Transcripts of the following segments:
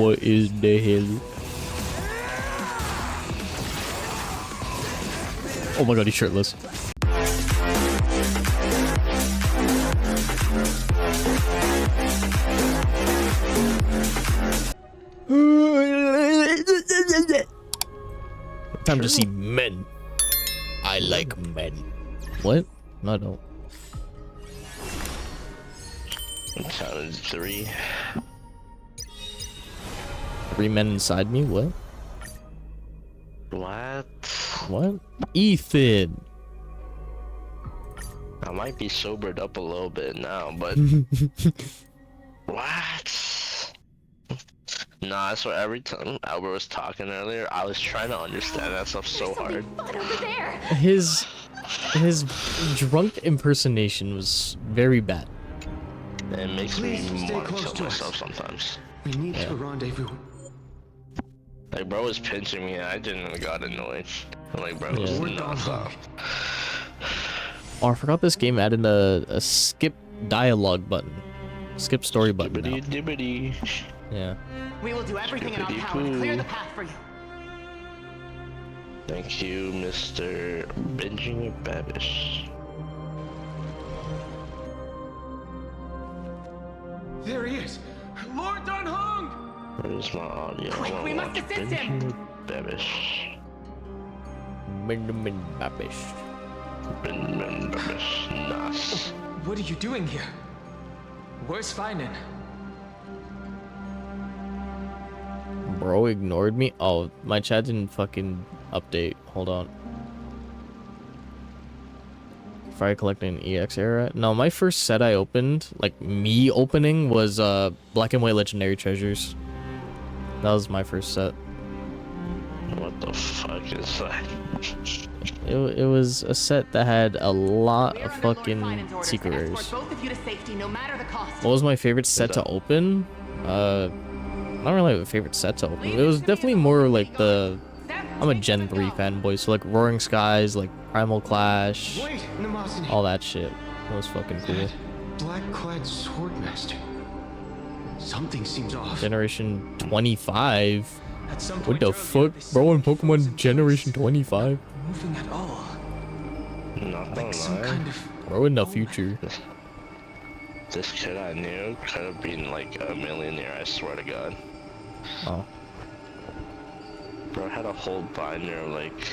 What is the hell? Oh my god, he's shirtless. Time to see men. I like men. What? No, I don't. Counted 3. 3 men inside me? What? What? What? Ethan! I might be sobered up a little bit now, but... What? Nah, I swear every time Albert was talking earlier, I was trying to understand that stuff so hard. His drunk impersonation was very bad. It makes me want to kill myself sometimes. We need to rendezvous. Like, bro was pinching me and I didn't got annoyed. I'm like, bro, Yeah. no, stop. Oh, I forgot this game added a skip dialogue button. Skip story button now. Dibbity. Yeah. We will do everything in our power to clear the path for you. Thank you, Mr. Benjamin Babish. There he is! Lord Dunhung! Where's my audio? Quick, we must assist him! Babish. Benjamin Babish. Benjamin Babish. Nice. What are you doing here? Where's phainon? Bro ignored me? Oh, my chat didn't fucking update. Hold on. Fire collecting EX era? No, my first set I opened, like me opening, was Black and White Legendary Treasures. That was my first set. What the fuck is that? It was a set that had a lot of fucking secret rares. What was my favorite set to open? I don't really have a favorite set to open. It was definitely more like the... I'm a Gen 3 fanboy, so like Roaring Skies, like Primal Clash, all that shit. That was fucking cool. Black-clad swordmaster. Something seems off. Generation 25? At some What point the earlier, fuck? they Bro, in said Pokemon Generation 25? moving at all. Not Like some kind of... Bro, in the future. This kid I knew could have been like a millionaire, I swear to God. Oh. Bro had a whole binder of like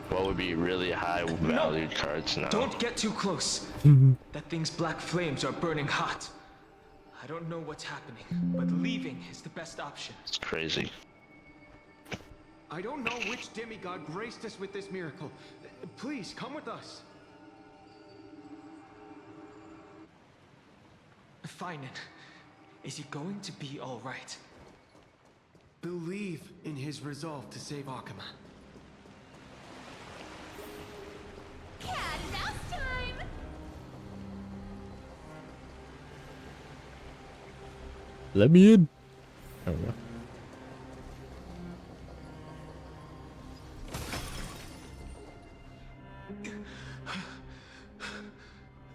what would be really high valued cards now. Don't get too close. That thing's black flames are burning hot. I don't know what's happening, but leaving is the best option. It's crazy. I don't know which demigod graced us with this miracle. Please, come with us. phainon, is he going to be all right? Believe in his resolve to save Akuma. Cat and mouse time! Let me in. There we go.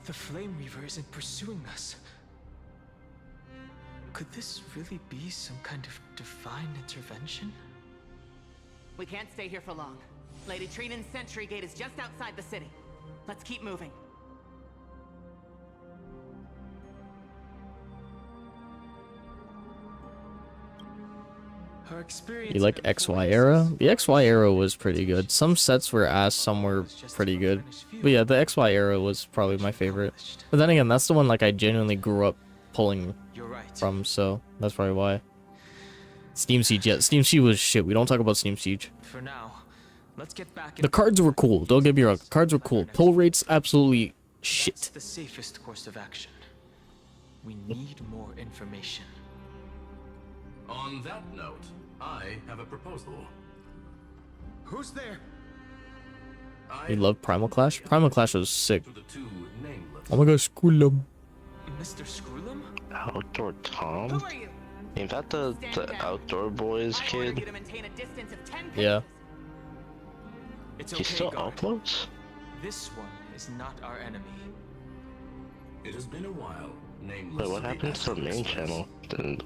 The Flame Reaver isn't pursuing us. Could this really be some kind of divine intervention? We can't stay here for long. Lady Trinan's sentry gate is just outside the city. Let's keep moving. Her experience. You like XY era? The XY era was pretty good. Some sets were ass, some were pretty good. But yeah, the XY era was probably my favorite. But then again, that's the one like I genuinely grew up pulling from, so that's probably why. Steam Siege, yeah, Steam Siege was shit. We don't talk about Steam Siege. For now, let's get back. The cards were cool. Don't get me wrong. The cards were cool. Pull rates absolutely shit. That's the safest course of action. We need more information. On that note, I have a proposal. Who's there? You love Primal Clash? Primal Clash was sick. To the two nameless. Oh my gosh, Skullum. Mr. Screwlum? Outdoor Tom? Who are you? Ain't that the outdoor boys I ordered you kid? to maintain a distance of 10 paces. Yeah. It's He okay, still guard. uploads? This one is not our enemy. It has been a while. nameless Wait, what of the happened to the main Asterisk channel?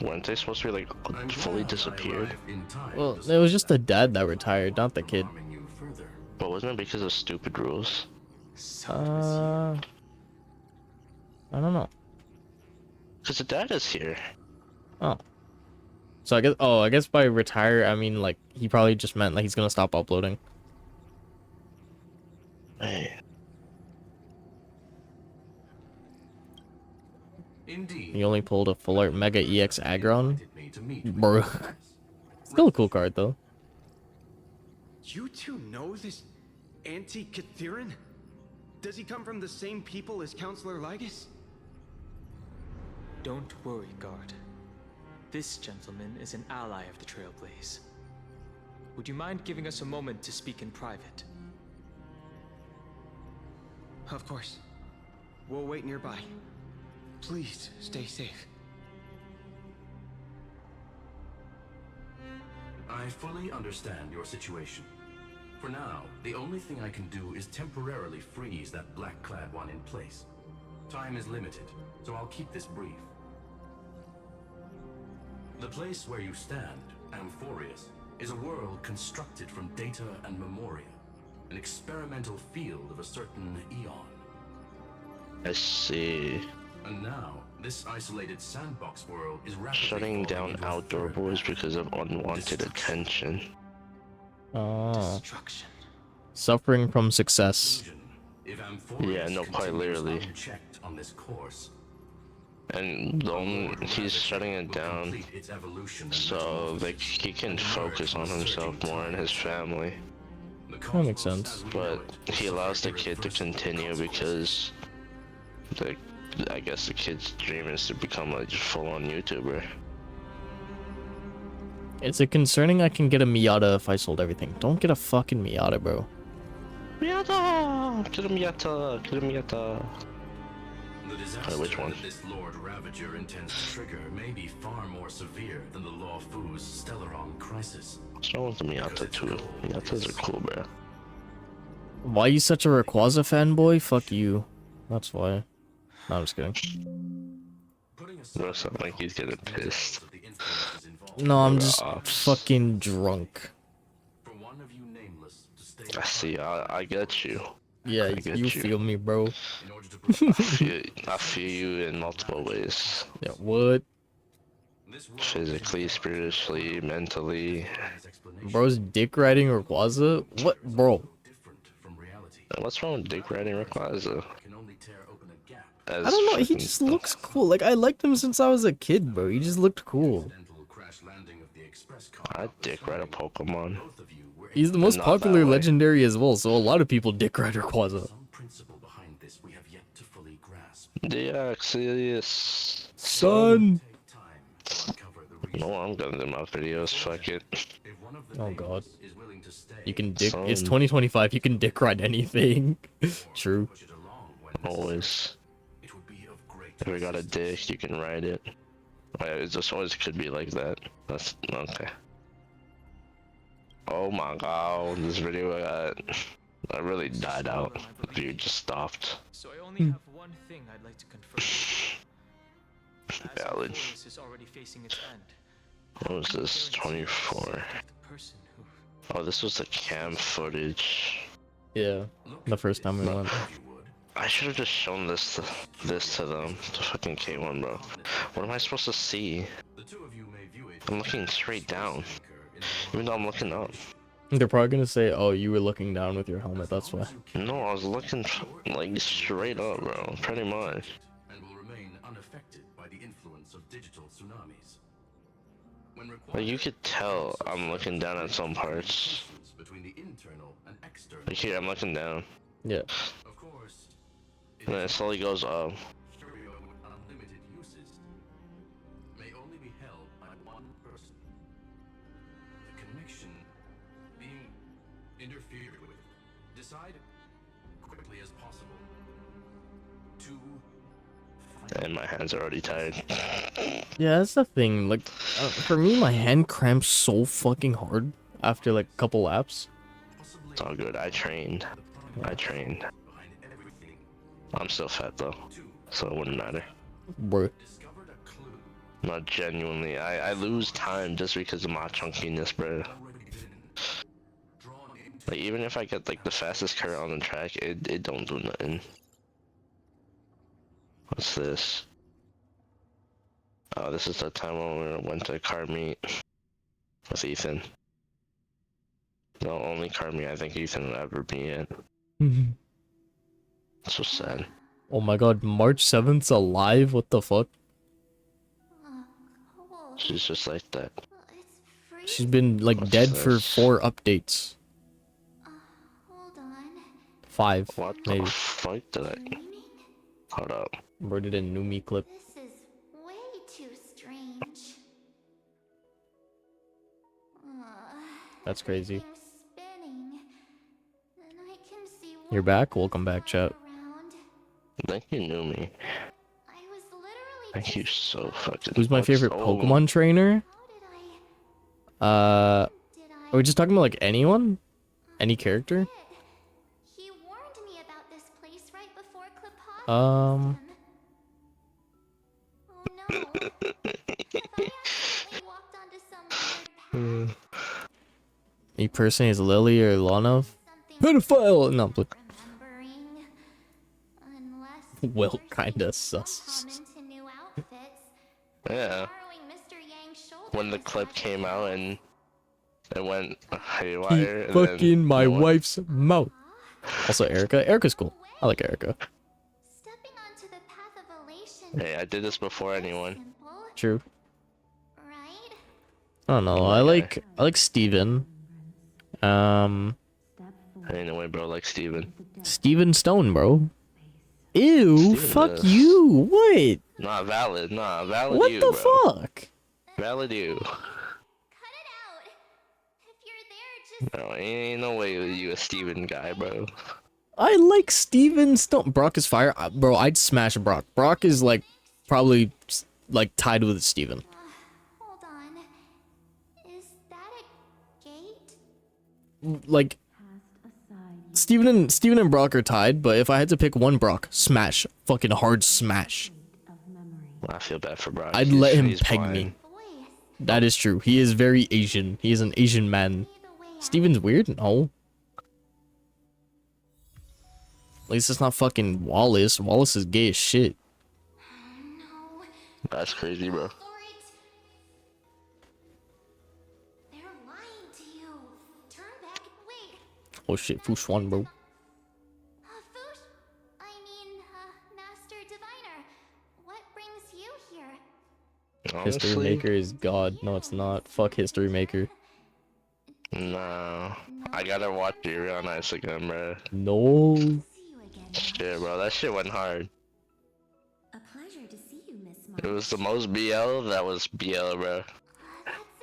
Weren't they supposed to be like I'm fully glad I disappeared? arrived in time Well, to it was just stop the dad that retired, not the from kid. harming you further. But wasn't it because of stupid rules? So it was you. I don't know. Because the dad is here. Oh. So I guess, I guess by retire, I mean, like, he probably just meant, like, he's gonna stop uploading. Hey. Indeed. He only pulled a full art Mega EX Aggron. Invited me to meet with Bro. you. Still a cool card, though. You two know this anti-Catherin? Does he come from the same people as Counselor Lygus? Don't worry, guard. This gentleman is an ally of the Trailblaze. Would you mind giving us a moment to speak in private? Of course. We'll wait nearby. Please stay safe. I fully understand your situation. For now, the only thing I can do is temporarily freeze that black-clad one in place. Time is limited, so I'll keep this brief. The place where you stand, Amphorius, is a world constructed from data and memoria, an experimental field of a certain eon. I see. And now, this isolated sandbox world is rapidly Shutting falling down into a outdoor third boys act. because of unwanted attention. Oh. Destruction. Suffering from success. If Amphorius Yeah, no, quite continues literally. unchecked on this course, And the only, Lord he's Ravage shutting it will down complete its evolution and so metamorphosis like he can and focus on emerge from the himself surging more and tide. his family. The That makes cosmos sense. as we know But it will he allows the suffer kid to irreversible continue consequences. because I guess the kid's dream is to become like a full-on YouTuber. Is it concerning I can get a Miata if I sold everything? Don't get a fucking Miata, bro. Miata! Get him Miata! Get him Miata! The disaster which one? that this Lord Ravager intends to trigger may be far more severe than the Law Fu's Stellaron crisis. What's wrong with the Miata too? Miatas are cool, bro. Why you such a Rayquaza fanboy? Fuck you. That's why. No, I'm just kidding. Putting aside Bro, sound like he's getting complex details pissed. of the influences involved, No, I'm just Bruh. fucking drunk. for one of you nameless to stay I see, I get you. Yeah, I get you you. feel me, bro. in order to provide I feel you in multiple ways. Yeah, what? this world Physically, spiritually, mentally. His explanation Bro's dick riding Rayquaza? What, bro? different from reality. What's wrong with Dick riding Rayquaza? Can only tear open a gap. I don't know, he just looks cool. Like, I liked him since I was a kid, bro. He just looked cool. Accidental crash landing of the express car. I Dick ride a Pokemon. Both of you were He's the most Not that popular way. legendary as well, so a lot of people dick ride Rayquaza. some principle behind this we have yet to fully grasp. Yeah, serious. Son! Take time to uncover the reason. No, I'm gonna do my videos, fuck it. If one of the Oh, nameless God. is willing to stay, You can dick. It's Son. 2025, you can dick ride anything. True. push it along when necessary. Always. It would be of great If you got a dick, you can ride it. It just always could be like that. That's okay. Oh my god, this video I really died out. The view just stopped. So I only have one thing I'd like to confirm. As Valid. Amphorius is already facing its end. What was this? 24. The person who Oh, this was the cam footage. Yeah, the first time we went. if you would. I should have just shown this to them. The fucking K1, bro. What am I supposed to see? The two of you may view it I'm looking straight down, anchor in the even though I'm looking up. They're probably gonna say, oh, you were looking down with your helmet, that's why. No, I was looking like straight up, bro. Pretty much. and will remain unaffected by the influence of digital tsunamis. When But you required, could tell I'm looking down at some parts. between the internal and external. Like here, I'm looking down. Yeah. Of course, And then it slowly goes up. stereo with unlimited uses may only be held by one person. The connection being interfered with. Decide quickly as possible. To And my hands are already tired. Yeah, that's the thing. Like, for me, my hand cramps so fucking hard after like a couple laps. possibly It's all good. I trained. I trained. behind everything. I'm still fat though, To so it wouldn't matter. Bro. discovered a clue Not genuinely. I lose time just because of my chunkiness, bro. already been drawn into. Like, even if I get like the fastest cart on the track, it don't do nothing. What's this? Oh, this is the time when we went to car meet with Ethan. The only car meet I think Ethan will ever be in. So sad. Oh my god, March 7th's alive? What the fuck? Cold. She's just like that. It's She's freezing. been like What's dead for this? 4 updates. Hold on. 5, What the maybe. fuck did I? Dreaming? Hold up. Bro did a Numi clip. This is way too strange. That's crazy. Everything's spinning, and I can see You're back? Welcome back, chat. around. Think you knew me. I was literally Thank you just so fucking Who's my much. favorite Oh, Pokemon trainer? How did Are we just talking about like anyone? Any character? He warned me about this place right before Clipot Um, Oh no. Have I accidentally walked onto some weird path? me personally is Lily or Lana. Something Pedophile! No, but remembering. Unless well, forcing kinda me sus. somehow into new outfits. yeah. Borrowing Mr. Yang's shoulder When the this clip last came out and it went keep haywire. And fucking my then it went- wife's mouth. Also, Erica. Erica's cool. I like Erica. Stepping onto the path of elation. Hey, I did this before anyone. Simple, True. right? I don't know. I like Steven. Anyway, bro, like Steven. Steven Stone, bro. Ew, Steven fuck is- you. What? Nah, valid. Nah, valid What you, the bro. fuck? Valid you. Cut it out. If you're there, just No, ain't no way you a Steven guy, bro. I like Steven Stone. Brock is fire. Bro, I'd smash Brock. Brock is like probably like tied with Steven. hold on. Is that a gate? Like Steven and Brock are tied, but if I had to pick one Brock, smash. Fucking hard smash. I feel bad for Brock. I'd let him He's peg blind. me. Voice. That is true. He is very Asian. He is an Asian man. Be the way out. Steven's weird? No. At least it's not fucking Wallace. Wallace is gay as shit. No. That's crazy, bro. For it. They're lying to you. Turn back. Wait. Oh shit, Fush one, bro. Fush? I mean, Master Diviner. What brings you here? History Honestly, Maker is God. No, it's not. Fuck History Maker. no. I gotta watch it real nice again, bro. No. See you again. Shit, bro, that shit went hard. A pleasure to see you, Miss It was the most BL that was BL, bro.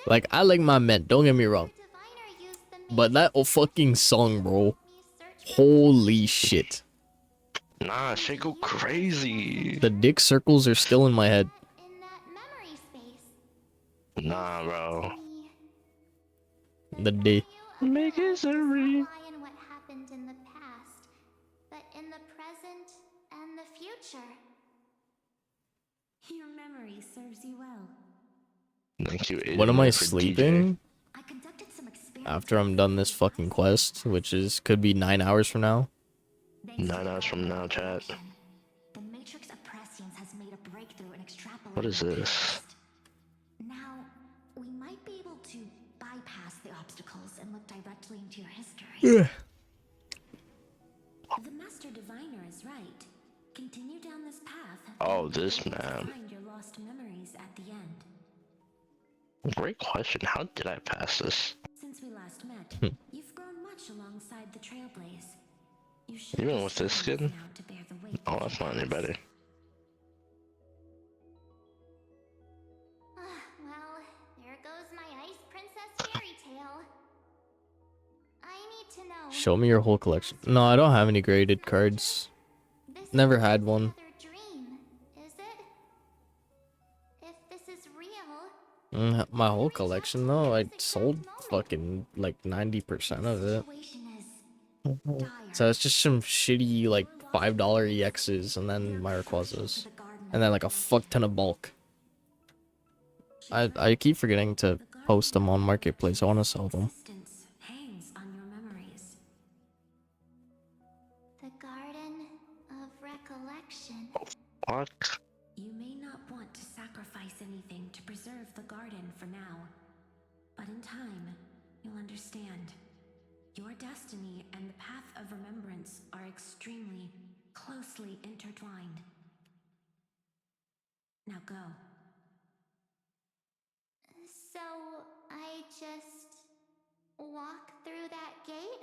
Like, I like my men. Don't get me wrong. Diviner used the But that fucking song, bro. me search for Holy shit. Nah, shit go crazy. The dick circles are still in my head. in that memory space. Nah, bro. Me. The D. Make history. Lie in what happened in the past, but in the present and the future. Your memory serves you well. Thank you, When am I Aiden, for DJ. sleeping? I conducted some experiments. After I'm done this fucking quest, which is could be 9 hours from now. Thanks to 9 hours from now, chat. the matrix of prescience has made a breakthrough in extrapolating. What is the this? past. Now, we might be able to bypass the obstacles and look directly into your history. The Master Diviner is right. Continue down this path. Oh, and you'll this be able to man. Find your lost memories at the end. Great question. How did I pass this? Since we last met, Hmm. you've grown much alongside the Trailblaze. You should Even be with this strong skin? enough now to bear the weight Oh, of that's your not any past. better. Well, there goes my Ice Princess fairy tale. I need to know. Show me your whole collection. No, I don't have any graded cards. This Never is had just one. another dream, is it? If this is real, My whole collection though, I sold fucking like 90% of it. Situation is dire. So it's just some shitty like $5 EXs and then my Rayquazas. To the Garden And then like a fuck ton of bulk. I keep forgetting to post them on Marketplace. I want to sell them. Hangs on your memories. The Garden of Recollection. What? You may not want to sacrifice anything to preserve the garden for now, but in time, you'll understand. Your destiny and the path of remembrance are extremely, closely intertwined. Now go. So, I just walk through that gate?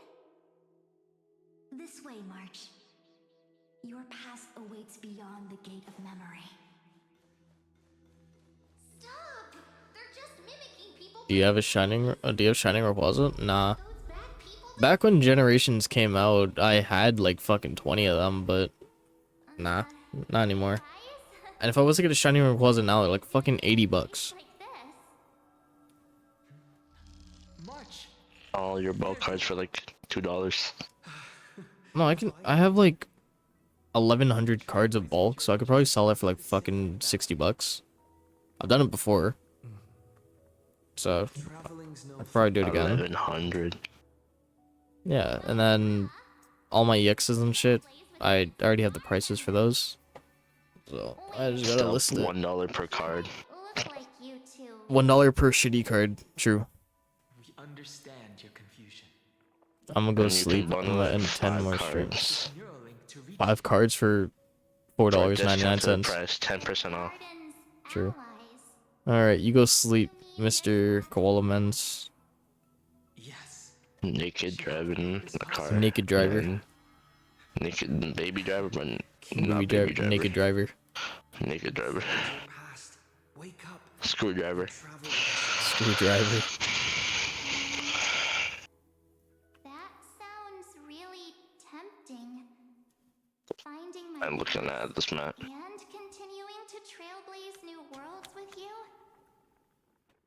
This way, March. Your past awaits beyond the gate of memory. Stop! They're just mimicking people. Do you have a shining? Do you have shining Rayquaza? Nah. Those bad people. Back when Generations came out, I had like fucking 20 of them, but nah, not anymore. And if I was to get a shining Rayquaza now, they're like fucking $80. Like this. March. All your bulk cards for like $2. No, I have like 1,100 cards of bulk, so I could probably sell it for like fucking $60. I've done it before, so Traveling's no I'd probably do it again. 1,100. Yeah, and then all my EXs and shit, I already have the prices for those. So I just gotta Still list it. $1 per card. Look like you two. $1 per shitty card. True. We understand your confusion. I'm gonna go And you sleep. can I'm bundle gonna it end 10 5 more cards. streams. Neuralink to reach 5 cards for For a $4.99. discounted price, 10% off. Garden's True. allies. Alright, you go sleep, Mr. Koala Mens. yes. Naked driving the car. Naked driver. And naked baby driver, but not Baby baby driver. naked driver. Naked driver. Past. Wake up. Screwdriver. Travel with us. Screwdriver. That sounds really tempting. Finding my I'm looking at this map. and continuing to trailblaze new worlds with you?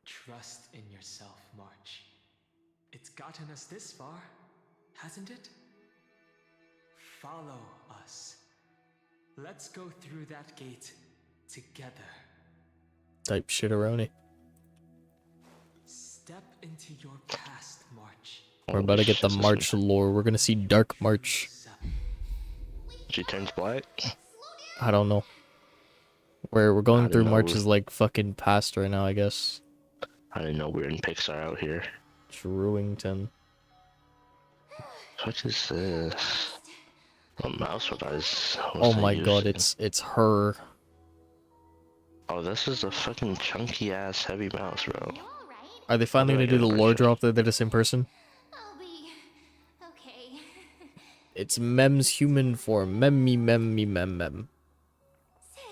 Trust in yourself, March. It's gotten us this far, hasn't it? Follow us. Let's go through that gate together. Type shitaroni. Step into your past, March. We're about to get the Holy shit, March lore. We're gonna see Dark March. She turns black. I don't know. We're going I through didn't know. March's like fucking past right now, I guess. I didn't know we were in Pixar out here. Drewington. What is this? A mouse with eyes. Oh my god, it's her. Oh, this is a fucking chunky ass heavy mouse, bro. You alright? Are they finally gonna do the lore drop that they're the same person? I'll be okay. It's Mem's human form. Mem me mem me mem mem. Say,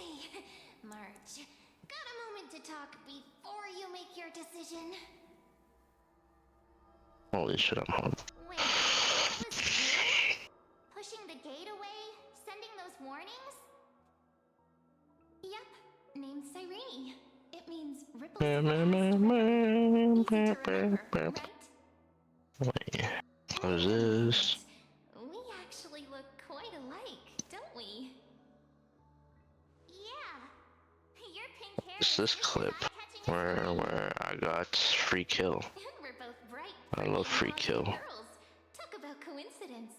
March, got a moment to talk before you make your decision? Holy shit, I'm home. Wait, it was you? Pushing the gate away? Sending those warnings? Yep, named Cyrene. It means ripple. Wait, what is this? We actually look quite alike, don't we? Yeah. Your pink hair It's this is clip eye-catching where I got free kill. and we're both bright. I love free pretty, kill. girls. Talk about coincidence.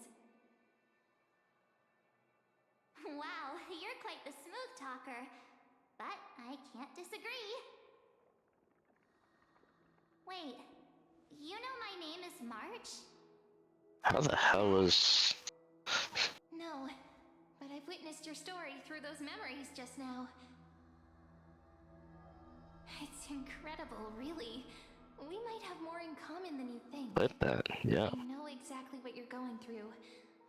Wow, you're quite the smooth talker. But I can't disagree. Wait, you know my name is March? How the hell was... No, but I've witnessed your story through those memories just now. It's incredible, really. We might have more in common than you think. Clip that? Yeah. I know exactly what you're going through,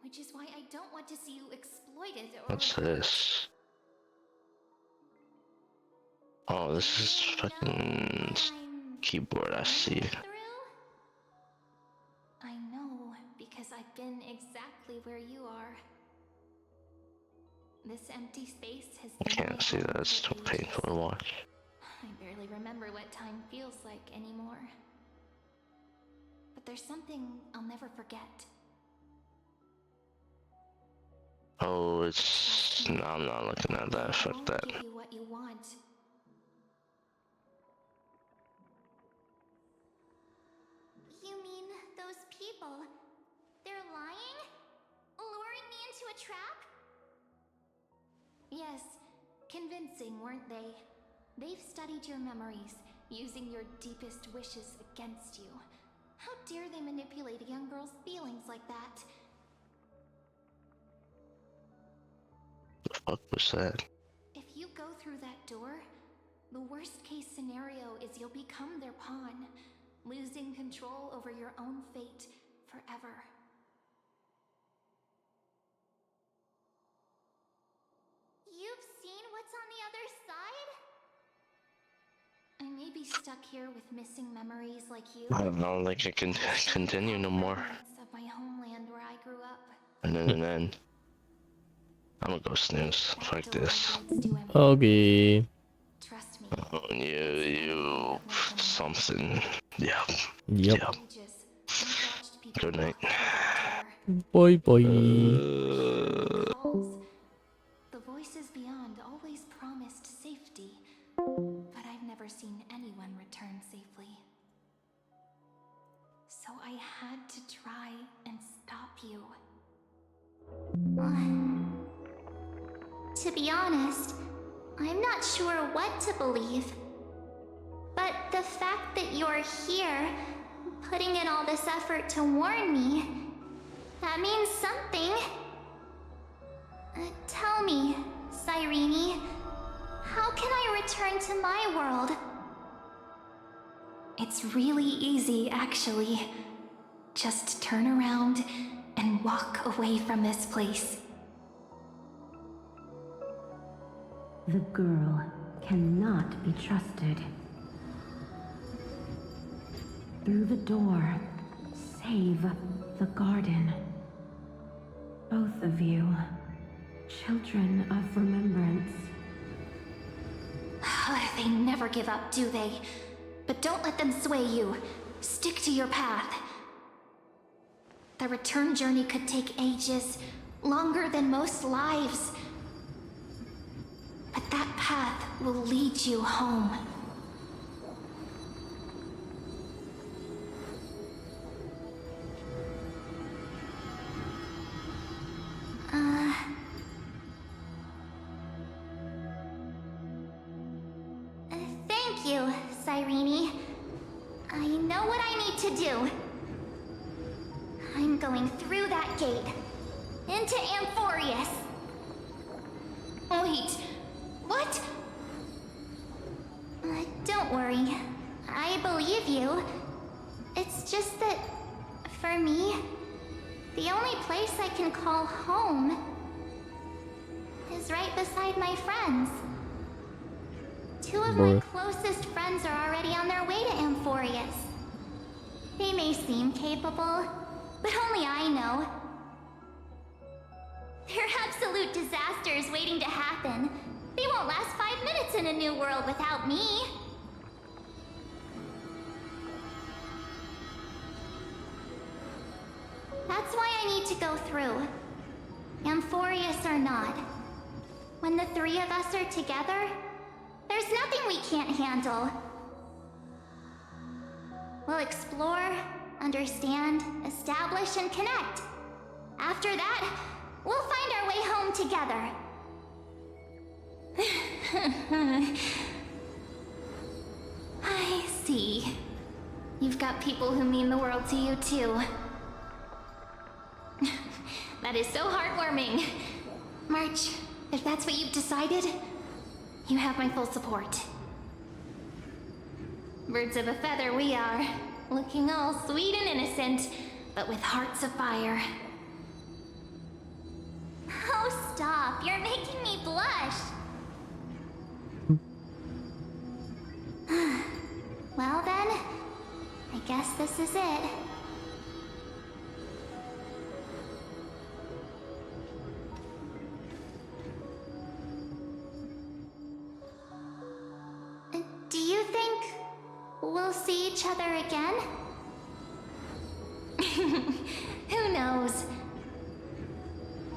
which is why I don't want to see you exploited or... What's this? Oh, this is fucking keyboard, I see. I know, because I've been exactly where you are. This empty space has I been can't my see home that, it's for too painful to ages. watch. I barely remember what time feels like anymore. But there's something I'll never forget. Oh, it's No, I'm not looking at that. Fuck Won't that. give you what you want. You mean those people? They're lying? Luring me into a trap? Yes, convincing, weren't they? They've studied your memories, using your deepest wishes against you. How dare they manipulate a young girl's feelings like that? The fuck was that? If you go through that door, the worst case scenario is you'll become their pawn, losing control over your own fate forever. You've seen what's on the other side? I may be stuck here with missing memories like you. I don't know, like I can continue no more. Remnants of my homeland where I grew up. And then I'm gonna go snooze. That Fuck door this. leads to empty. Okay. Trust me. Oh, you something. Yeah. Yep. Yeah. Ages, I've watched people Good night. walk through that door. Bye bye. Calls. The voices beyond always promised safety, but I've never seen anyone return safely. So I had to try and stop you. To be honest, I'm not sure what to believe. But the fact that you're here, putting in all this effort to warn me, that means something. Tell me, Cyrene, how can I return to my world? It's really easy, actually. Just turn around and walk away from this place. The girl cannot be trusted. Through the door, save the garden. Both of you, children of remembrance. They never give up, do they? But don't let them sway you. Stick to your path. The return journey could take ages, longer than most lives. But that path will lead you home. Thank you, Cyrene. I know what I need to do. I'm going through that gate. Into Amphorius. Wait, what? Don't worry. I believe you. It's just that, for me, the only place I can call home is right beside my friends. Two of my closest friends are already on their way to Amphorius. They may seem capable, but only I know. They're absolute disasters waiting to happen. They won't last 5 minutes in a new world without me. That's why I need to go through. Amphorius or not. When the three of us are together, there's nothing we can't handle. We'll explore, understand, establish, and connect. After that, we'll find our way home together. I see. You've got people who mean the world to you, too. That is so heartwarming. March, if that's what you've decided, you have my full support. Birds of a feather we are, looking all sweet and innocent, but with hearts of fire. Oh, stop. You're making me blush. Well then, I guess this is it. Do you think we'll see each other again? Who knows?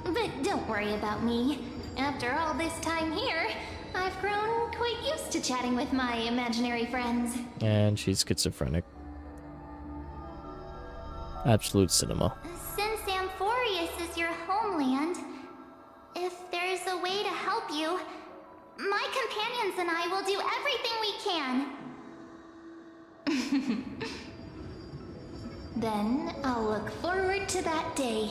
But don't worry about me. After all this time here, I've grown quite used to chatting with my imaginary friends. And she's schizophrenic. Absolute cinema. Since Amphorius is your homeland, if there's a way to help you, my companions and I will do everything we can. Then I'll look forward to that day.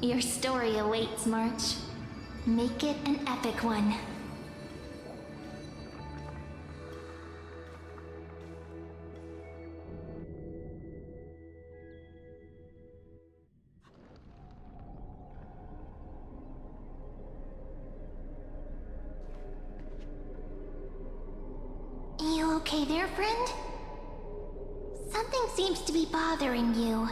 Your story awaits, March. Make it an epic one. You okay there, friend? Something seems to be bothering you.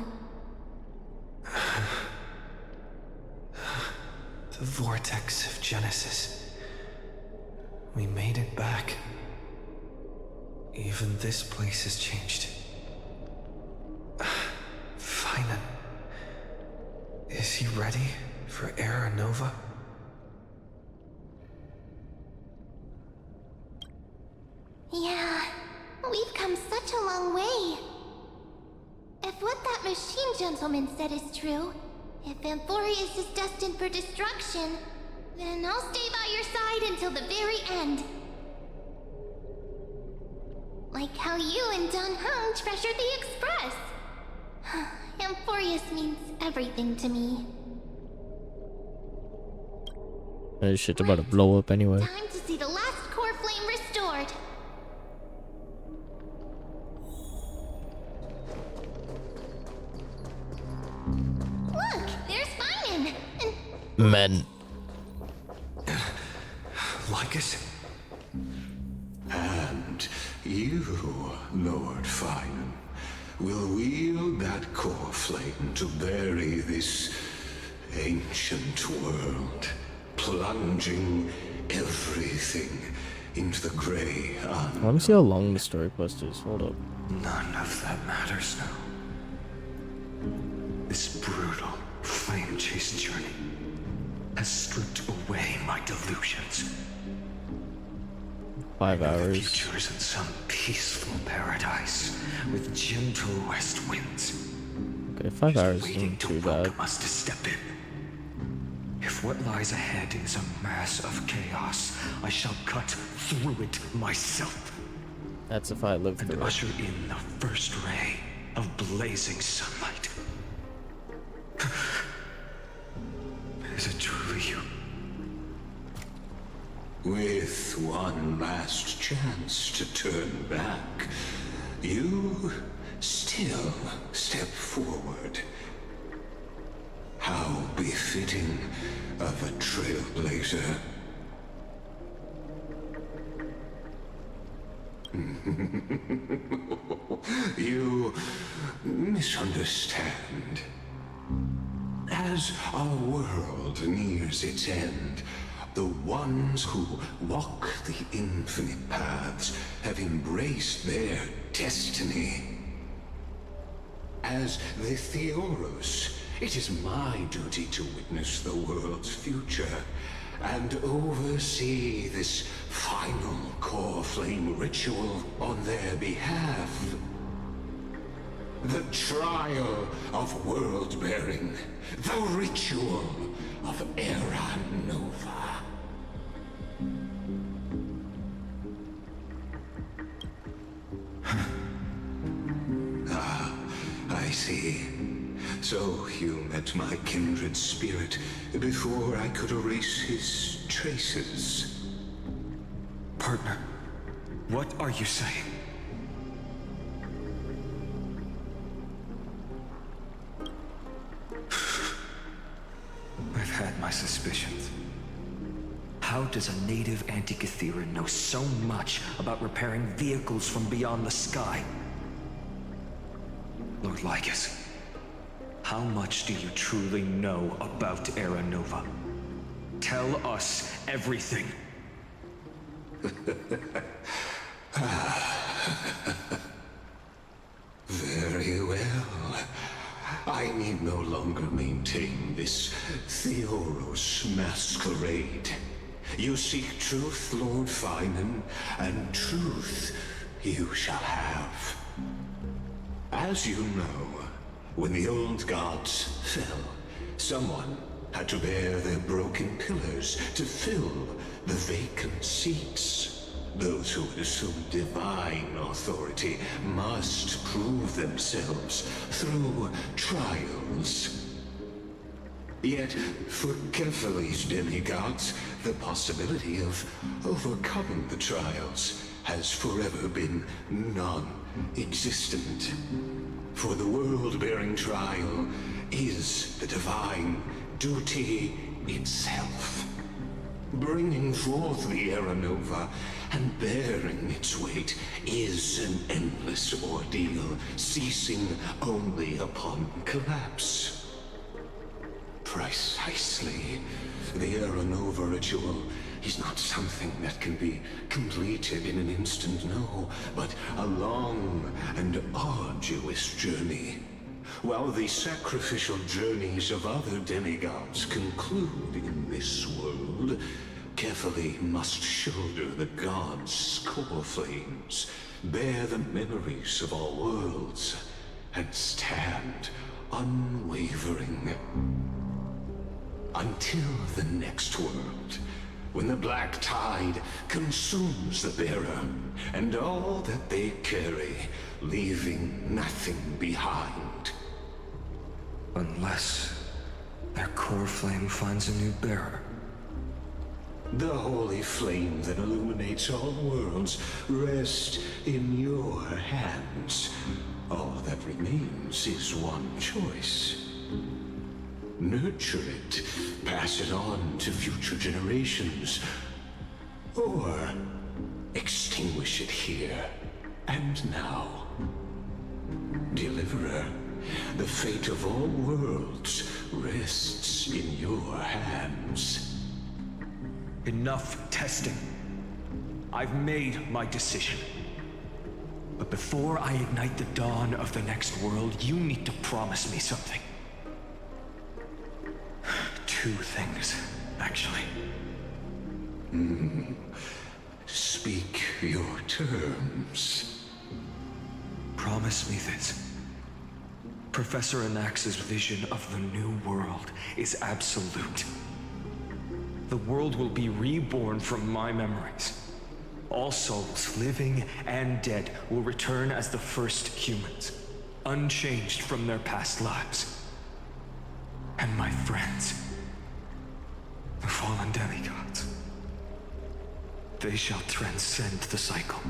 The vortex of Genesis. We made it back. Even this place has changed. Phainon. Is he ready for Era Nova? Yeah, we've come such a long way. If what that machine gentleman said is true, if Amphorius is destined for destruction, then I'll stay by your side until the very end. Like how you and Dun Hung treasured the Express. Amphorius means everything to me. This shit's about to blow up anyway. Time to see the last core flame restored. Look, there's Phainon. And Men. Lycus? And you, Lord Phainon, will wield that core flame to bury this ancient world, plunging everything into the grey unknown. Let me see how long the story quest is. Hold up. None of that matters now. This brutal, flame-chased journey has stripped away my delusions. 5 The hours. future's in some peaceful paradise with gentle west winds. Okay, 5 hours Waiting isn't to too welcome bad. us to step in. If what lies ahead is a mass of chaos, I shall cut through it myself That's if I live and through it. usher in the first ray of blazing sunlight. Is it truly you? With one last chance to turn back, you still step forward. How befitting of a trailblazer. You misunderstand. As our world nears its end, the ones who walk the infinite paths have embraced their destiny. As the Theoros, it is my duty to witness the world's future and oversee this final core flame ritual on their behalf. The trial of world-bearing, the ritual of Era Nova. I see. So you met my kindred spirit before I could erase his traces. Partner, what are you saying? I've had my suspicions. How does a native Antikythera know so much about repairing vehicles from beyond the sky? Lord Lycus, how much do you truly know about Era Nova? Tell us everything. Very well. I need no longer maintain this Theoros masquerade. You seek truth, Lord phainon, and truth you shall have. As you know, when the old gods fell, someone had to bear their broken pillars to fill the vacant seats. Those who assume divine authority must prove themselves through trials. Yet, for Kephales's demigods, the possibility of overcoming the trials has forever been non-existent. For the world-bearing trial is the divine duty itself. Bringing forth the Era Nova and bearing its weight is an endless ordeal, ceasing only upon collapse. Precisely. The Era Nova ritual is not something that can be completed in an instant, no, but a long and arduous journey. While the sacrificial journeys of other demigods conclude in this world, Kephale must shoulder the gods' core flames, bear the memories of all worlds, and stand unwavering. Until the next world, when the black tide consumes the bearer, and all that they carry, leaving nothing behind. Unless their core flame finds a new bearer. The holy flame that illuminates all worlds rests in your hands. All that remains is one choice. Nurture it, pass it on to future generations, or extinguish it here and now. Deliverer, the fate of all worlds rests in your hands. Enough testing. I've made my decision. But before I ignite the dawn of the next world, you need to promise me something. Two things, actually. Speak your terms. Promise me this. Professor Anax's vision of the new world is absolute. The world will be reborn from my memories. All souls, living and dead, will return as the first humans, unchanged from their past lives. And my friends, the fallen demigods, they shall transcend the cycle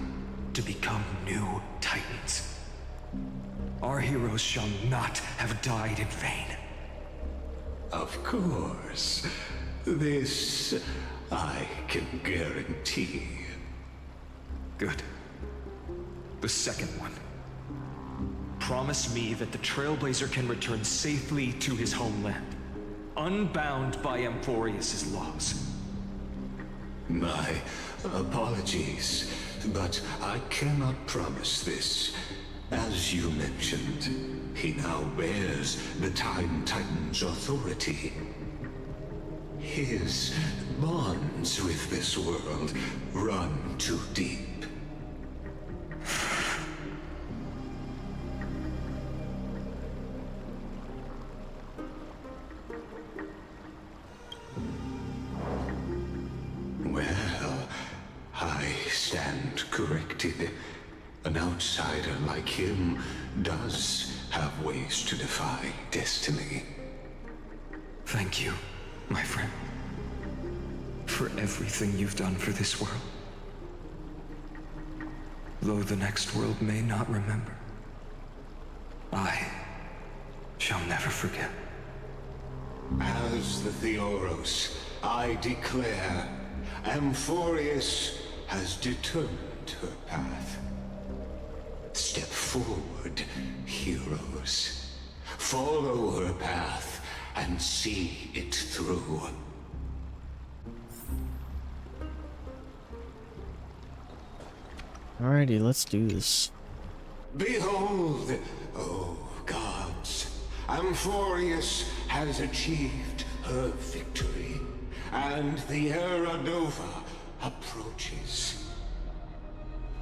to become new titans. Our heroes shall not have died in vain. Of course. This I can guarantee. Good. The second one. Promise me that the Trailblazer can return safely to his homeland, unbound by Amphorius' laws. My apologies, but I cannot promise this. As you mentioned, he now bears the Time Titan's authority. His bonds with this world run too deep. Well, I stand corrected. An outsider like him does have ways to defy destiny. Thank you, my friend, for everything you've done for this world. Though the next world may not remember, I shall never forget. As the Theoros, I declare, Amphorius has determined her path. Step forward, heroes. Follow her path and see it through. Alrighty, let's do this. Behold, oh gods, Amphorius has achieved her victory, and the Era Nova approaches.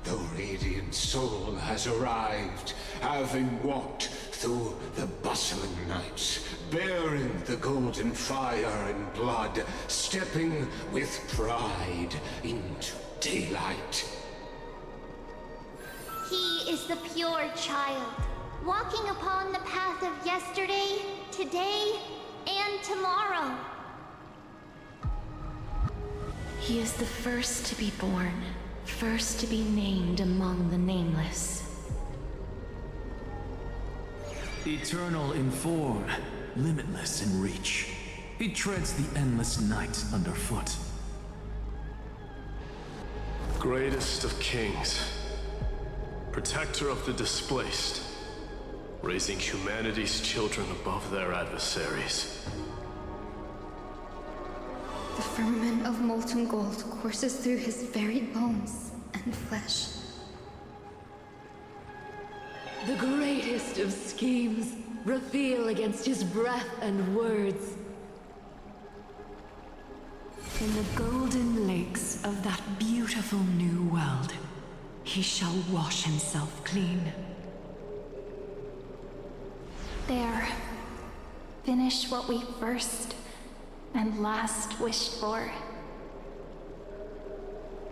The radiant soul has arrived, having walked through the bustling nights, bearing the golden fire and blood, stepping with pride into daylight. He is the pure child, walking upon the path of yesterday, today, and tomorrow. He is the first to be born, first to be named among the nameless. Eternal in form, limitless in reach. He treads the endless night underfoot. Greatest of kings, protector of the displaced, raising humanity's children above their adversaries. The firmament of molten gold courses through his very bones and flesh. The greatest of schemes reveal against his breath and words. In the golden lakes of that beautiful new world, he shall wash himself clean. There. Finish what we first and last wished for.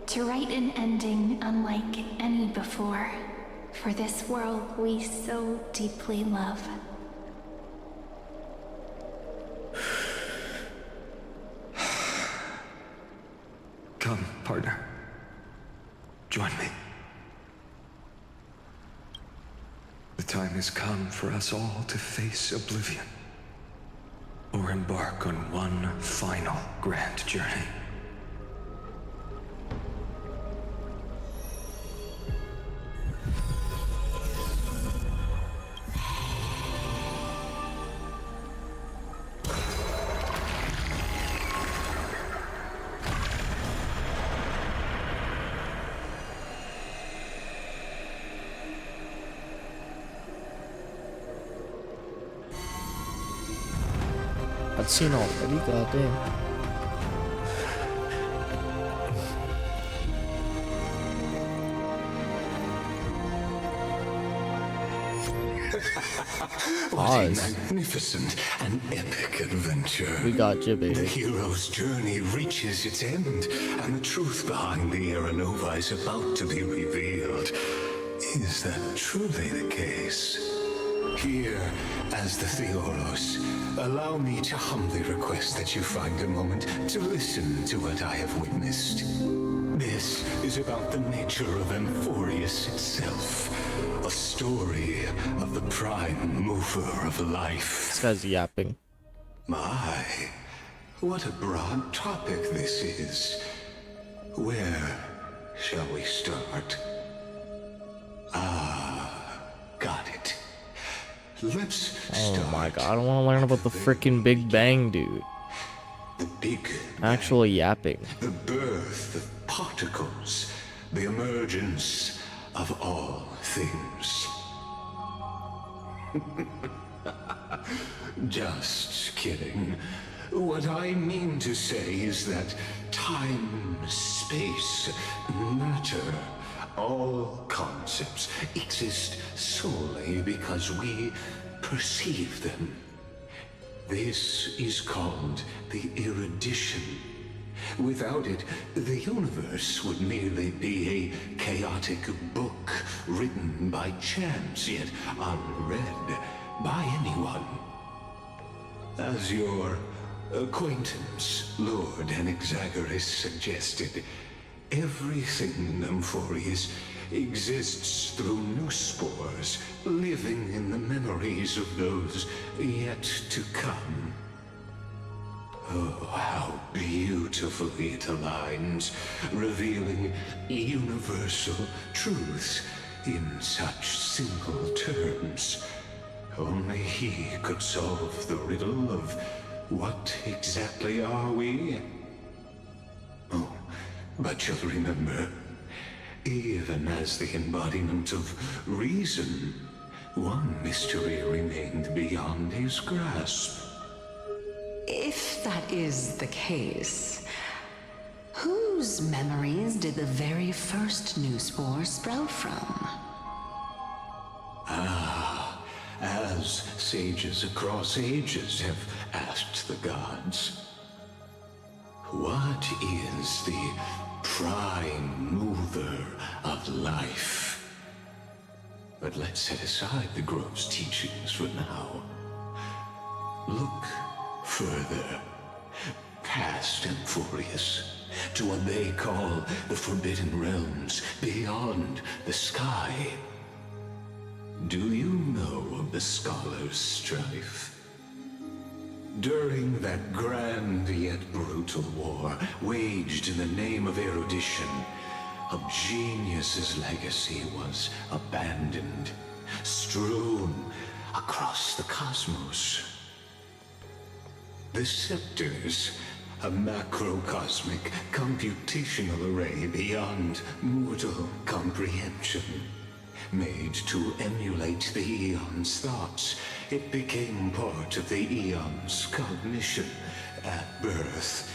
To write an ending unlike any before, for this world we so deeply love. Come, partner. Join me. The time has come for us all to face oblivion, or embark on one final grand journey. I've seen already, goddamn. What a magnificent and epic adventure. We got Jibby. The hero's journey reaches its end, and the truth behind the Era Nova is about to be revealed. Is that truly the case? Here, as the Theoros, allow me to humbly request that you find a moment to listen to what I have witnessed. This is about the nature of Amphorius itself, a story of the prime mover of life. This guy's yapping. My, what a broad topic this is. Where shall we start? Got it. Let's start. Oh my god, I don't want to learn about the freaking Big Bang, dude. The Big Actual yapping. The birth of particles, the emergence of all things. Just kidding. What I mean to say is that time, space, matter, all concepts exist solely because we perceive them. This is called the erudition. Without it, the universe would merely be a chaotic book written by chance, yet unread by anyone. As your acquaintance, Lord Anaxagoras, suggested, everything in Amphorius exists through new spores, living in the memories of those yet to come. Oh, how beautifully it aligns, revealing universal truths in such simple terms. Only he could solve the riddle of what exactly are we? Oh, but you'll remember, even as the embodiment of reason, one mystery remained beyond his grasp. If that is the case, whose memories did the very first new spore sprout from? Ah, as sages across ages have asked the gods, what is the prime mover of life? But let's set aside the grove's teachings for now. Look further, past Amphorius, to what they call the Forbidden Realms beyond the sky. Do you know of the Scholar's strife? During that grand yet brutal war, waged in the name of erudition, a genius's legacy was abandoned, strewn across the cosmos. The scepters, a macrocosmic computational array beyond mortal comprehension. Made to emulate the Eon's thoughts, it became part of the Eon's cognition at birth.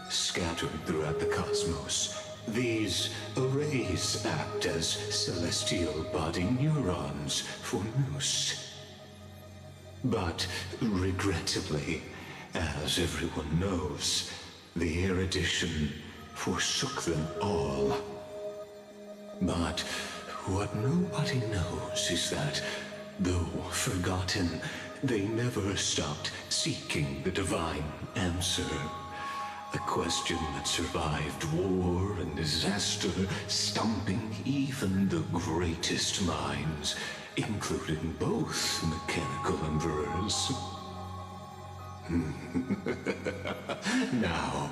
Scattered throughout the cosmos, these arrays act as celestial body neurons for Nous. But regrettably, as everyone knows, the erudition forsook them all. But what nobody knows is that, though forgotten, they never stopped seeking the divine answer. A question that survived war and disaster, stumping even the greatest minds, including both mechanical emperors. Now,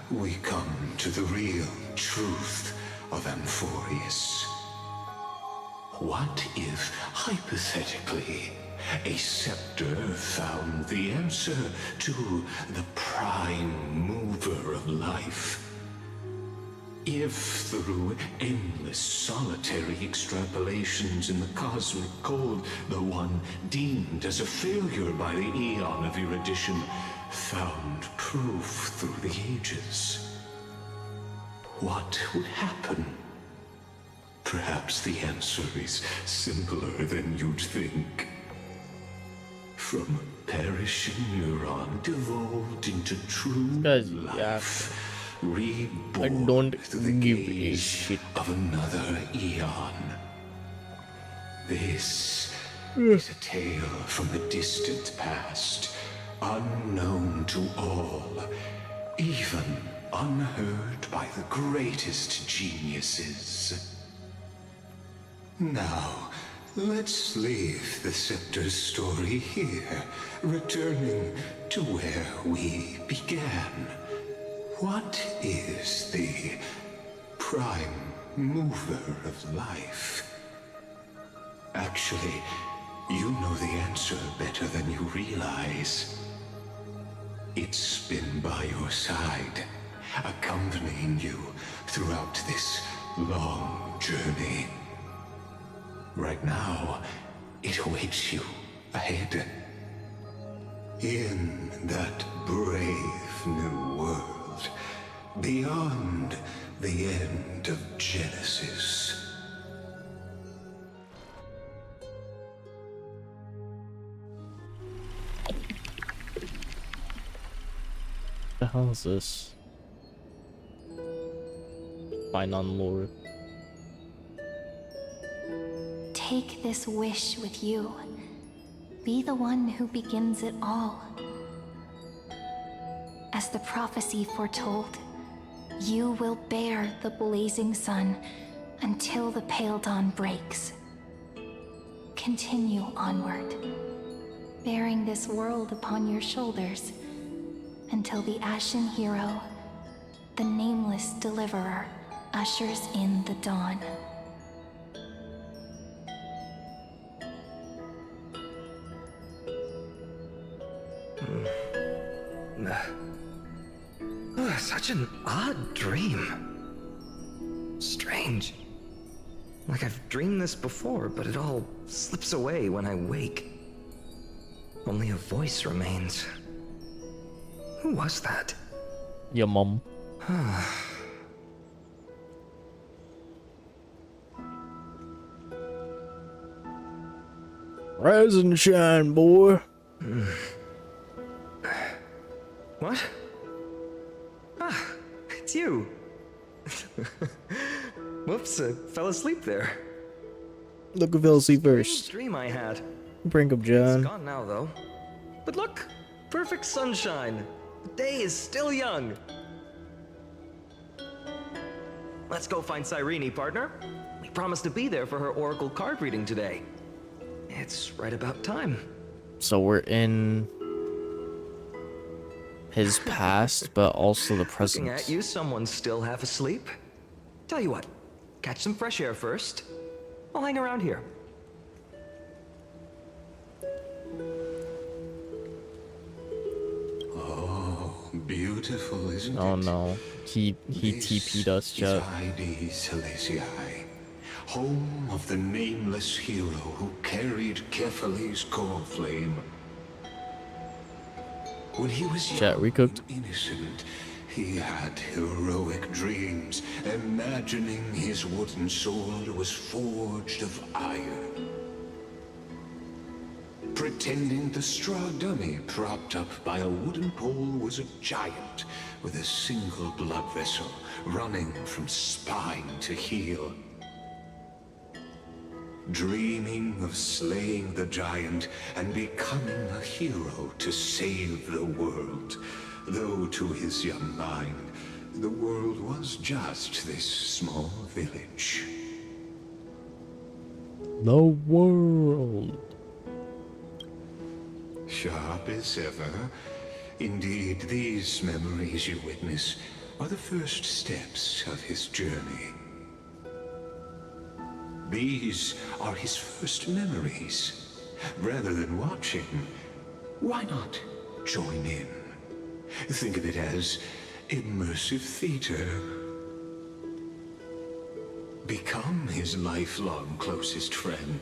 we come to the real truth of Amphorius. What if, hypothetically, a scepter found the answer to the prime mover of life? If, through endless solitary extrapolations in the cosmic code, the one deemed as a failure by the Eon of erudition found proof through the ages, what would happen? Perhaps the answer is simpler than you'd think. From a perishing neuron devolved into true life, reborn I don't through the give a gaze shit of another Eon. This is a tale from the distant past, unknown to all, even unheard by the greatest geniuses. Now, let's leave the Scepter's story here, returning to where we began. What is the prime mover of life? Actually, you know the answer better than you realize. It's been by your side, accompanying you throughout this long journey. Right now, it awaits you ahead. In that brave new world, beyond the end of Genesis. The hell is this? Phainon lore. Take this wish with you. Be the one who begins it all. As the prophecy foretold, you will bear the blazing sun until the pale dawn breaks. Continue onward, bearing this world upon your shoulders until the Ashen Hero, the nameless deliverer, ushers in the dawn. Such an odd dream. Strange. Like I've dreamed this before, but it all slips away when I wake. Only a voice remains. Who was that? Your mom. Rise and shine, boy. What? Ah, it's you. Whoops, I fell asleep there. Look who fell asleep first. Dream I had. Bring up It's John. gone now, though. But look, perfect sunshine. The day is still young. Let's go find Cyrene, partner. We promised to be there for her oracle card reading today. It's right about time. So we're in his past, but also the present. Looking at you, someone's still half asleep. Tell you what, catch some fresh air first. I'll hang around here. Oh, beautiful, isn't it? Oh no, he TP'd us, Chet. Celestii, home of the nameless hero who carried Kefali's core flame. When he was Chat, young recooked. and innocent, he had heroic dreams, imagining his wooden sword was forged of iron. Pretending the straw dummy propped up by a wooden pole was a giant with a single blood vessel running from spine to heel. Dreaming of slaying the giant and becoming a hero to save the world, though to his young mind, the world was just this small village. The world. Sharp as ever. Indeed, these memories you witness are the first steps of his journey. These are his first memories. Rather than watching, why not join in? Think of it as immersive theater. Become his lifelong closest friend,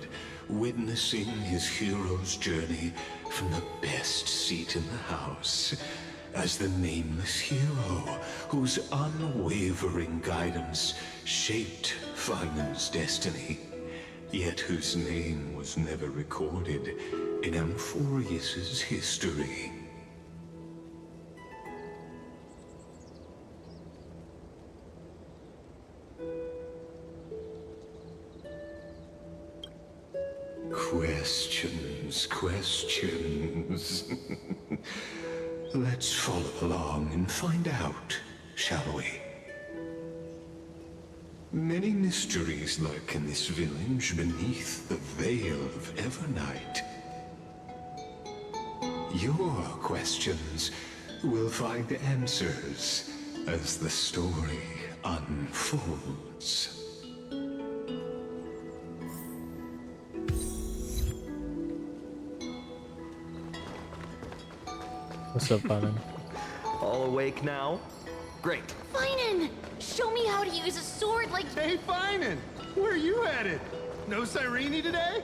witnessing his hero's journey from the best seat in the house, as the nameless hero whose unwavering guidance shaped Phainon's destiny, yet whose name was never recorded in Amphorius's history. Questions. Let's follow along and find out, shall we? Many mysteries lurk in this village beneath the veil of Evernight. Your questions will find answers as the story unfolds. What's up, Phainon? All awake now? Great. Phainon! Show me how to use a sword like— Hey, Phainon! Where are you headed? No Cyrene today?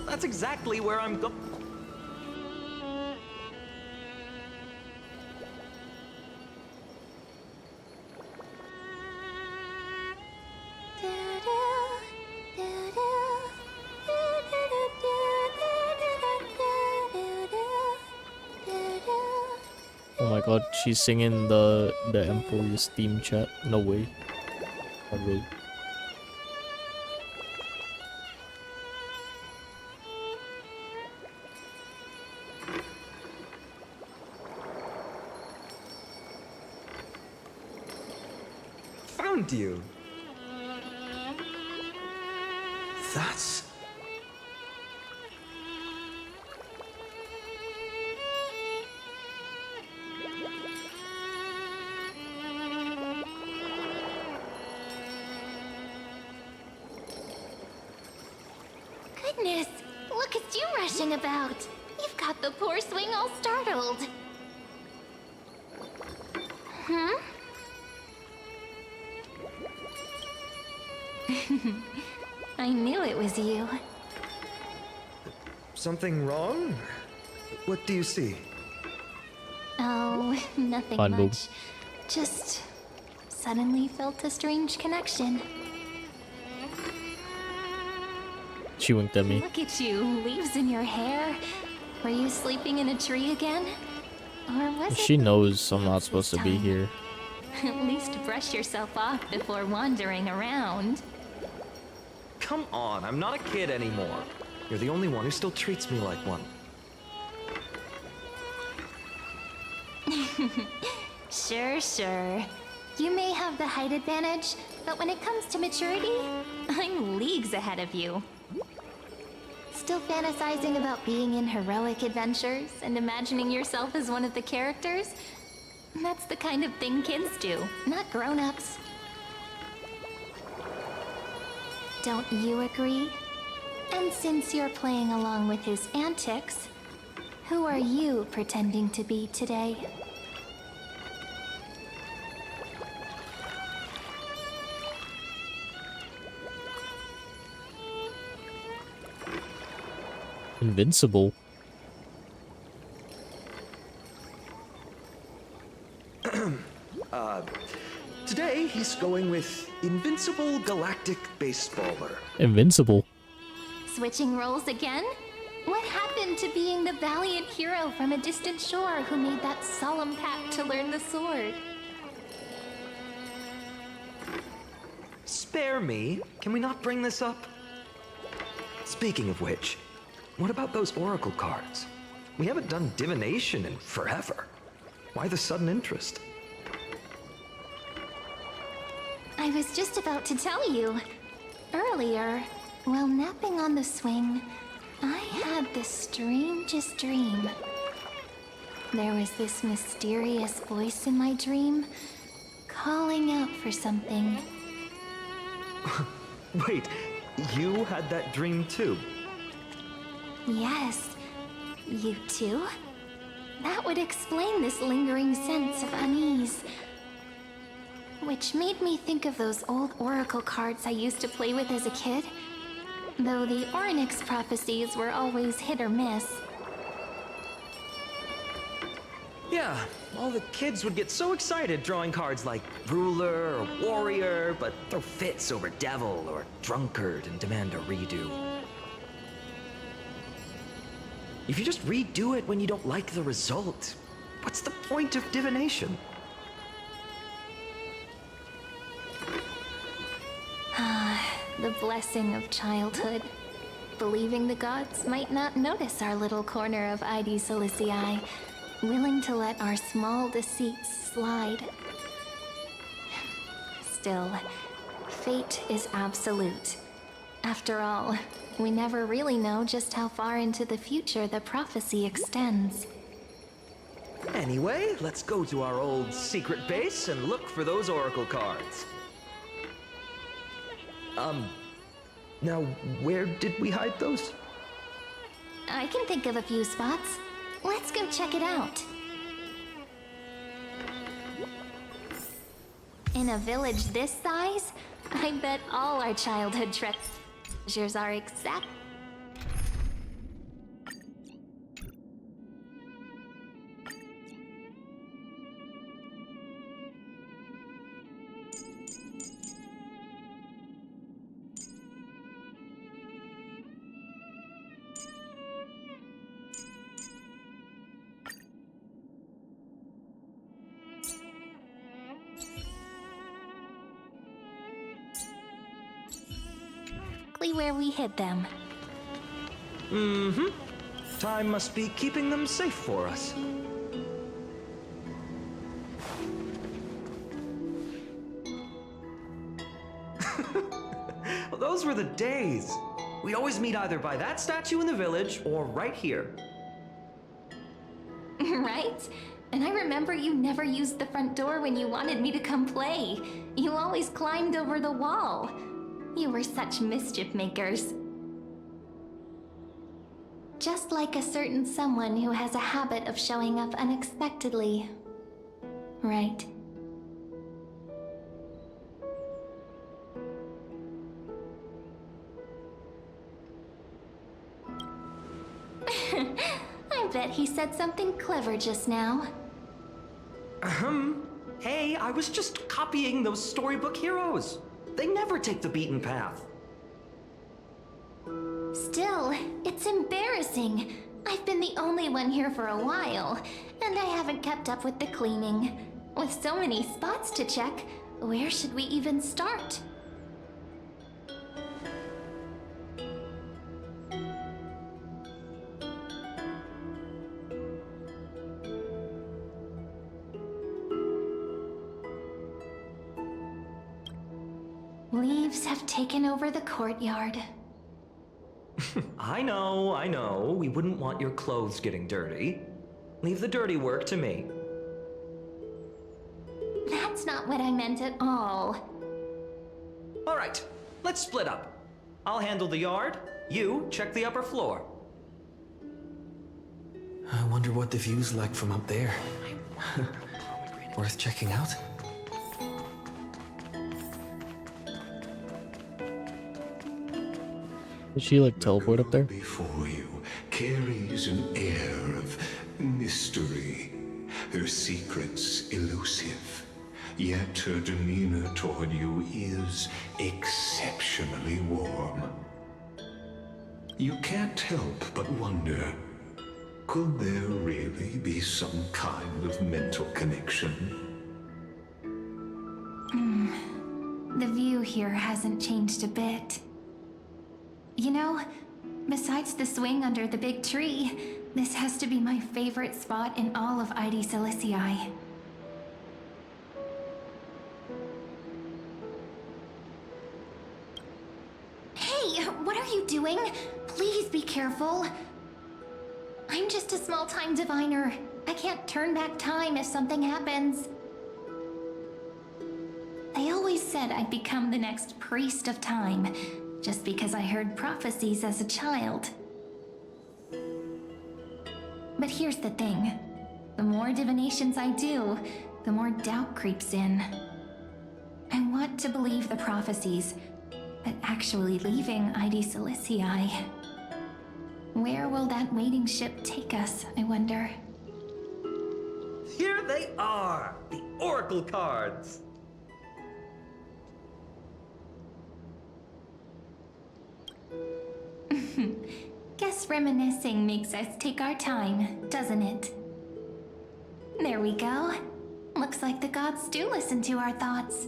That's exactly where I'm go— Oh my god, she's singing the Emperor's theme, chat. No way. Oh, wait. Found you. That's... Goodness, look at you rushing about. You've got the poor swing all startled. Hmm? I knew it was you. Something wrong? What do you see? Oh, nothing Fun boob. much. Just suddenly felt a strange connection. She winked at me. Look at you, leaves in your hair. Were you sleeping in a tree again? Or was She it knows I'm not supposed to be here. At least brush yourself off before wandering around. Come on, I'm not a kid anymore. You're the only one who still treats me like one. Sure. You may have the height advantage, but when it comes to maturity, I'm leagues ahead of you. Still fantasizing about being in heroic adventures and imagining yourself as one of the characters? That's the kind of thing kids do, not grown-ups. Don't you agree? And since you're playing along with his antics, who are you pretending to be today? Invincible. Today he's going with Invincible Galactic Baseballer. Invincible. Switching roles again? What happened to being the valiant hero from a distant shore who made that solemn pact to learn the sword? Spare me. Can we not bring this up? Speaking of which, what about those oracle cards? We haven't done divination in forever. Why the sudden interest? I was just about to tell you. Earlier, while napping on the swing, I had the strangest dream. There was this mysterious voice in my dream, calling out for something. Wait, you had that dream too? Yes, you too? That would explain this lingering sense of unease. Which made me think of those old oracle cards I used to play with as a kid. Though the Ornyx prophecies were always hit or miss. Yeah, all the kids would get so excited drawing cards like ruler or warrior, but throw fits over devil or drunkard and demand a redo. If you just redo it when you don't like the result, what's the point of divination? The blessing of childhood. Believing the gods might not notice our little corner of ID Silicii, willing to let our small deceits slide. Still, fate is absolute. After all, we never really know just how far into the future the prophecy extends. Anyway, let's go to our old secret base and look for those oracle cards. Now, where did we hide those? I can think of a few spots. Let's go check it out. In a village this size, I bet all our childhood treasures are exact. Where we hid them. Mm-hmm. Time must be keeping them safe for us. Well, those were the days. We'd always meet either by that statue in the village or right here. Right? And I remember you never used the front door when you wanted me to come play. You always climbed over the wall. You were such mischief makers. Just like a certain someone who has a habit of showing up unexpectedly. Right? I bet he said something clever just now. Hey, I was just copying those storybook heroes. They never take the beaten path. Still, it's embarrassing. I've been the only one here for a while, and I haven't kept up with the cleaning. With so many spots to check, where should we even start? Leaves have taken over the courtyard. I know. We wouldn't want your clothes getting dirty. Leave the dirty work to me. That's not what I meant at all. All right, let's split up. I'll handle the yard. You check the upper floor. I wonder what the view's like from up there. Worth checking out? Did she like teleport up there? Before you carries an air of mystery. Her secrets elusive. Yet her demeanor toward you is exceptionally warm. You can't help but wonder, could there really be some kind of mental connection? The view here hasn't changed a bit. You know, besides the swing under the big tree, this has to be my favorite spot in all of ID Silicii. Hey, what are you doing? Please be careful. I'm just a small-time diviner. I can't turn back time if something happens. They always said I'd become the next priest of time, just because I heard prophecies as a child. But here's the thing. The more divinations I do, the more doubt creeps in. I want to believe the prophecies, but actually leaving ID Silicii. Where will that waiting ship take us, I wonder? Here they are, the Oracle cards. Guess reminiscing makes us take our time, doesn't it? There we go. Looks like the gods do listen to our thoughts.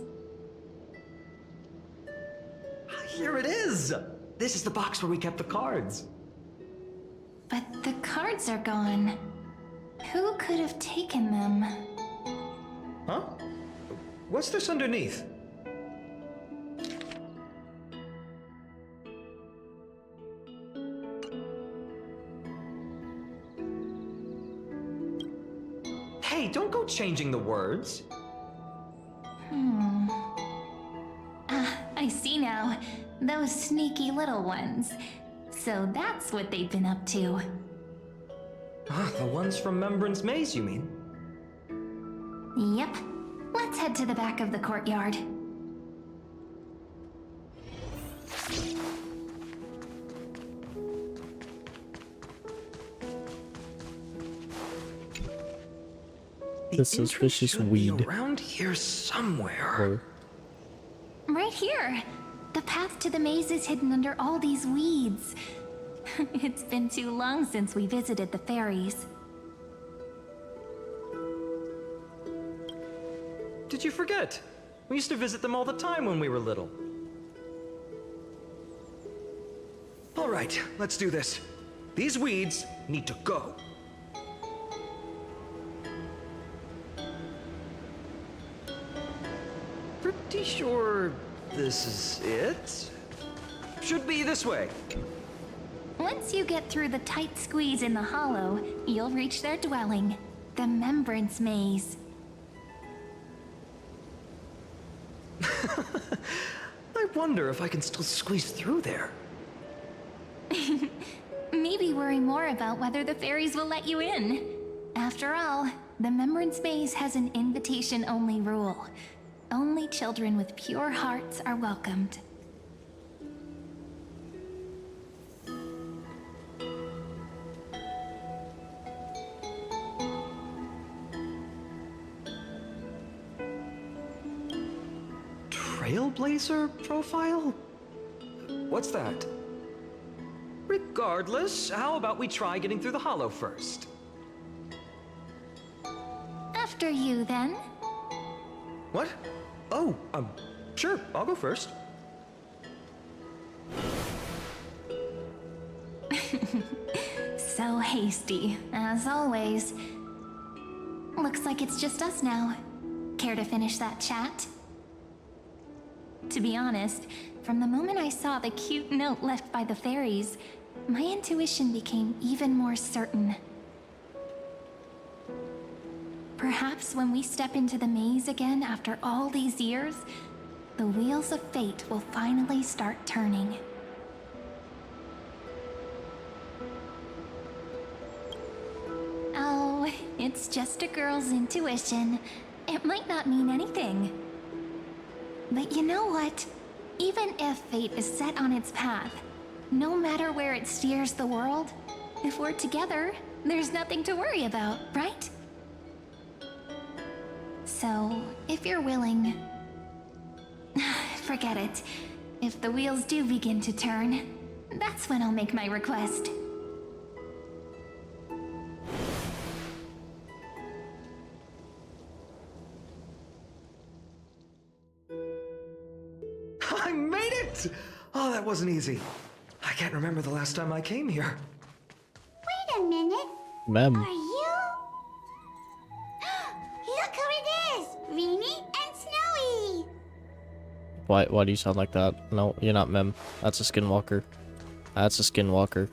Here it is! This is the box where we kept the cards. But the cards are gone. Who could have taken them? Huh? What's this underneath? Hey, don't go changing the words. I see now. Those sneaky little ones. So that's what they've been up to. The ones from Remembrance Maze, you mean? Yep. Let's head to the back of the courtyard. The suspicious weed. Around here somewhere. Right here. The path to the maze is hidden under all these weeds. It's been too long since we visited the fairies. Did you forget? We used to visit them all the time when we were little. All right, let's do this. These weeds need to go. Pretty sure this is it? Should be this way. Once you get through the tight squeeze in the hollow, you'll reach their dwelling, the Remembrance Maze. I wonder if I can still squeeze through there. Maybe worry more about whether the fairies will let you in. After all, the Remembrance Maze has an invitation-only rule. Only children with pure hearts are welcomed. trailblazer profile? What's that? Regardless, how about we try getting through the hollow first? After you, then. What? Oh, sure, I'll go first. So hasty, as always. Looks like it's just us now. Care to finish that chat? To be honest, from the moment I saw the cute note left by the fairies, my intuition became even more certain. Perhaps when we step into the maze again after all these years, the wheels of fate will finally start turning. Oh, it's just a girl's intuition. It might not mean anything. But you know what? Even if fate is set on its path, no matter where it steers the world, if we're together, there's nothing to worry about, right? So, if you're willing... Forget it. If the wheels do begin to turn, that's when I'll make my request. I made it! Oh, that wasn't easy. I can't remember the last time I came here. Wait a minute. Mem. Are you? Look who it is! Rini and Snowy! Why do you sound like that? No, you're not Mem. That's a skinwalker. That's a skinwalker.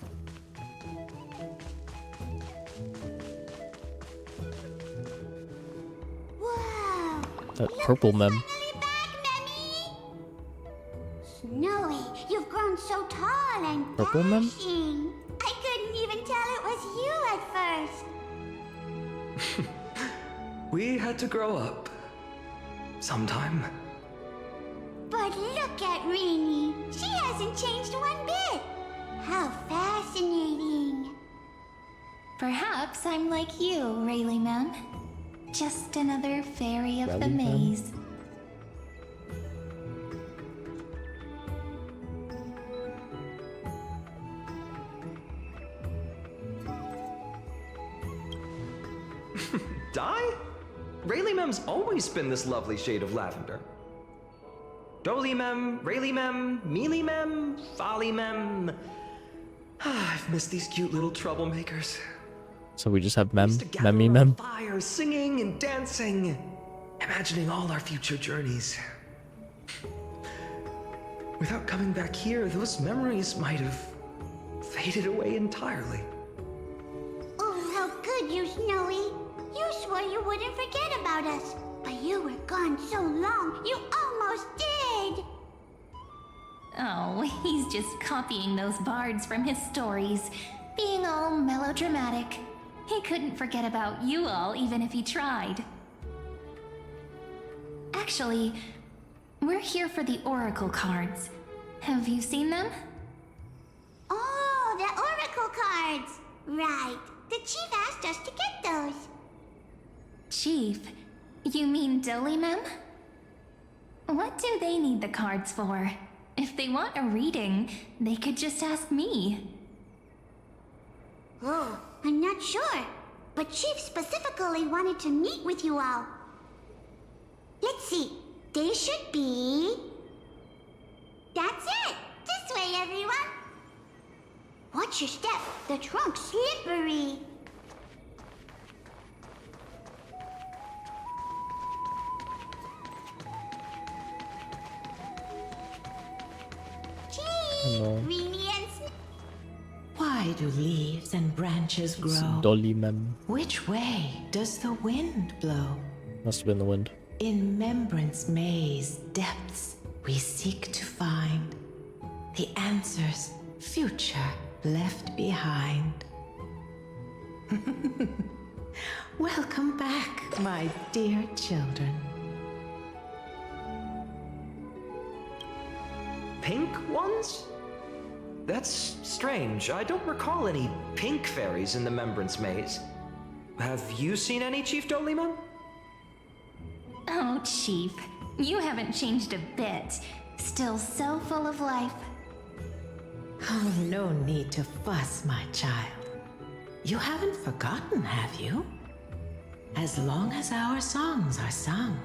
Whoa! That purple Mem. Snowy, you've grown so tall and Purple Mem? dashing. I couldn't even tell it was you at first. We had to grow up. Sometime. But look at Rini. She hasn't changed one bit. How fascinating. Perhaps I'm like you, Rayleigh Mem. Just another fairy of the Rayleigh Mem? maze. Dye? Rayleigh Mem's always been this lovely shade of lavender. Doly Mem, Rayleigh Mem, Mealy Mem, Folly Mem. I've missed these cute little troublemakers. So we just have Mem, Used to gather Memmy around Mem. fire, singing and dancing, imagining all our future journeys. Without coming back here, those memories might have faded away entirely. Oh, how good you, Snowy. You swore you wouldn't forget about us. But you were gone so long, you almost did. Oh, he's just copying those bards from his stories, being all melodramatic. He couldn't forget about you all, even if he tried. Actually, we're here for the Oracle cards. Have you seen them? Oh, the Oracle cards! Right. The Chief asked us to get those. Chief? You mean Doly Mem? What do they need the cards for? If they want a reading, they could just ask me. Oh, I'm not sure. But Chief specifically wanted to meet with you all. Let's see. They should be... That's it! This way, everyone! Watch your step. The trunk's slippery. Hello. Why do leaves and branches grow? Dolly Mem. Which way does the wind blow? Must have been the wind. In Remembrance Maze depths, we seek to find the answers future left behind. Welcome back, my dear children. Pink ones? That's strange. I don't recall any pink fairies in the Remembrance Maze. Have you seen any, Chief Doly Mem? Oh, Chief. You haven't changed a bit. Still so full of life. Oh, no need to fuss, my child. You haven't forgotten, have you? As long as our songs are sung,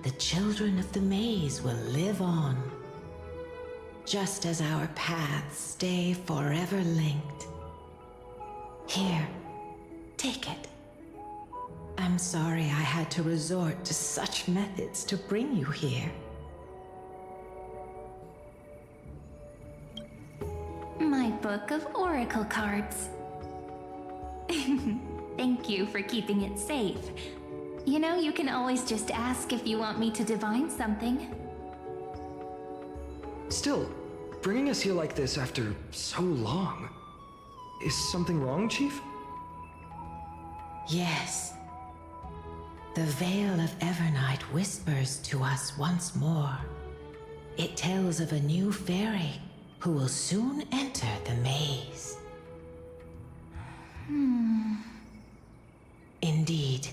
the children of the maze will live on. Just as our paths stay forever linked. Here, take it. I'm sorry I had to resort to such methods to bring you here. My book of oracle cards. Thank you for keeping it safe. You know, you can always just ask if you want me to divine something. Still, bringing us here like this after so long. Is something wrong, Chief? Yes. The Veil of Evernight whispers to us once more. It tells of a new fairy who will soon enter the maze. Indeed,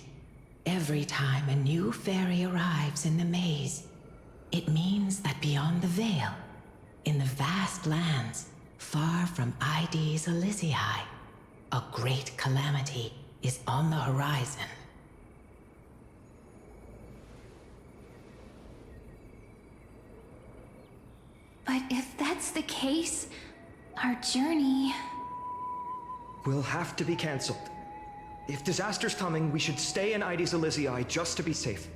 every time a new fairy arrives in the maze, it means that beyond the veil, in the vast lands far from Ides Elysiae, a great calamity is on the horizon. But if that's the case, our journey... Will have to be cancelled. If disaster's coming, we should stay in Ides Elysiae just to be safe.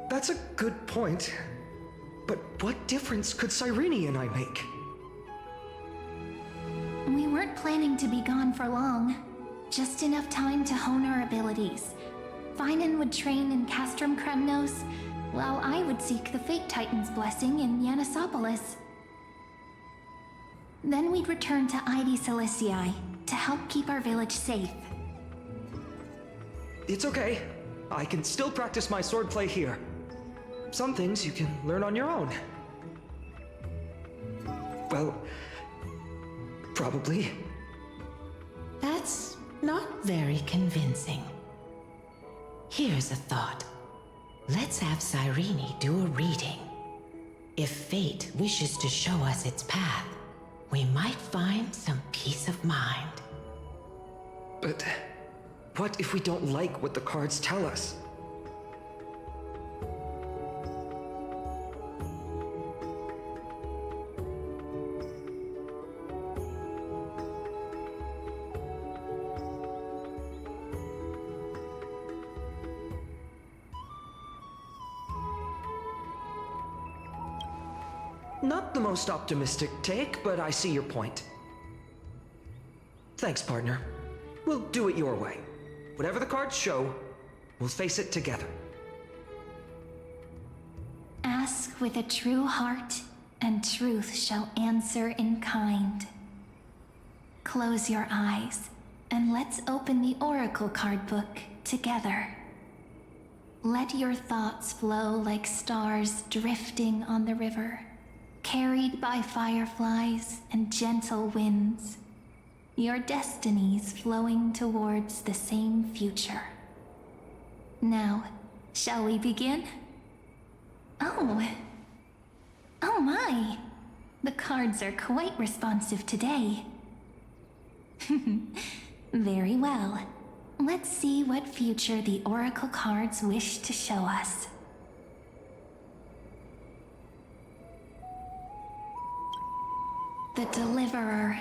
That's a good point. But what difference could Cyrene and I make? We weren't planning to be gone for long. Just enough time to hone our abilities. Phainon would train in Castrum Kremnos, while I would seek the Fate Titan's blessing in Yanisopolis. Then we'd return to Ides Elysiae to help keep our village safe. It's okay. I can still practice my swordplay here. Some things you can learn on your own. Well, probably. That's not very convincing. Here's a thought. Let's have Cyrene do a reading. If fate wishes to show us its path, we might find some peace of mind. But what if we don't like what the cards tell us? Not the most optimistic take, but I see your point. Thanks, partner. We'll do it your way. Whatever the cards show, we'll face it together. Ask with a true heart, and truth shall answer in kind. Close your eyes, and let's open the oracle card book together. Let your thoughts flow like stars drifting on the river, carried by fireflies and gentle winds. Your destinies flowing towards the same future. Now, shall we begin? Oh my! The cards are quite responsive today. Very well. Let's see what future the oracle cards wish to show us. The Deliverer.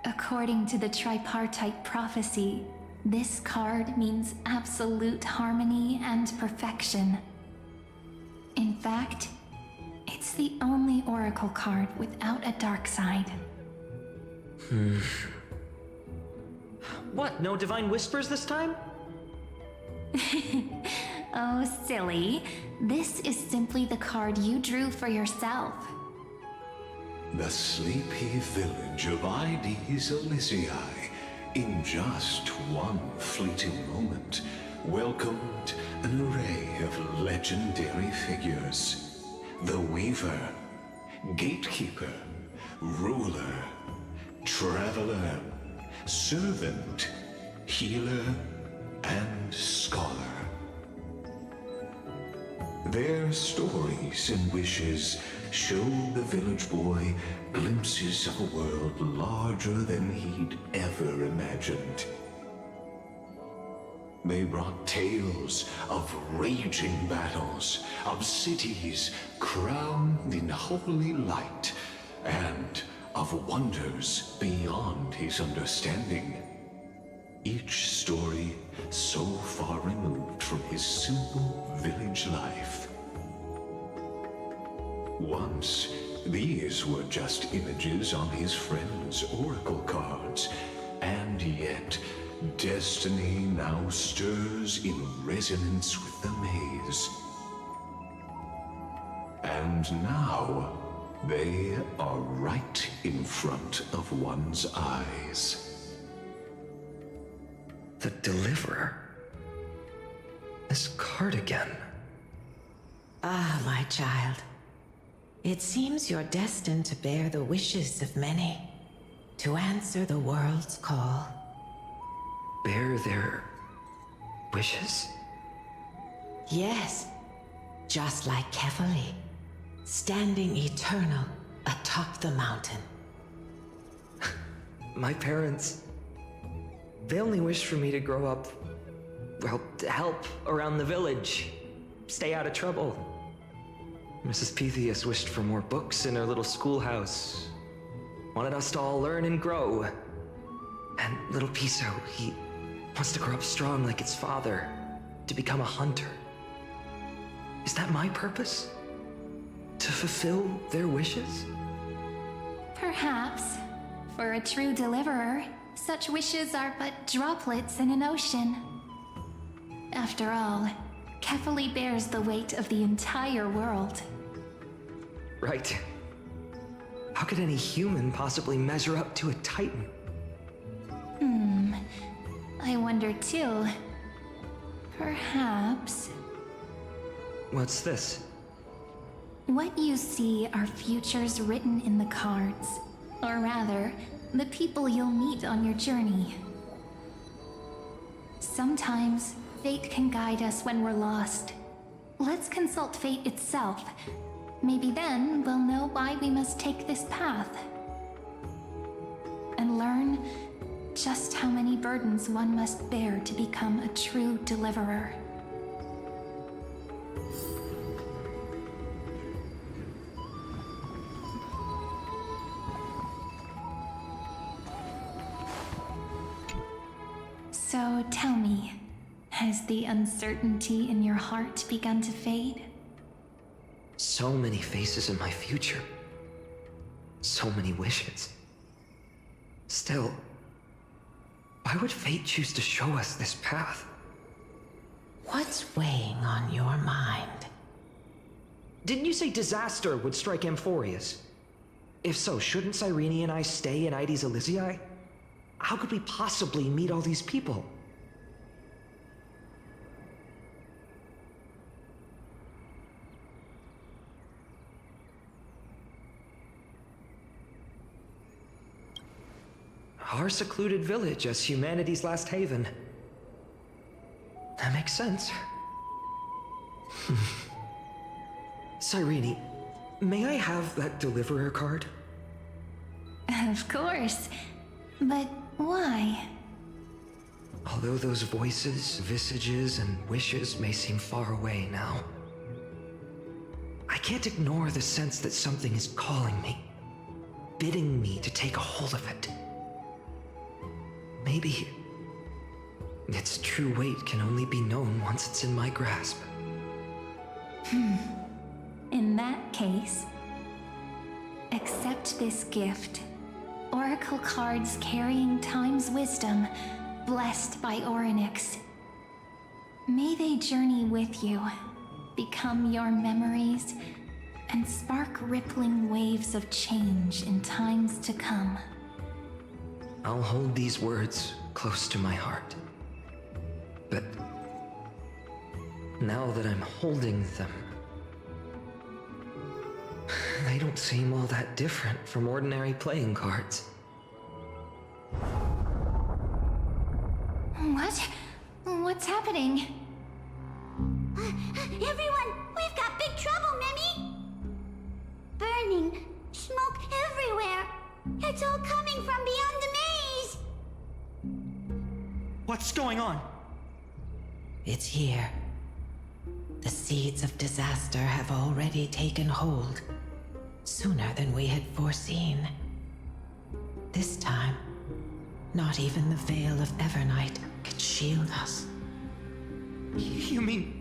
According to the tripartite prophecy, this card means absolute harmony and perfection. In fact, it's the only oracle card without a dark side. What, no divine whispers this time? Oh, silly. This is simply the card you drew for yourself. The sleepy village of Ides Elysiae. In just one fleeting moment, welcomed an array of legendary figures. The Weaver, Gatekeeper, Ruler, Traveler, Servant, Healer, and Scholar. Their stories and wishes showed the village boy glimpses of a world larger than he'd ever imagined. They brought tales of raging battles, of cities crowned in holy light, and of wonders beyond his understanding. Each story so far removed from his simple village life. Once, these were just images on his friend's oracle cards, and yet destiny now stirs in resonance with the maze. And now, they are right in front of one's eyes. The Deliverer? This card again. Ah, my child. It seems you're destined to bear the wishes of many, to answer the world's call. Bear their wishes? Yes, just like Kefali, standing eternal atop the mountain. My parents... they only wished for me to grow up, well, to help around the village, stay out of trouble. Mrs. Pythias wished for more books in her little schoolhouse, wanted us to all learn and grow. And little Piso, he wants to grow up strong like its father, to become a hunter. Is that my purpose? To fulfill their wishes? Perhaps. For a true deliverer, such wishes are but droplets in an ocean. After all, Kefali bears the weight of the entire world. Right. How could any human possibly measure up to a Titan? I wonder too. Perhaps... What's this? What you see are futures written in the cards. Or rather, the people you'll meet on your journey. Sometimes, fate can guide us when we're lost. Let's consult fate itself. Maybe then we'll know why we must take this path. And learn just how many burdens one must bear to become a true deliverer. So tell me, has the uncertainty in your heart begun to fade? So many faces in my future. So many wishes. Still, why would fate choose to show us this path? What's weighing on your mind? Didn't you say disaster would strike Amphorius? If so, shouldn't Cyrene and I stay in Ides Elysiae? How could we possibly meet all these people? Our secluded village as humanity's last haven. That makes sense. Cyrene, may I have that Deliverer card? Of course. But why? Although those voices, visages, and wishes may seem far away now, I can't ignore the sense that something is calling me, bidding me to take a hold of it. Maybe its true weight can only be known once it's in my grasp. In that case, accept this gift. Oracle cards carrying time's wisdom, blessed by Orynyx. May they journey with you, become your memories, and spark rippling waves of change in times to come. I'll hold these words close to my heart. But now that I'm holding them, they don't seem all that different from ordinary playing cards. What? What's happening? Everyone, we've got big trouble, Mimi! Burning, smoke everywhere. It's all coming from beyond the maze. What's going on? It's here. The seeds of disaster have already taken hold, sooner than we had foreseen. This time, not even the veil of Evernight could shield us. You mean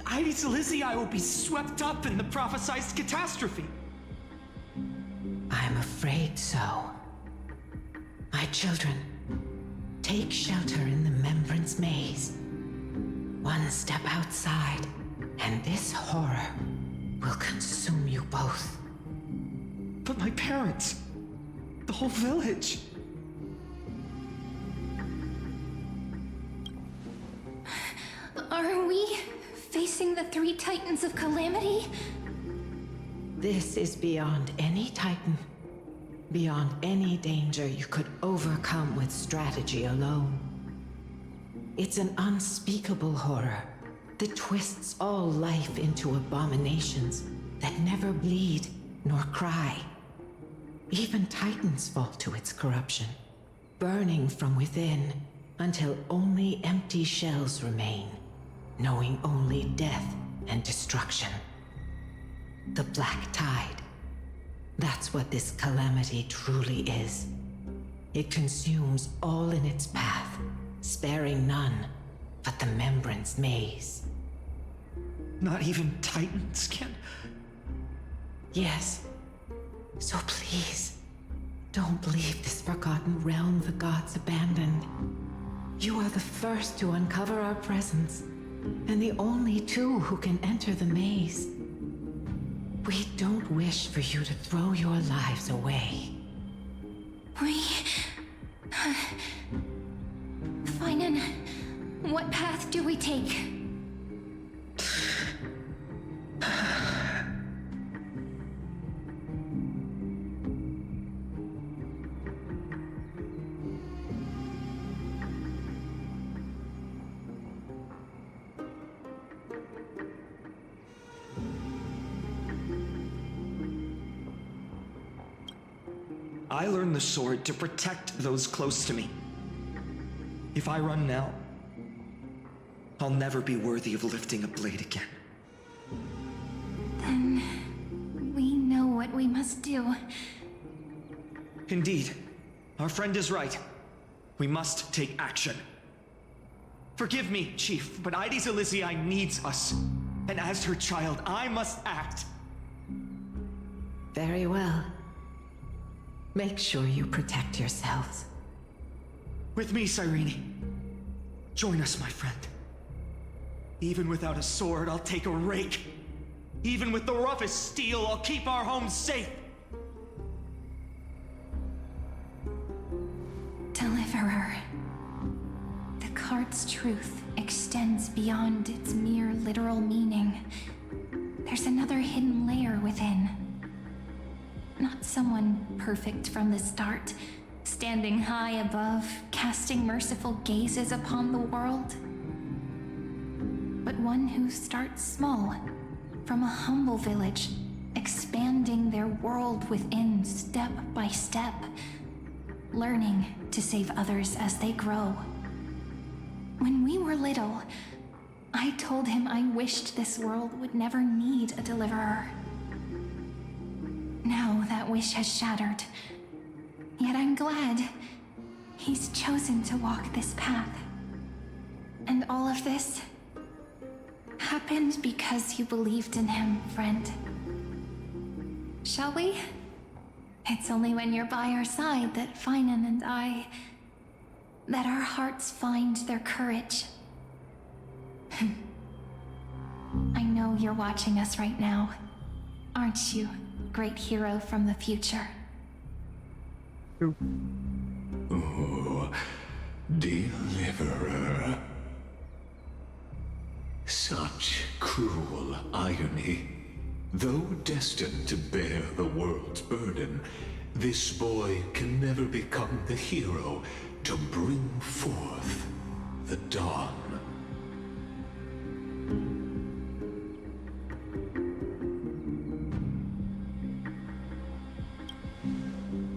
Ides Elysiae will be swept up in the prophesied catastrophe? I'm afraid so. My children, take shelter in the Membrance Maze. One step outside, and this horror will consume you both. But my parents, the whole village. Are we facing the three titans of calamity? This is beyond any titan, beyond any danger you could overcome with strategy alone. It's an unspeakable horror that twists all life into abominations that never bleed nor cry. Even titans fall to its corruption, burning from within until only empty shells remain, knowing only death and destruction. The Black Tide. That's what this calamity truly is. It consumes all in its path, sparing none but the Membrance Maze. Not even titans can... Yes. So please, don't leave this forgotten realm the gods abandoned. You are the first to uncover our presence, and the only two who can enter the maze. We don't wish for you to throw your lives away. Phainon, what path do we take? I learned the sword to protect those close to me. If I run now, I'll never be worthy of lifting a blade again. Then we know what we must do. Indeed, our friend is right. We must take action. Forgive me, Chief, but Ides Elysiae needs us. And as her child, I must act. Very well. Make sure you protect yourselves. With me, Cyrene. Join us, my friend. Even without a sword, I'll take a rake. Even with the roughest steel, I'll keep our home safe. Deliverer. The card's truth extends beyond its mere literal meaning. There's another hidden layer within. Not someone perfect from the start, standing high above, casting merciful gazes upon the world. But one who starts small, from a humble village, expanding their world within step by step, learning to save others as they grow. When we were little, I told him I wished this world would never need a deliverer. Now that wish has shattered. Yet I'm glad he's chosen to walk this path. And all of this happened because you believed in him, friend. Shall we? It's only when you're by our side that Phainon and that our hearts find their courage. I know you're watching us right now, aren't you? Great hero from the future. Oh, deliverer. Such cruel irony. Though destined to bear the world's burden, this boy can never become the hero to bring forth the dawn.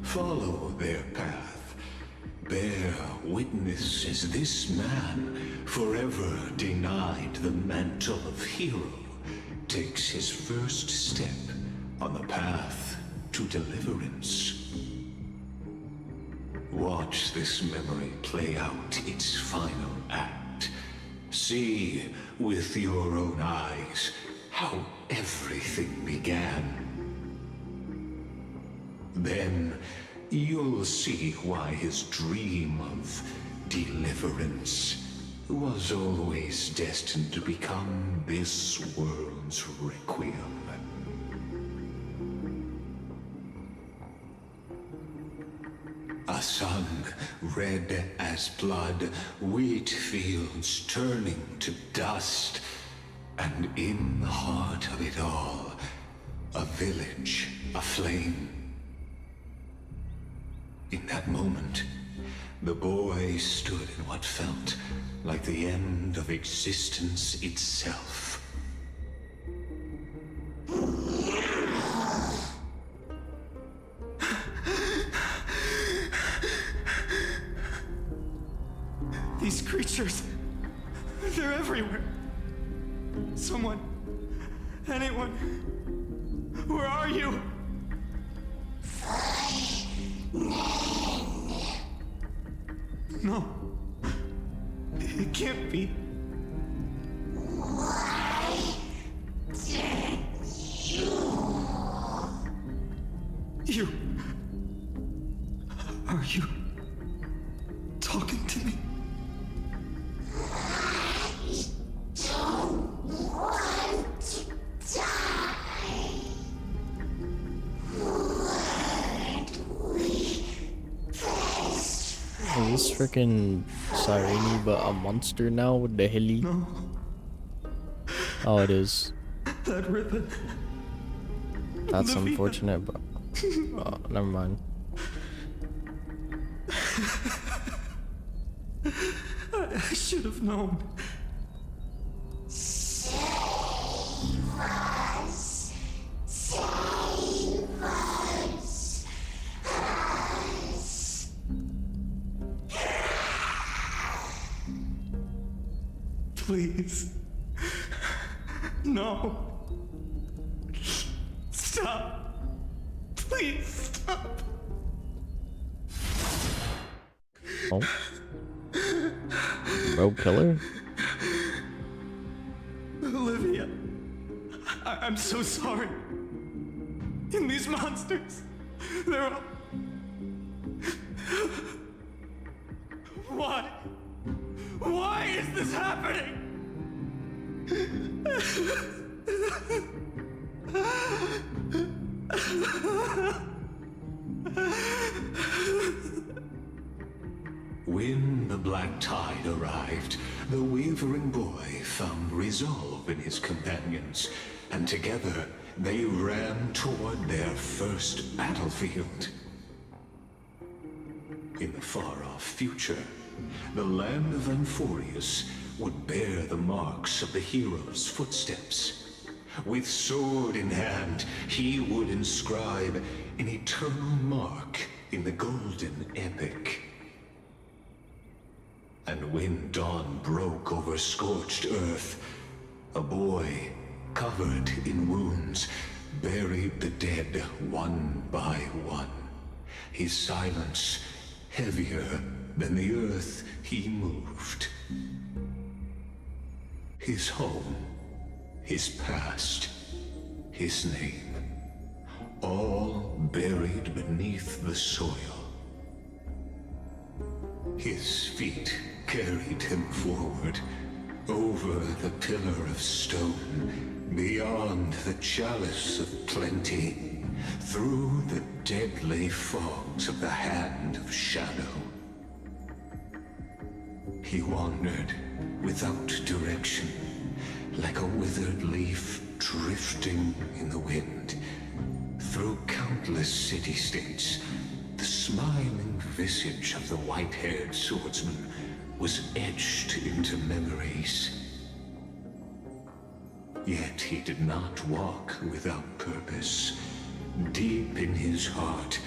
Follow their path. Bear witness as this man, forever denied the mantle of hero, takes his first step on the path to deliverance. Watch this memory play out its final act. See with your own eyes how everything began. Then you'll see why his dream of deliverance was always destined to become this world's requiem. A sun red as blood, wheat fields turning to dust, and in the heart of it all, a village aflame. In that moment, the boy stood in what felt like the end of existence itself. These creatures, they're everywhere. Someone, anyone, where are you? No, it can't be. You... Are you talking to me? Is this freaking Sireni but a monster now with the heli? No. Oh, it is. That ribbon. That's Olivia. unfortunate, but oh, never mind. I should have known. Save us. Save us. Please. No. Stop. Please stop. Oh. Rogue killer? Olivia. I'm so sorry. And these monsters, they're all... Why? Why is this happening? When the black tide arrived, the wavering boy found resolve in his companions, and together they ran toward their first battlefield. In the far-off future, the land of Anforius would bear the marks of the hero's footsteps. With sword in hand, he would inscribe an eternal mark in the golden epic. And when dawn broke over scorched earth, a boy, covered in wounds, buried the dead one by one. His silence heavier than the earth he moved. His home, his past, his name, all buried beneath the soil. His feet carried him forward, over the pillar of stone, beyond the chalice of plenty, through the deadly fogs of the Hand of Shadow. He wandered without direction, like a withered leaf drifting in the wind. Through countless city-states, the smiling visage of the white-haired swordsman was etched into memories. Yet he did not walk without purpose. Deep in his heart,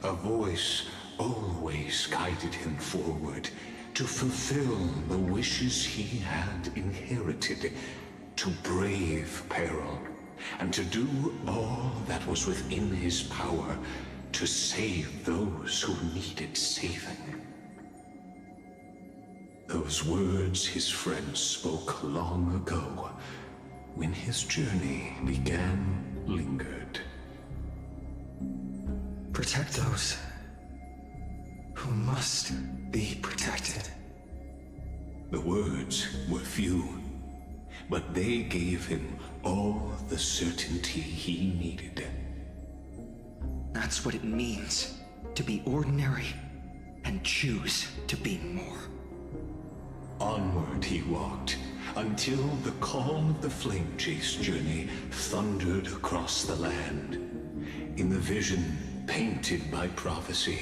a voice always guided him forward to fulfill the wishes he had inherited, to brave peril, and to do all that was within his power to save those who needed saving. Those words his friend spoke long ago, when his journey began, lingered. Protect those who must be protected. The words were few, but they gave him all the certainty he needed. That's what it means to be ordinary and choose to be more. Onward he walked, until the call of the flame chase journey thundered across the land. In the vision painted by prophecy,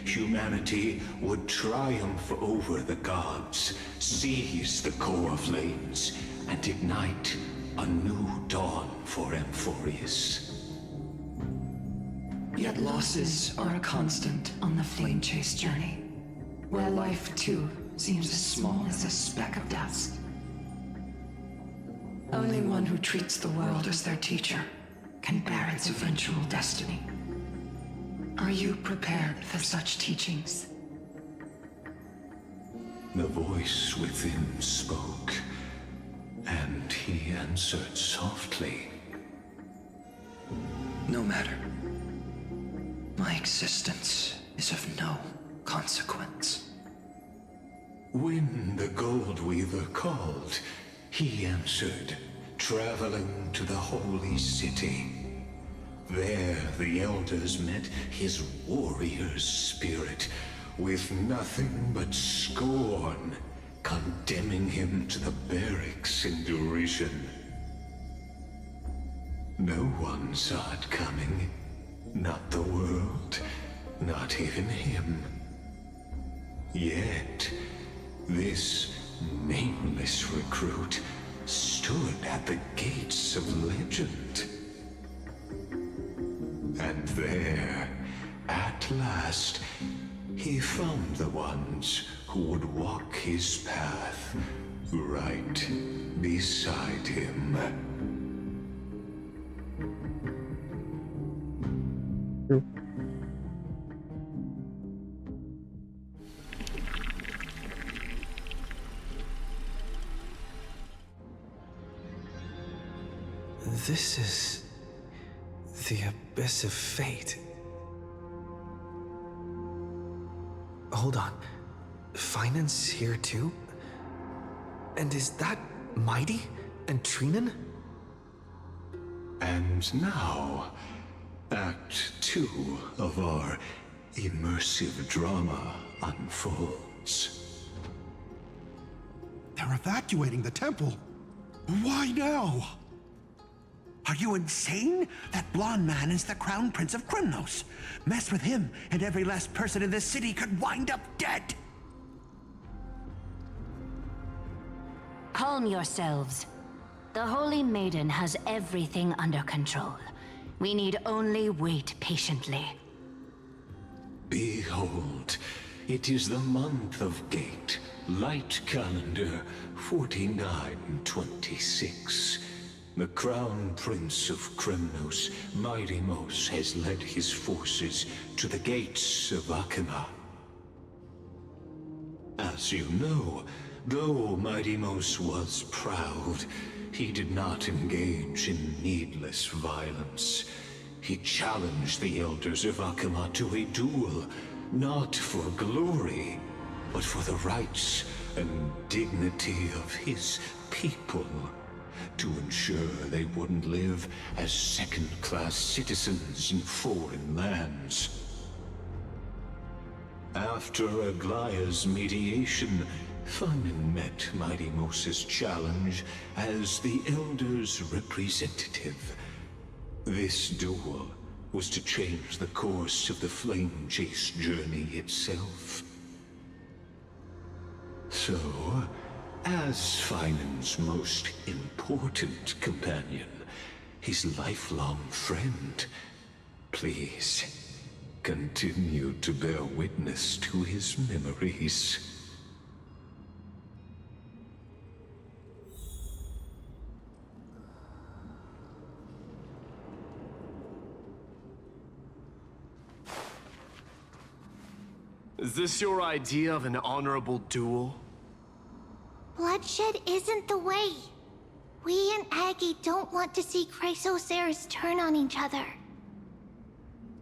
humanity would triumph over the gods, seize the core flames, and ignite a new dawn for Amphorius. Yet losses are a constant on the flame chase journey, where life too seems as small as a speck of dust. Only one who treats the world as their teacher can bear its eventual destiny. Are you prepared for such teachings? The voice within spoke, and he answered softly. No matter. My existence is of no consequence. When the Gold Weaver called, he answered, traveling to the holy city. There the elders met his warrior's spirit, with nothing but scorn, condemning him to the barracks in derision. No one saw it coming. Not the world, not even him. Yet, this nameless recruit stood at the gates of legend. And there, at last, he found the ones who would walk his path right beside him. This is the abyss of fate. Hold on. Phainon's here too? And is that Mighty and Trinan? And now, Act 2 of our immersive drama unfolds. They're evacuating the temple. Why now? Are you insane? That blonde man is the Crown Prince of Krymnos. Mess with him, and every last person in this city could wind up dead. Calm yourselves. The Holy Maiden has everything under control. We need only wait patiently. Behold, it is the month of Gate, Light Calendar 4926. The Crown Prince of Krymnos, Midimos, has led his forces to the gates of Akima. As you know, though Midimos was proud, he did not engage in needless violence. He challenged the elders of Akima to a duel, not for glory, but for the rights and dignity of his people, to ensure they wouldn't live as second-class citizens in foreign lands. After Aglaya's mediation, Phainon met Mighty Moses' challenge as the Elder's representative. This duel was to change the course of the Flame Chase journey itself. So, as Phainon's most important companion, his lifelong friend, please continue to bear witness to his memories. Is this your idea of an honorable duel? Bloodshed isn't the way. We and Aggie don't want to see Chrysoceres turn on each other.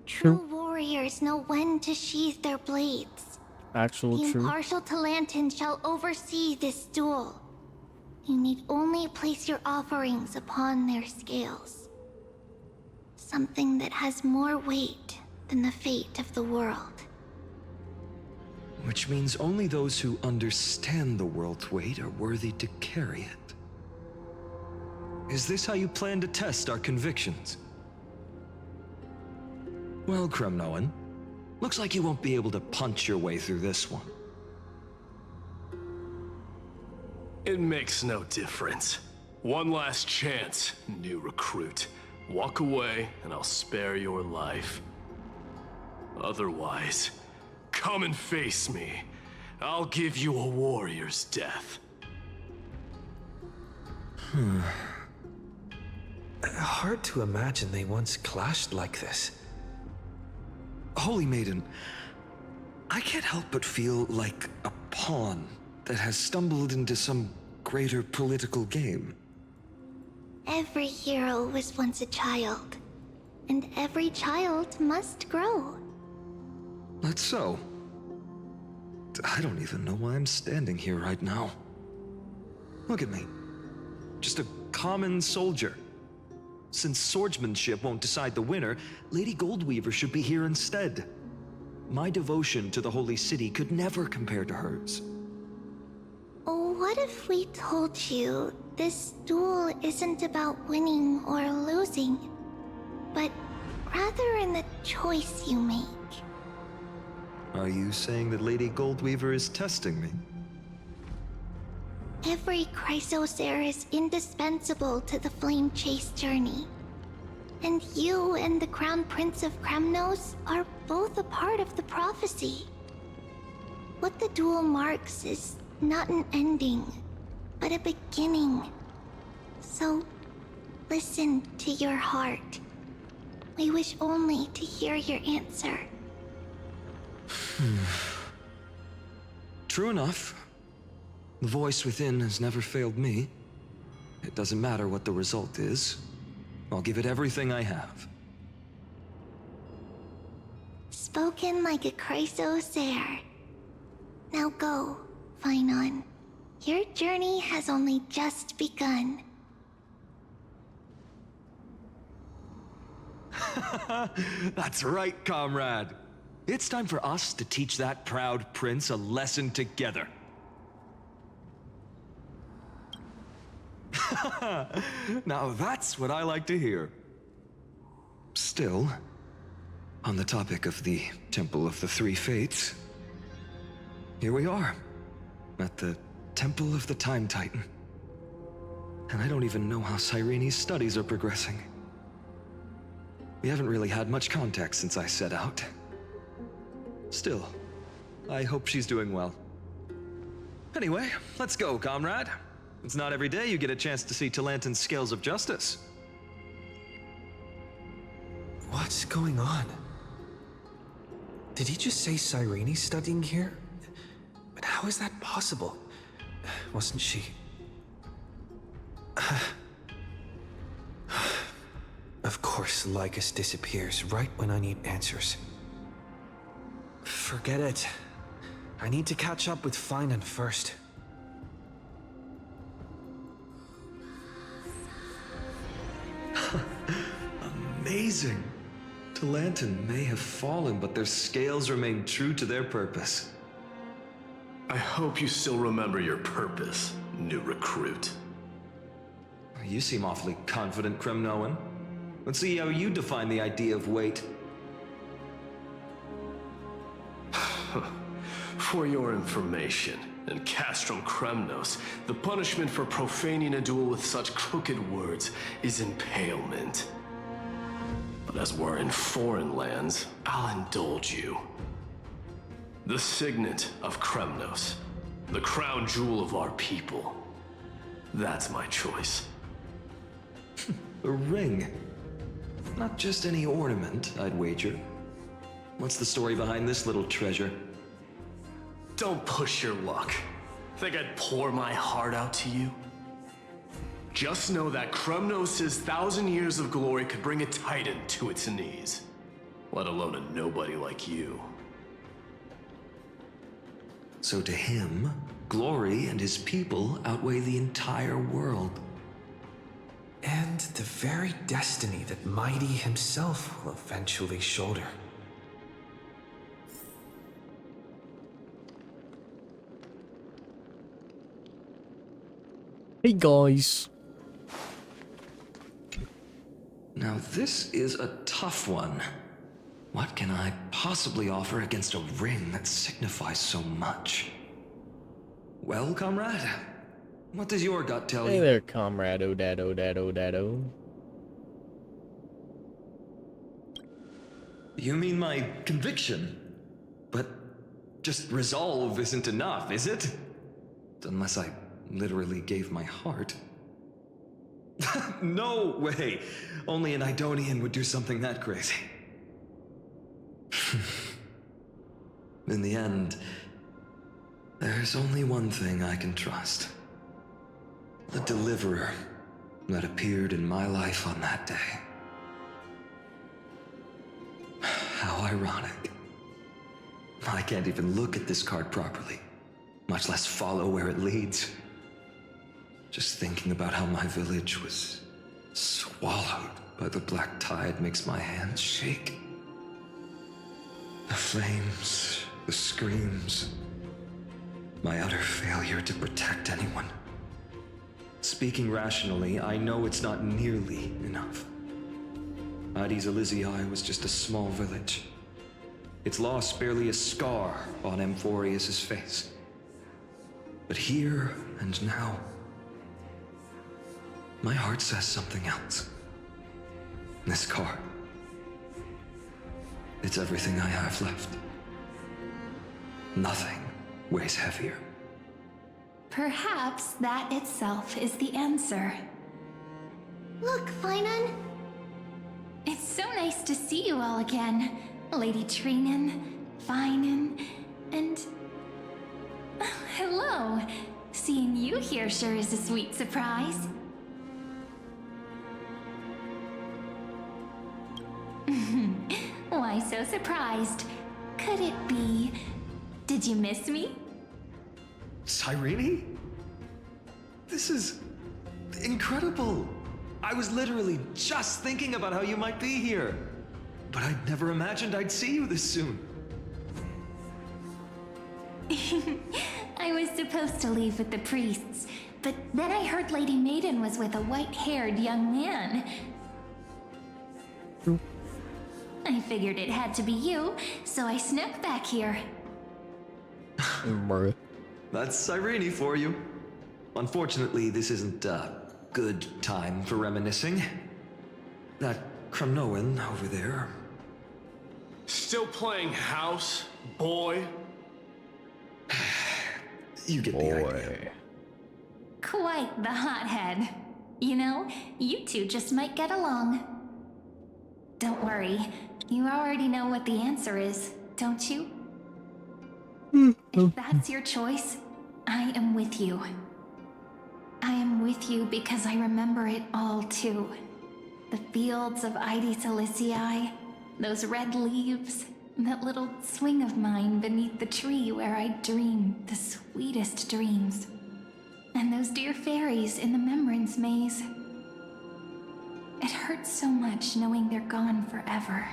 True warriors know when to sheathe their blades. Actual The true. impartial Talantan shall oversee this duel. You need only place your offerings upon their scales. Something that has more weight than the fate of the world. Which means only those who understand the world's weight are worthy to carry it. Is this how you plan to test our convictions? Well, Kremnoan, looks like you won't be able to punch your way through this one. It makes no difference. One last chance, new recruit. Walk away, and I'll spare your life. Otherwise, come and face me. I'll give you a warrior's death. Hard to imagine they once clashed like this. Holy Maiden, I can't help but feel like a pawn that has stumbled into some greater political game. Every hero was once a child, and every child must grow. That's so. I don't even know why I'm standing here right now. Look at me. Just a common soldier. Since swordsmanship won't decide the winner, Lady Goldweaver should be here instead. My devotion to the Holy City could never compare to hers. Oh, what if we told you this duel isn't about winning or losing, but rather in the choice you make? Are you saying that Lady Goldweaver is testing me? Every Chrysocer is indispensable to the Flame Chase journey. And you and the Crown Prince of Kremnos are both a part of the prophecy. What the duel marks is not an ending, but a beginning. So, listen to your heart. We wish only to hear your answer. True enough. The voice within has never failed me. It doesn't matter what the result is. I'll give it everything I have. Spoken like a Chrysocer. Now go, Phainon. Your journey has only just begun. That's right, comrade. It's time for us to teach that proud prince a lesson together. Now that's what I like to hear. Still, on the topic of the Temple of the Three Fates, here we are, at the Temple of the Time Titan. And I don't even know how Cyrene's studies are progressing. We haven't really had much contact since I set out. Still, I hope she's doing well. Anyway, let's go, comrade. It's not every day you get a chance to see Talantan's scales of justice. What's going on? Did he just say Cyrene's studying here? But how is that possible? Wasn't she... Of course, Lycus disappears right when I need answers. Forget it. I need to catch up with Phainon first. Amazing! Talantan may have fallen, but their scales remain true to their purpose. I hope you still remember your purpose, new recruit. You seem awfully confident, Kremnoan. Let's see how you define the idea of weight. For your information, in Castrum Kremnos, the punishment for profaning a duel with such crooked words is impalement. But as we're in foreign lands, I'll indulge you. The signet of Kremnos, the crown jewel of our people. That's my choice. A ring. Not just any ornament, I'd wager. What's the story behind this little treasure? Don't push your luck. Think I'd pour my heart out to you? Just know that Kremnos' 1,000 years of glory could bring a titan to its knees. Let alone a nobody like you. So to him, glory and his people outweigh the entire world. And the very destiny that Mighty himself will eventually shoulder. Hey guys. Now this is a tough one. What can I possibly offer against a ring that signifies so much? Well, comrade, what does your gut tell you? Hey there, comrade. Odado, dado, dado. You mean my conviction? But just resolve isn't enough, is it? Unless I literally gave my heart. No way! Only an Idonian would do something that crazy. In the end, there's only one thing I can trust. The deliverer that appeared in my life on that day. How ironic. I can't even look at this card properly, much less follow where it leads. Just thinking about how my village was swallowed by the black tide makes my hands shake. The flames, the screams, my utter failure to protect anyone. Speaking rationally, I know it's not nearly enough. Addis Elysiae was just a small village. Its loss barely a scar on Amphorius' face. But here and now, my heart says something else. This card. It's everything I have left. Nothing weighs heavier. Perhaps that itself is the answer. Look, phainon. It's so nice to see you all again. Lady Trinen, phainon, and... hello. Seeing you here sure is a sweet surprise. Why so surprised? Could it be... did you miss me? Cyrene? This is incredible. I was literally just thinking about how you might be here. But I'd never imagined I'd see you this soon. I was supposed to leave with the priests, but then I heard Lady Maiden was with a white-haired young man. I figured it had to be you, so I snuck back here. That's Cyrene for you. Unfortunately, this isn't a good time for reminiscing. That Kremnoan over there. Still playing house, boy? You get the idea. Quite the hothead. You know, you two just might get along. Don't worry, you already know what the answer is, don't you? If that's your choice, I am with you. I am with you because I remember it all too. The fields of Addis Elysiae, those red leaves, that little swing of mine beneath the tree where I dreamed the sweetest dreams. And those dear fairies in the Membrance Maze. It hurts so much knowing they're gone forever.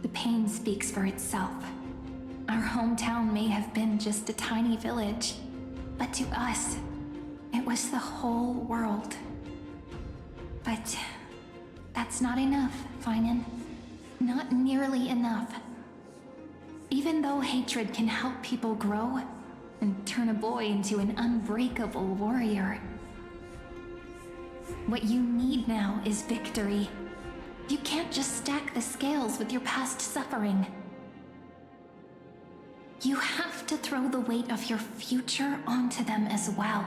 The pain speaks for itself. Our hometown may have been just a tiny village, but to us, it was the whole world. But that's not enough, phainon. Not nearly enough. Even though hatred can help people grow and turn a boy into an unbreakable warrior, what you need now is victory. You can't just stack the scales with your past suffering. You have to throw the weight of your future onto them as well.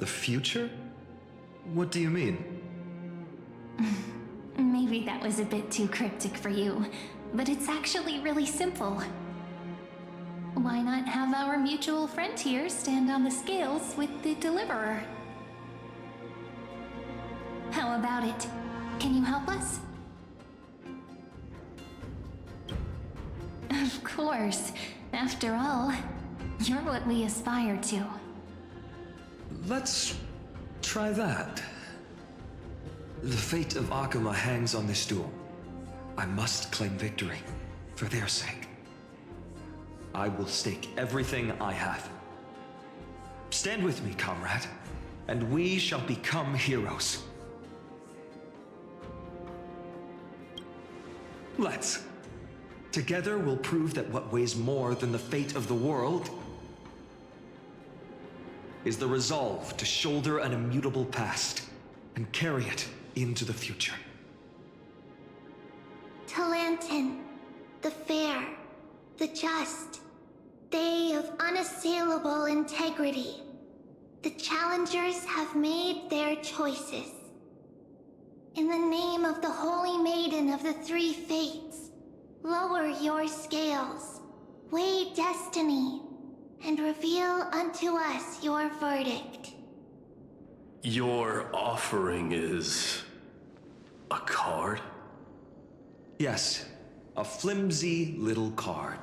The future? What do you mean? Maybe that was a bit too cryptic for you, but it's actually really simple. Why not have our mutual friend here stand on the scales with the deliverer? How about it? Can you help us? Of course. After all, you're what we aspire to. Let's try that. The fate of Akuma hangs on this duel. I must claim victory, for their sake. I will stake everything I have. Stand with me, comrade, and we shall become heroes. Let's. Together we'll prove that what weighs more than the fate of the world is the resolve to shoulder an immutable past and carry it into the future. Talantin, the fair, the just, they of unassailable integrity. The challengers have made their choices. In the name of the Holy Maiden of the Three Fates, lower your scales, weigh destiny, and reveal unto us your verdict. Your offering is a card? Yes, a flimsy little card.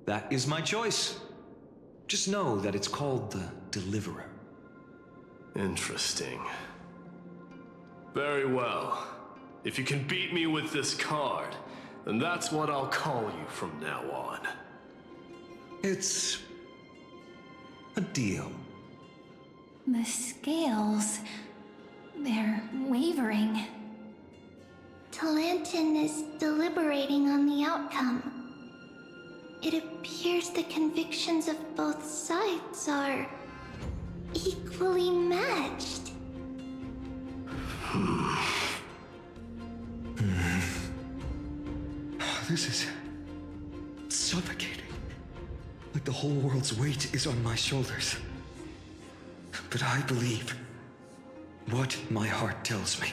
That is my choice. Just know that it's called the Deliverer. Interesting. Very well. If you can beat me with this card, then that's what I'll call you from now on. It's a deal. The scales... they're wavering. Talantin is deliberating on the outcome. It appears the convictions of both sides are equally matched. This is suffocating. Like the whole world's weight is on my shoulders. But I believe what my heart tells me.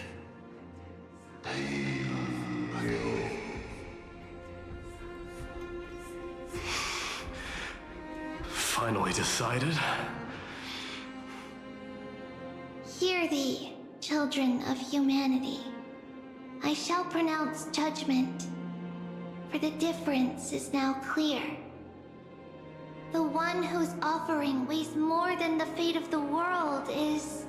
Finally decided? Hear thee, children of humanity. I shall pronounce judgment, for the difference is now clear. The one whose offering weighs more than the fate of the world is...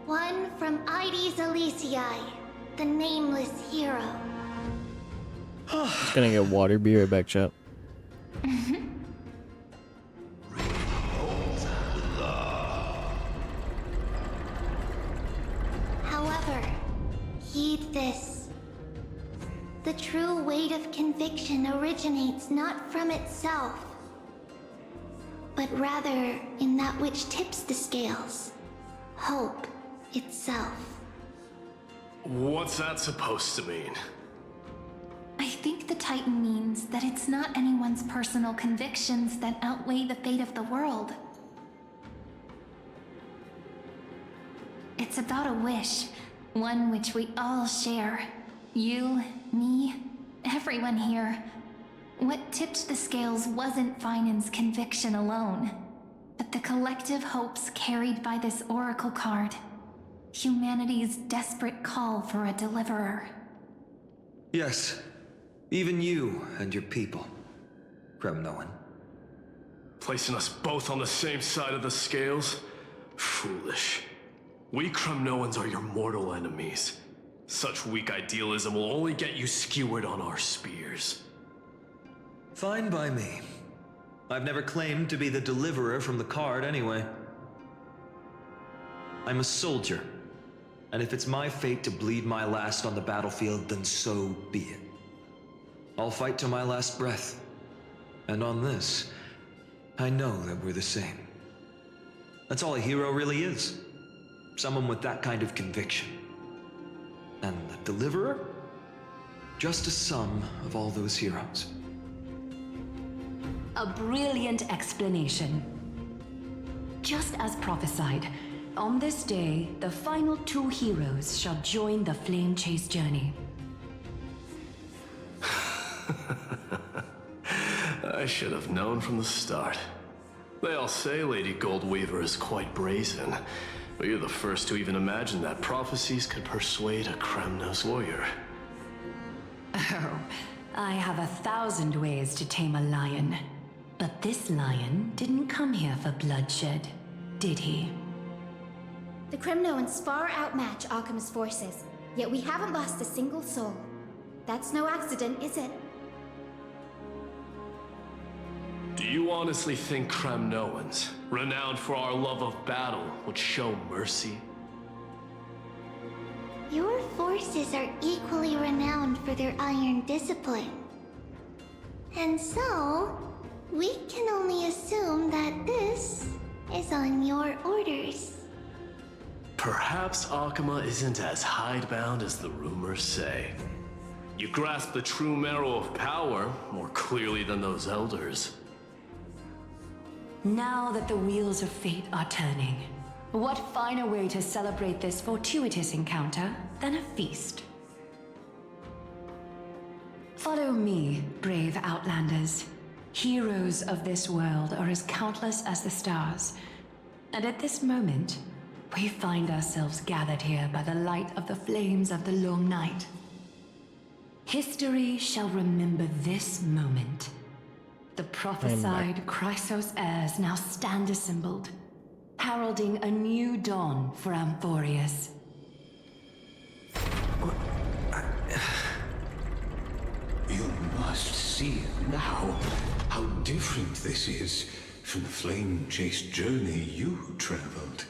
one from Ides Elysiae, the nameless hero. Just gonna get water, be right back, chat. However, heed this. The true weight of conviction originates not from itself, but rather in that which tips the scales. Hope itself. What's that supposed to mean? I think the Titan means that it's not anyone's personal convictions that outweigh the fate of the world. It's about a wish, one which we all share. You, me, everyone here. What tipped the scales wasn't Phainon's conviction alone, but the collective hopes carried by this oracle card. Humanity's desperate call for a deliverer. Yes, even you and your people, Kremnoan. Placing us both on the same side of the scales? Foolish. We Kremnoans are your mortal enemies. Such weak idealism will only get you skewered on our spears. Fine by me. I've never claimed to be the deliverer from the card anyway. I'm a soldier, and if it's my fate to bleed my last on the battlefield, then so be it. I'll fight to my last breath. And on this, I know that we're the same. That's all a hero really is. Someone with that kind of conviction. And the deliverer? Just a sum of all those heroes. A brilliant explanation. Just as prophesied, on this day, the final 2 heroes shall join the Flame Chase journey. I should have known from the start. They all say Lady Goldweaver is quite brazen, but you're the first to even imagine that prophecies could persuade a Kremnos warrior. Oh, I have 1,000 ways to tame a lion. But this lion didn't come here for bloodshed, did he? The Kremnoans far outmatch Arkham's forces, yet we haven't lost a single soul. That's no accident, is it? Do you honestly think Kremnoans, renowned for our love of battle, would show mercy? Your forces are equally renowned for their iron discipline. And so, we can only assume that this is on your orders. Perhaps Akama isn't as hidebound as the rumors say. You grasp the true marrow of power more clearly than those elders. Now that the wheels of fate are turning, what finer way to celebrate this fortuitous encounter than a feast? Follow me, brave Outlanders. Heroes of this world are as countless as the stars, and at this moment, we find ourselves gathered here by the light of the flames of the long night. History shall remember this moment. The prophesied Chrysos heirs now stand assembled, heralding a new dawn for Amphorius. You must see now how different this is from the flame-chased journey you traveled.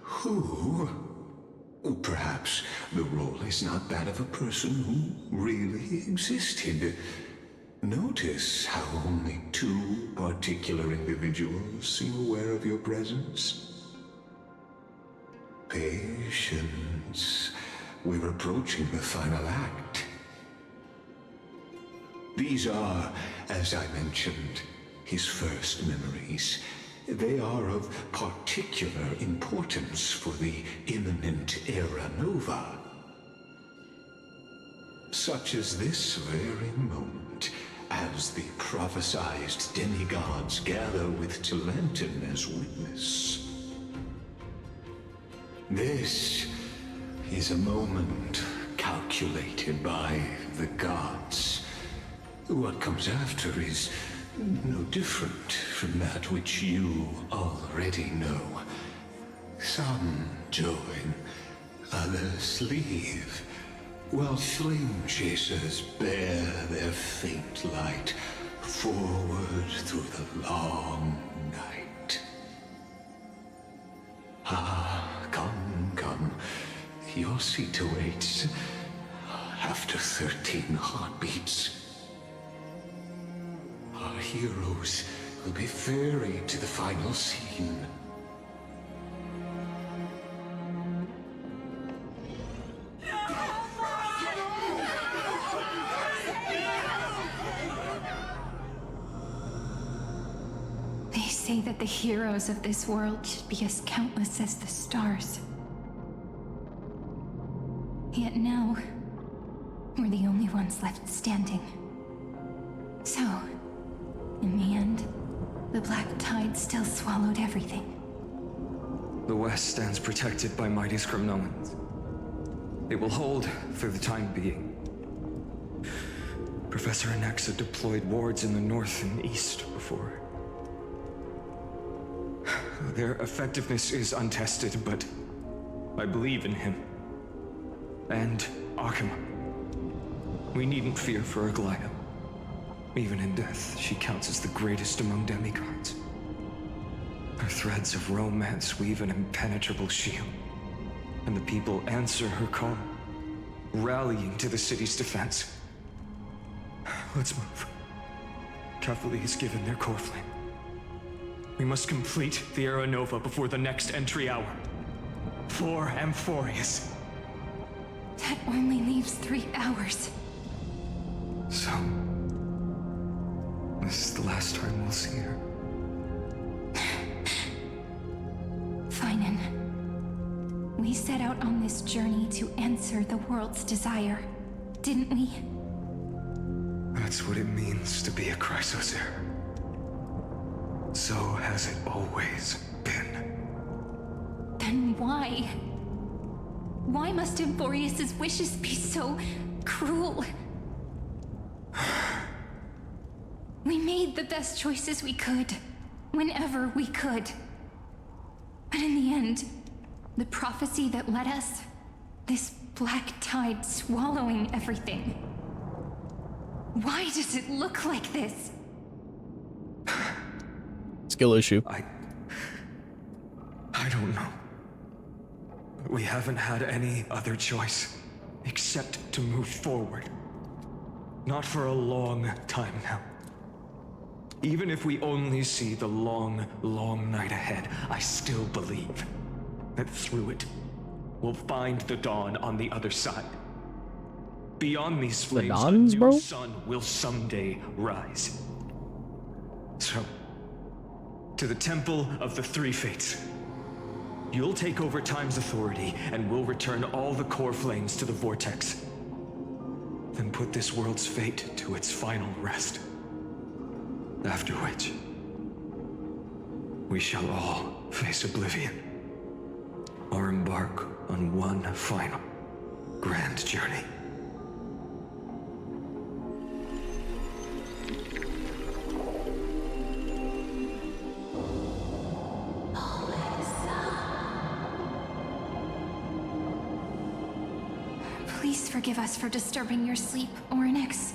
Who? Perhaps the role is not that of a person who really existed. Notice how only 2 particular individuals seem aware of your presence. Patience. We're approaching the final act. These are, as I mentioned, his first memories. They are of particular importance for the imminent Era Nova. Such as this very moment, as the prophesized demigods gather with Talenton as witness. This is a moment calculated by the gods. What comes after is no different from that which you already know. Some join, others leave, while flame chasers bear their faint light forward through the long night. Come. Your seat awaits. After 13 heartbeats, our heroes will be ferried to the final scene. They say that the heroes of this world should be as countless as the stars. Yet now, we're the only ones left standing. So, in the end, the black tide still swallowed everything. The West stands protected by mighty Scrimnolans. They will hold for the time being. Professor Anaxa deployed wards in the north and east before. Their effectiveness is untested, but I believe in him. And Akuma. We needn't fear for Aglaya. Even in death, she counts as the greatest among demigods. Her threads of romance weave an impenetrable shield, and the people answer her call, rallying to the city's defense. Let's move. Cavalry has given their core flame. We must complete the Era Nova before the next entry hour. For Amphorius. That only leaves 3 hours. So, this is the last time we'll see her. Phainon. We set out on this journey to answer the world's desire, didn't we? That's what it means to be a Chrysosaur. So has it always been. Then why? Why must Amphorius's wishes be so cruel? We made the best choices we could, whenever we could. But in the end, the prophecy that led us, this black tide swallowing everything. Why does it look like this? Skill issue. I don't know. We haven't had any other choice except to move forward. Not for a long time now. Even if we only see the long, long night ahead, I still believe that through it, we'll find the dawn on the other side. Beyond these flames, a new sun will someday rise. So, to the Temple of the Three Fates. You'll take over Time's authority, and we'll return all the core flames to the Vortex. Then put this world's fate to its final rest. After which, we shall all face oblivion, or embark on one final grand journey. Please forgive us for disturbing your sleep, Orynyx.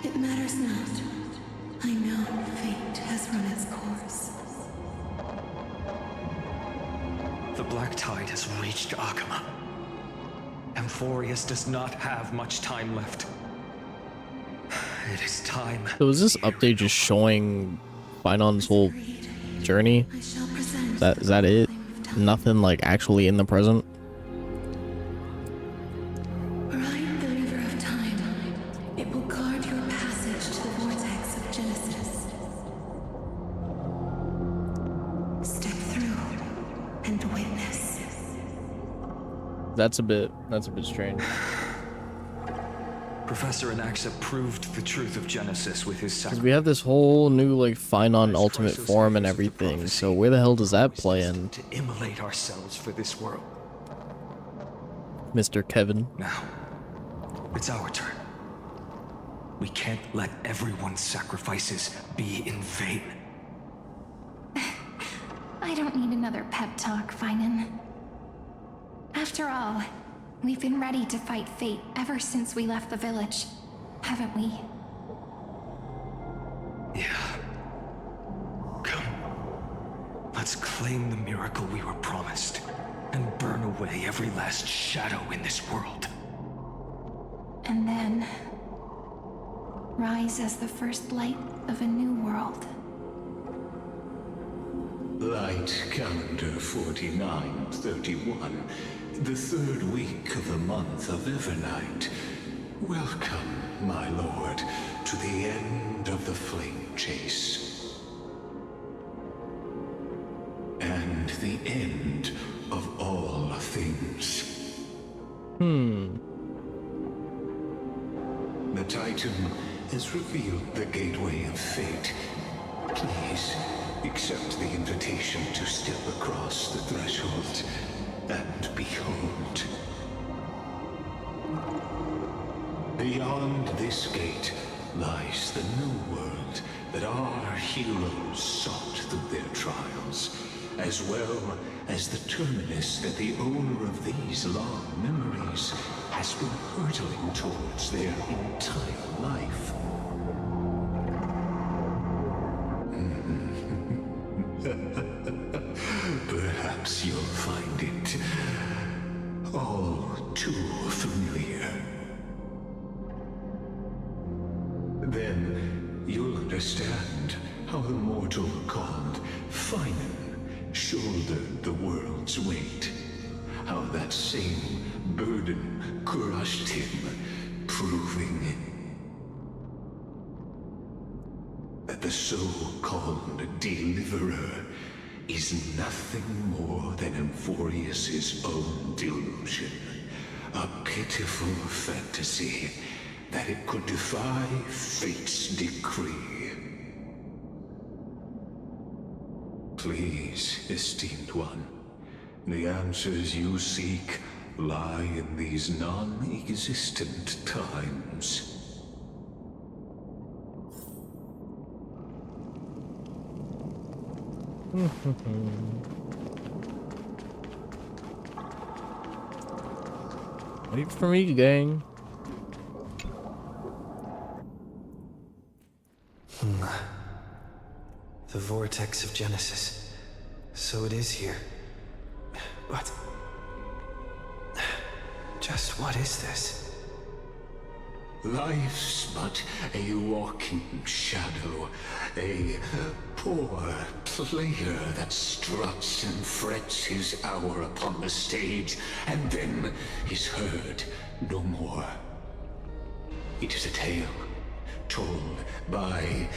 It matters not. I know fate has run its course. The Black Tide has reached Akuma. Amphorius does not have much time left. It is time. So is this update just showing Phainon's whole journey? Is that it? Nothing like actually in the present? Bright believer of time, it will guard your passage to the vortex of Genesis. Step through and witness. That's a bit strange. Professor Anaxa proved the truth of Genesis with his Because we have this whole new like Phainon ultimate form and everything, so where the hell does that play in? To immolate ourselves for this world. Mr. Kevin. Now, it's our turn. We can't let everyone's sacrifices be in vain. I don't need another pep talk, Phainon. After all, we've been ready to fight fate ever since we left the village, haven't we? Yeah. Come. Let's claim the miracle we were promised, and burn away every last shadow in this world. And then rise as the first light of a new world. Light calendar 4931, the third week of the month of Evernight. Welcome, my lord, to the end of the flame chase. And the end of all things. The Titan has revealed the gateway of fate. Please accept the invitation. patient to step across the threshold, and behold. Beyond this gate lies the new world that our heroes sought through their trials, as well as the terminus that the owner of these long memories has been hurtling towards their entire life. Perhaps you'll find it all too familiar. Then you'll understand how the mortal called phainon shouldered the world's weight. How that same burden crushed him, proving that the so-called deliverer is nothing more than Euphorius's own delusion. A pitiful fantasy that it could defy fate's decree. Please, esteemed one, the answers you seek lie in these non-existent times. Wait for me, gang. The vortex of Genesis. So it is here. But just what is this? Life's but a walking shadow, a poor player that struts and frets his hour upon the stage, and then is heard no more. It is a tale told by an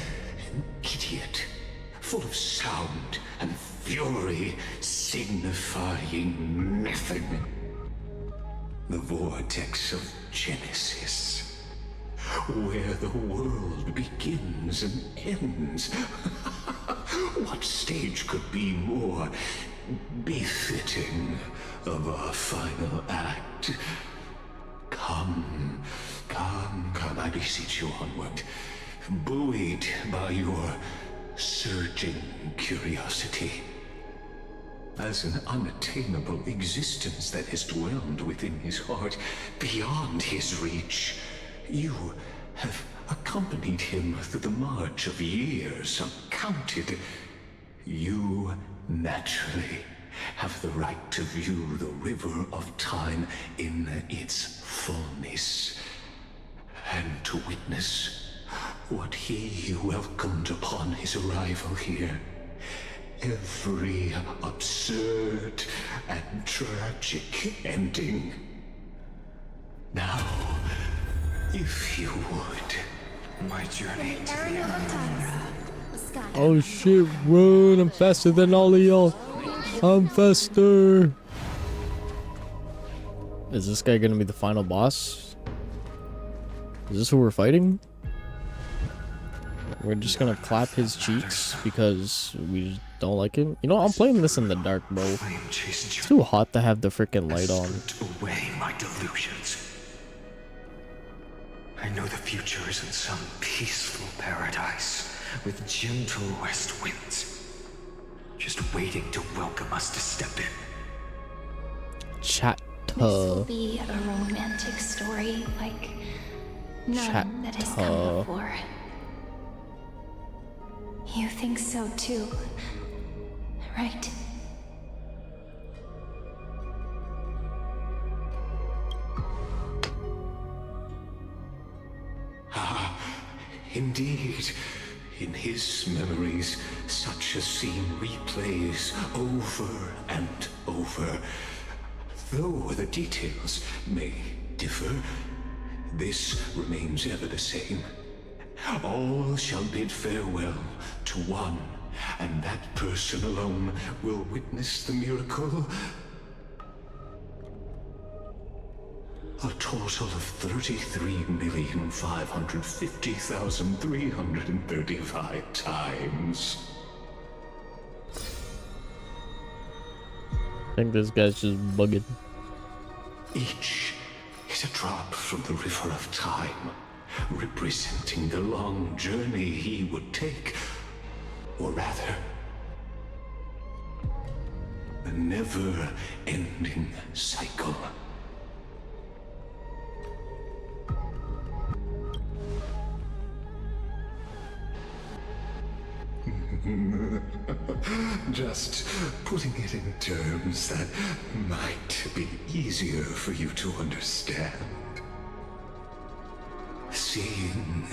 idiot, full of sound and fury, signifying nothing. The vortex of Genesis, where the world begins and ends. What stage could be more befitting of our final act? Come, I beseech you onward, buoyed by your surging curiosity. As an unattainable existence that has dwelled within his heart, beyond his reach, you have accompanied him through the march of years uncounted. You naturally have the right to view the river of time in its fullness, and to witness what he welcomed upon his arrival here. Every absurd and tragic ending. Now, if you would, my journey to the end. Oh shit, run! I'm faster than all of y'all. I'm faster. Is this guy gonna be the final boss? Is this who we're fighting? We're just gonna clap his cheeks because we don't like him. You know, I'm playing this in the dark, bro. It's too hot to have the freaking light on. Away my delusions. I know the future is in some peaceful paradise with gentle west winds, just waiting to welcome us to step in. Chat. This will be a romantic story like none that has come before. You think so too, right? Ah, indeed. In his memories, such a scene replays over and over. Though the details may differ, this remains ever the same. All shall bid farewell to one, and that person alone will witness the miracle. A total of 33,550,335 times. I think this guy's just bugging. Each is a drop from the river of time, representing the long journey he would take, or rather, a never-ending cycle. Just putting it in terms that might be easier for you to understand. Seeing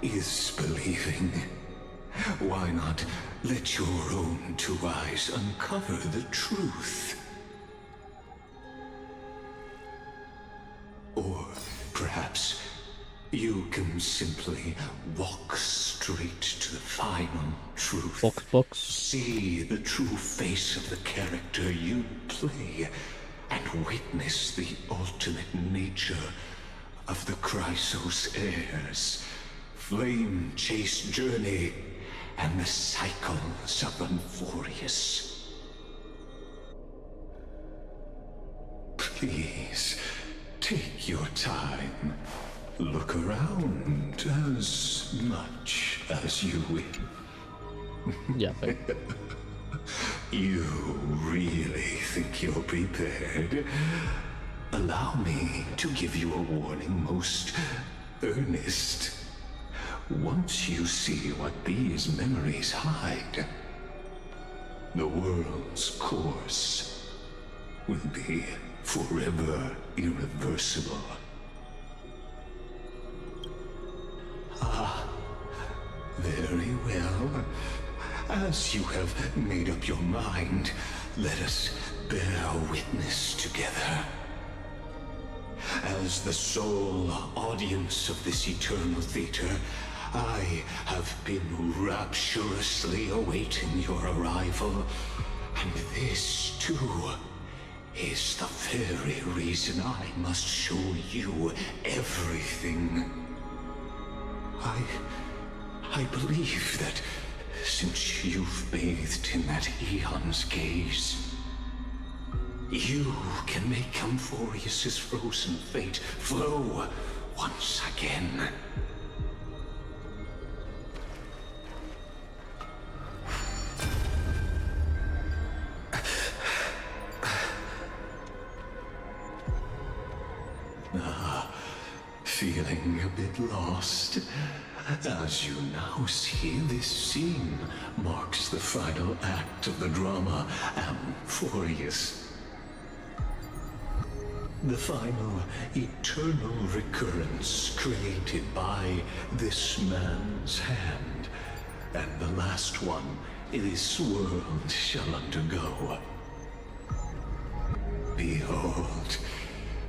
is believing. Why not let your own two eyes uncover the truth? Or perhaps you can simply walk straight to the final truth. Box. See the true face of the character you play, and witness the ultimate nature of the Chrysos heirs, flame-chased journey, and the cycles of Amphorius. Please, take your time. Look around as much as you will. Yeah, but... You really think you're prepared? Allow me to give you a warning, most earnest. Once you see what these memories hide, the world's course will be forever irreversible. Ah, very well. As you have made up your mind, let us bear witness together. As the sole audience of this eternal theater, I have been rapturously awaiting your arrival, and this, too, is the very reason I must show you everything. I believe that since you've bathed in that eon's gaze, you can make Amphorius' frozen fate flow once again. Feeling a bit lost? As you now see, this scene marks the final act of the drama Amphorius. The final eternal recurrence created by this man's hand, and the last one this world shall undergo. Behold,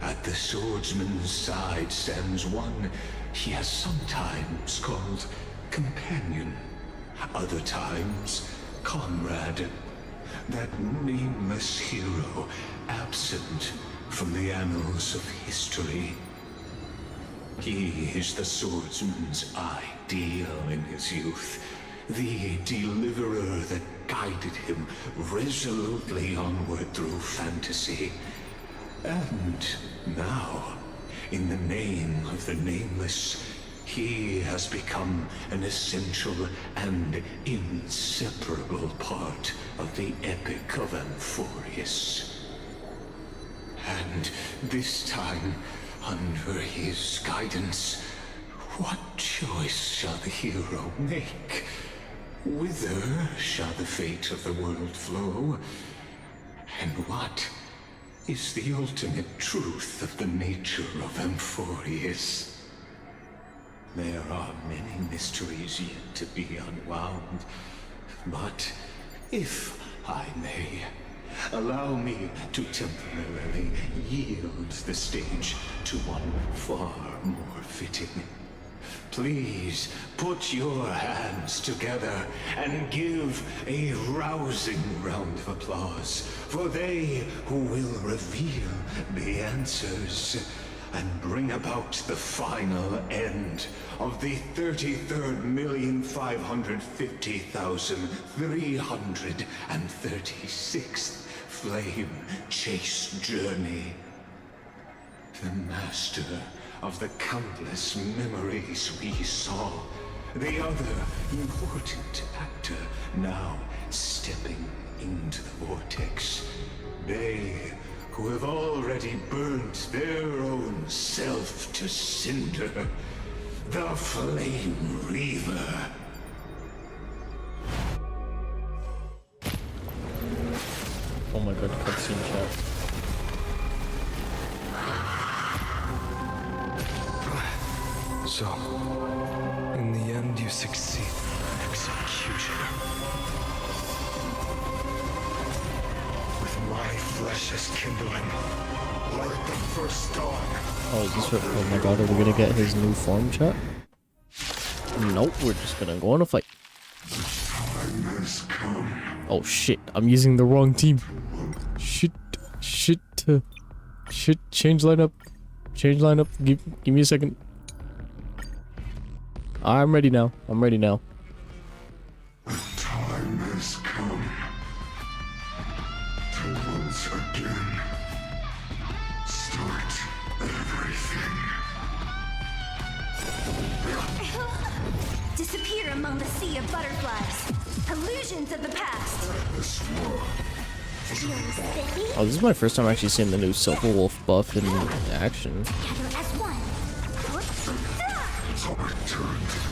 at the swordsman's side stands one he has sometimes called companion, other times comrade, that nameless hero absent from the annals of history. He is the swordsman's ideal in his youth, the deliverer that guided him resolutely onward through fantasy. And now, in the name of the Nameless, he has become an essential and inseparable part of the epic of Amphorius. And this time, under his guidance, what choice shall the hero make? Whither shall the fate of the world flow? And what is the ultimate truth of the nature of Amphorius? There are many mysteries yet to be unwound, but if I may, allow me to temporarily yield the stage to one far more fitting. Please put your hands together and give a rousing round of applause for they who will reveal the answers and bring about the final end of the 33,550,336th flame-chased journey. The master of the countless memories we saw. The other important actor now stepping into the vortex. They who have already burnt their own self to cinder. The Flame Reaver. Oh my god, cutscene chat. So, in the end, you succeed. Executioner. With my flesh as kindling, like the first dawn. Oh, is this what? Oh my god, are we gonna get his new form, chat? Nope, we're just gonna go on a fight. Oh shit, I'm using the wrong team. Shit, change lineup. Change lineup, give me a second. I'm ready now, The time has come to once again start everything. Disappear among the sea of butterflies. Illusions of the past. Oh, this is my first time actually seeing the new Silver Wolf buff in action.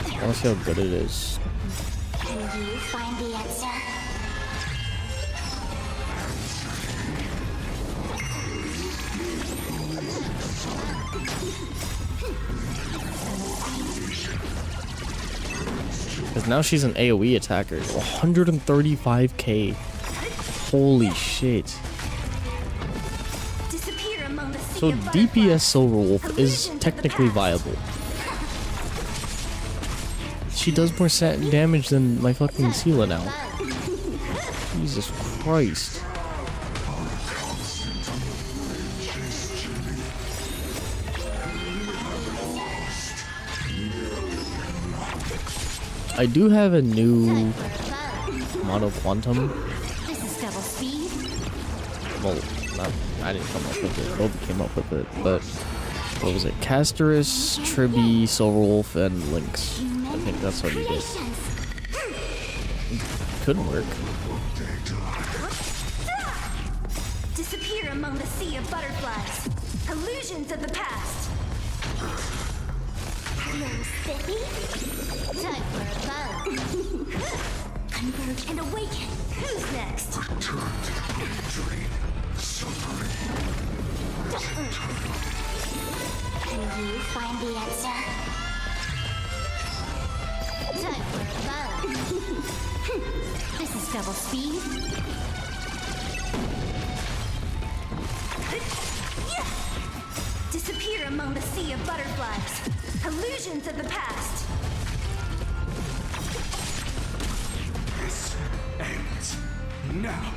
I want to see how good it is. Can you find the answer? Because now she's an AoE attacker. 135k. Holy shit. So DPS Silver Wolf is technically viable. She does more damage than my fucking Sela now. Jesus Christ. I do have a new Mono Quantum. Well, I didn't come up with it. Nobody came up with it, but what was it? Casterus, Tribby, Silver Wolf, and Lynx. I think that's what he did. Couldn't work. Disappear among the sea of butterflies. Illusions of the past. Hello, Spiffy. Time for a bow. Converge and awaken. Who's next? Can you find the answer? Time for a bow. This is double speed. Disappear among the sea of butterflies. Illusions of the past. This ends now.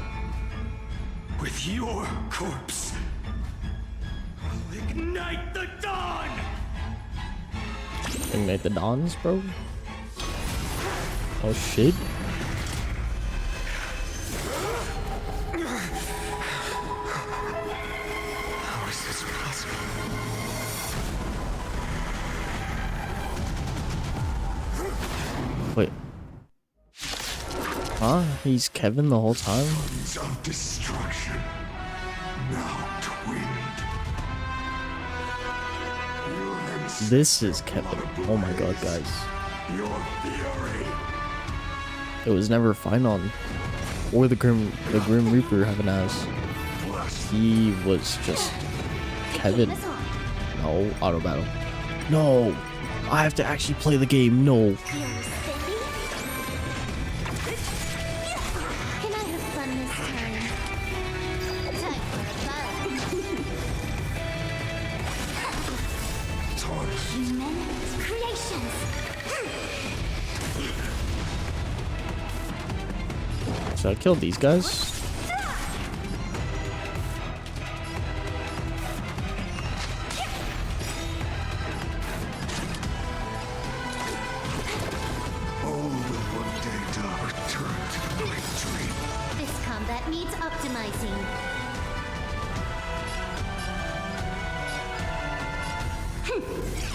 With your corpse. I'll ignite the dawn! Ignite the dawns, bro? Oh shit. How is this possible? Wait. Huh? He's Kevin the whole time? Of destruction. Now twinned. This is Kevin. Oh my god, guys. Your fury. It was never phainon. Or the Grim Reaper have an ass. He was just Kevin. No, auto battle. No! I have to actually play the game. No. Can I have fun this time? Time for a bow. Human creations. Should I kill these guys? All will one day return to the victory. This combat combat needs optimizing.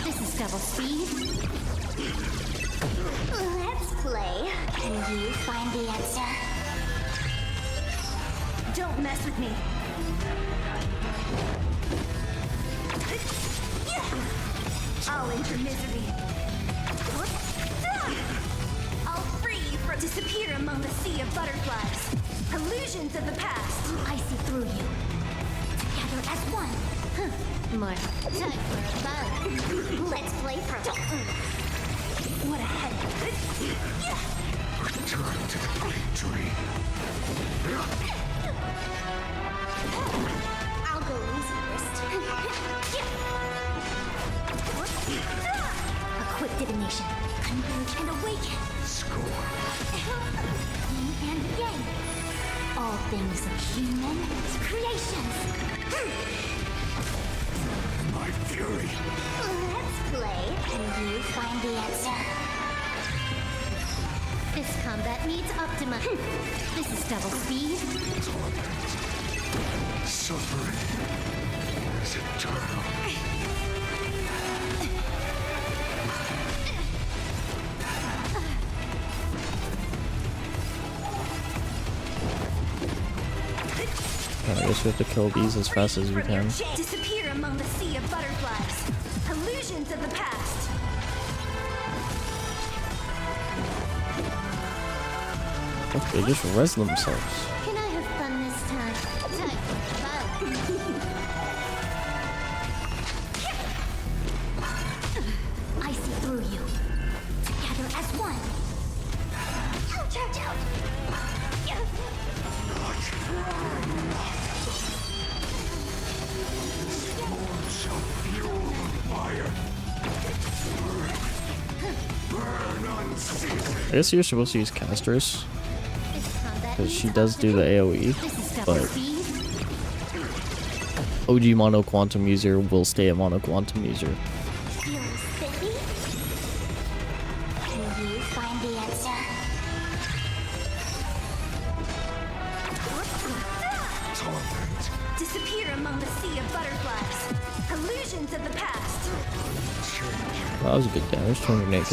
This is double speed. Let's play. Can you find the answer? Don't mess with me. I'll enter misery. I'll free you from disappear among the sea of butterflies. Illusions of the past. I see through you. Together as one. More. Time for a bug. Let's play for what a headache. Return to the great dream. I'll go easy first. A quick divination. Converge and awaken. Score. Yin and yang. All things of human creations. My fury. Let's play. Can you find the answer? This combat needs optima. This is double speed. Suffering is eternal. I guess we have to kill these as fast as we can. Disappear among the sea of butterflies. Illusions of the past. Look, they just res themselves. Can I have fun this time? Time for fun. I see through you. Together as one. Charge out. Shall fuel the fire. Burn unceasing. I guess you're supposed to use casters, because she does do the AoE, but OG mono quantum user will stay a mono quantum user. Can you find the answer? Disappear among the sea of butterflies. Illusions of the past. That was a good damage, 208k.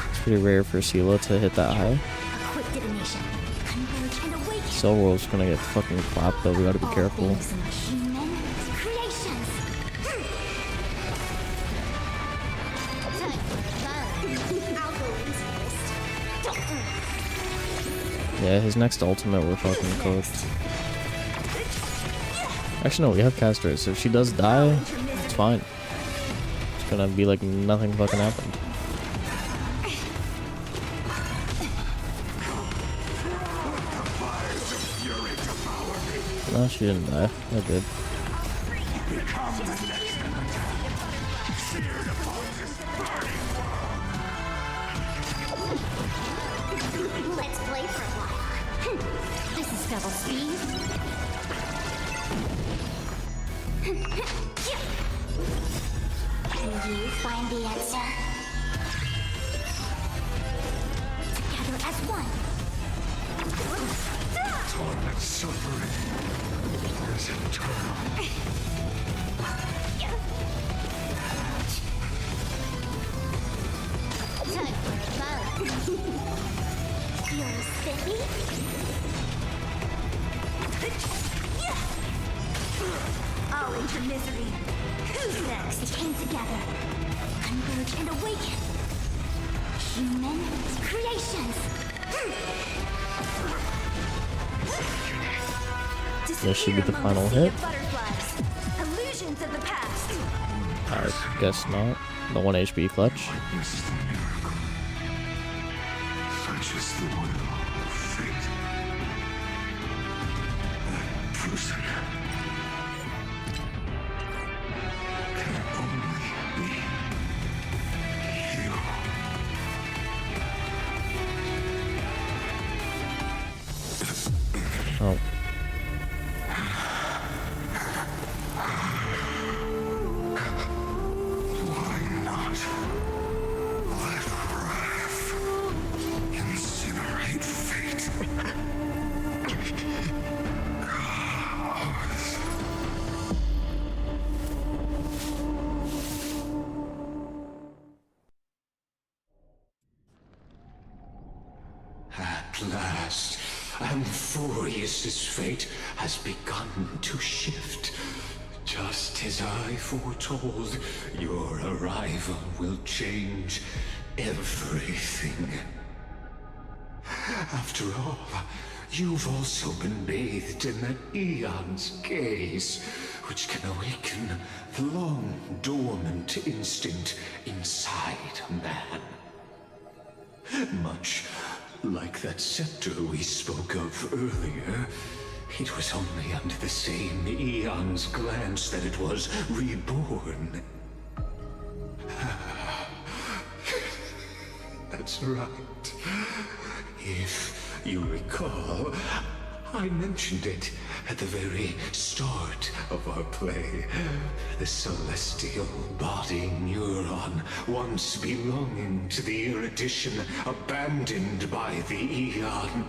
It's pretty rare for Sela to hit that high. A quick divination. Converge and awaken. Cell Roll's gonna get fucking clapped though, we gotta be careful. All things of human creations. Time for fun. I'll go easy first. Yeah, his next ultimate we're fucking cooked. Actually no, we have casters, so if she does die, it's fine. It's gonna be like nothing fucking happened. No, she didn't die. That good. Let's play for a while. This is double speed. Can you find the answer? Together as one. Torment suffering is eternal. Time for fun. You're spiffy? I'll enter misery. Who's next? They came together. Converge and awaken. Human creations. This should be the final hit. Illusions of the past. I guess not. The 1 HP clutch. Such is the will of fate. That person can only be you. Oh. Why not? Let wrath incinerate fate. At last, Amphorius's fate has begun to shift. Just as I foretold, your arrival will change everything. After all, you've also been bathed in that Eon's gaze, which can awaken the long-dormant instinct inside a man. Much like that scepter we spoke of earlier, it was only under the same Eon's glance that it was reborn. That's right. If you recall, I mentioned it at the very start of our play. The celestial body neuron, once belonging to the erudition abandoned by the Eon.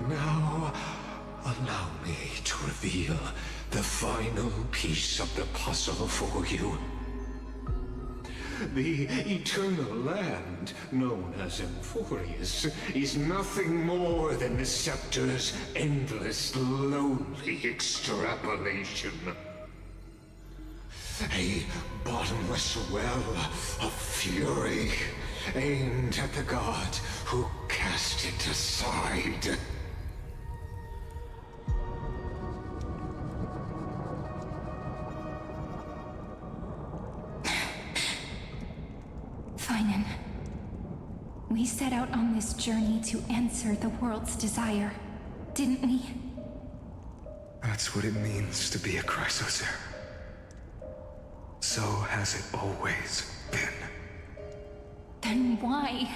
Now, allow me to reveal the final piece of the puzzle for you. The eternal land, known as Amphorius, is nothing more than the scepter's endless, lonely extrapolation. A bottomless well of fury, aimed at the god who cast it aside. Phainon, we set out on this journey to answer the world's desire, didn't we? That's what it means to be a Chrysocer. So has it always been. Then why?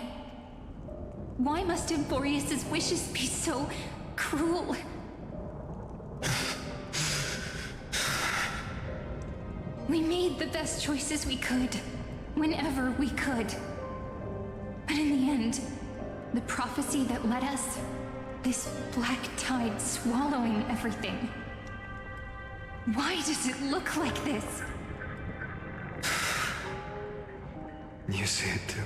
Why must Amphorius's wishes be so cruel? We made the best choices we could, whenever we could. But in the end, the prophecy that led us, this black tide swallowing everything. Why does it look like this? You see it too.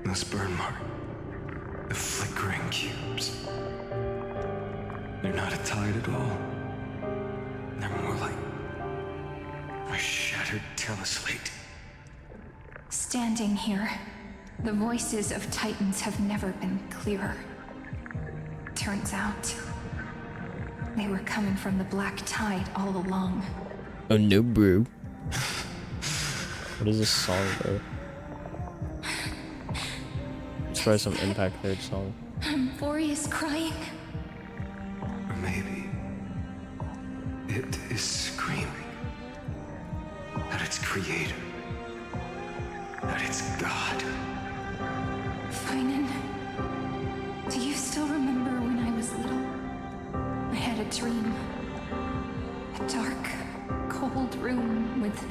Those burn marks. The flickering cubes. They're not a tide at all. They're more like a shattered teleslate. Standing here, the voices of Titans have never been clearer. Turns out, they were coming from the black tide all along. Oh no, bro. What is this song, bro? Let's try some Impact Third song. Amphorius crying? Or maybe it is screaming at its creator, at its god. Phainon, do you still remember when I was little? I had a dream. A dark, cold room with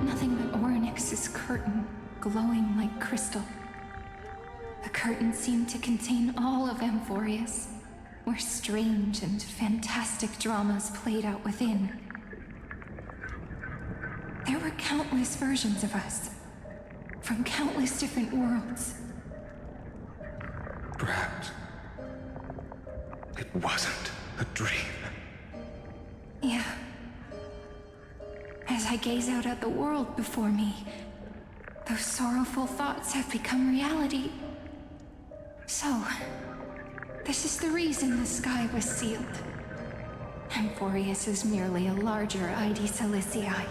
nothing but Orynyx's curtain glowing like crystal. The curtain seemed to contain all of Amphorius, where strange and fantastic dramas played out within. There were countless versions of us, from countless different worlds. Perhaps it wasn't a dream. Yeah. As I gaze out at the world before me, those sorrowful thoughts have become reality. So, this is the reason the sky was sealed. Amphorius is merely a larger ID Silicii.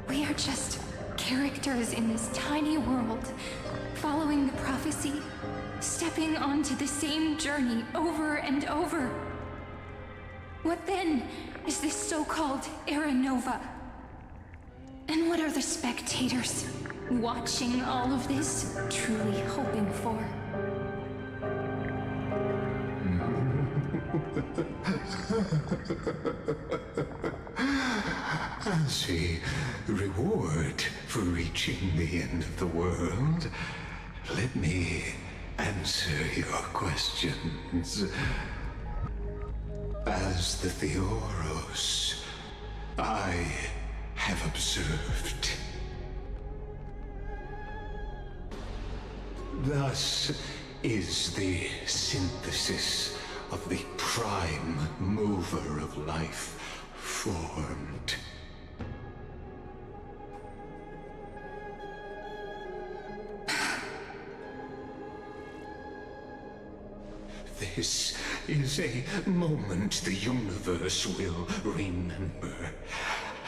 We are just characters in this tiny world, following the prophecy, stepping onto the same journey over and over. What then is this so-called Era Nova? And what are the spectators watching all of this truly hoping for? As a reward for reaching the end of the world, let me answer your questions. As the Theoros, I have observed. Thus, is the synthesis of the prime mover of life formed. This is a moment the universe will remember.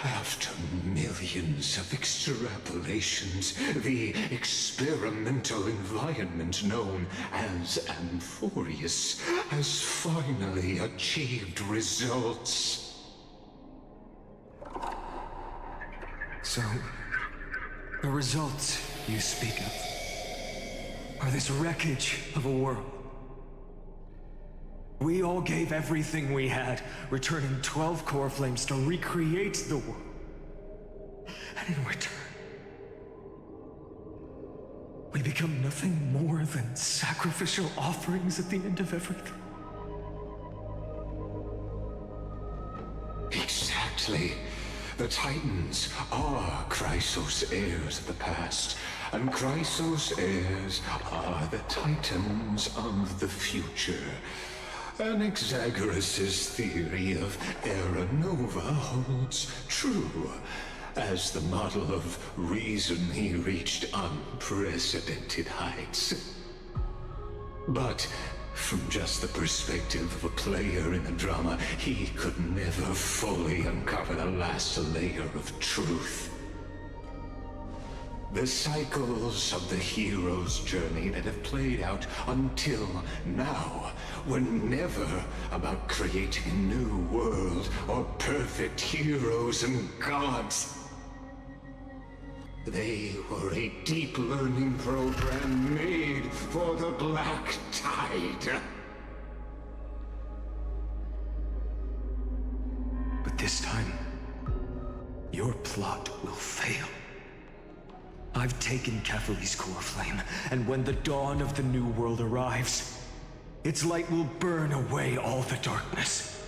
After millions of extrapolations, the experimental environment known as Amphorius has finally achieved results. So, the results you speak of are this wreckage of a world. We all gave everything we had, returning 12 core flames to recreate the world. And in return, we become nothing more than sacrificial offerings at the end of everything. Exactly. The Titans are Chrysos heirs of the past, and Chrysos heirs are the Titans of the future. Anaxagoras' theory of Era Nova holds true. As the model of reason, he reached unprecedented heights. But from just the perspective of a player in a drama, he could never fully uncover the last layer of truth. The cycles of the hero's journey that have played out until now were never about creating a new world or perfect heroes and gods. They were a deep learning program made for the Black Tide. But this time, your plot will fail. I've taken Catherine's core flame, and when the dawn of the new world arrives, its light will burn away all the darkness.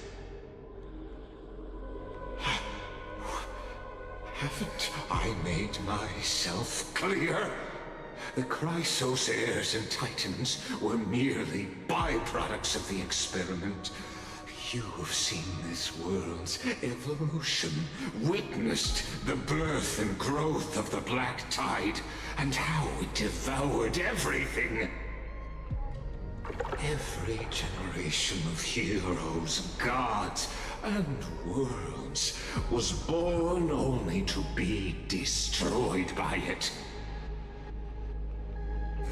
Haven't I made myself clear? The Chrysos heirs and Titans were merely byproducts of the experiment. You have seen this world's evolution, witnessed the birth and growth of the Black Tide, and how it devoured everything. Every generation of heroes, gods, and worlds was born only to be destroyed by it.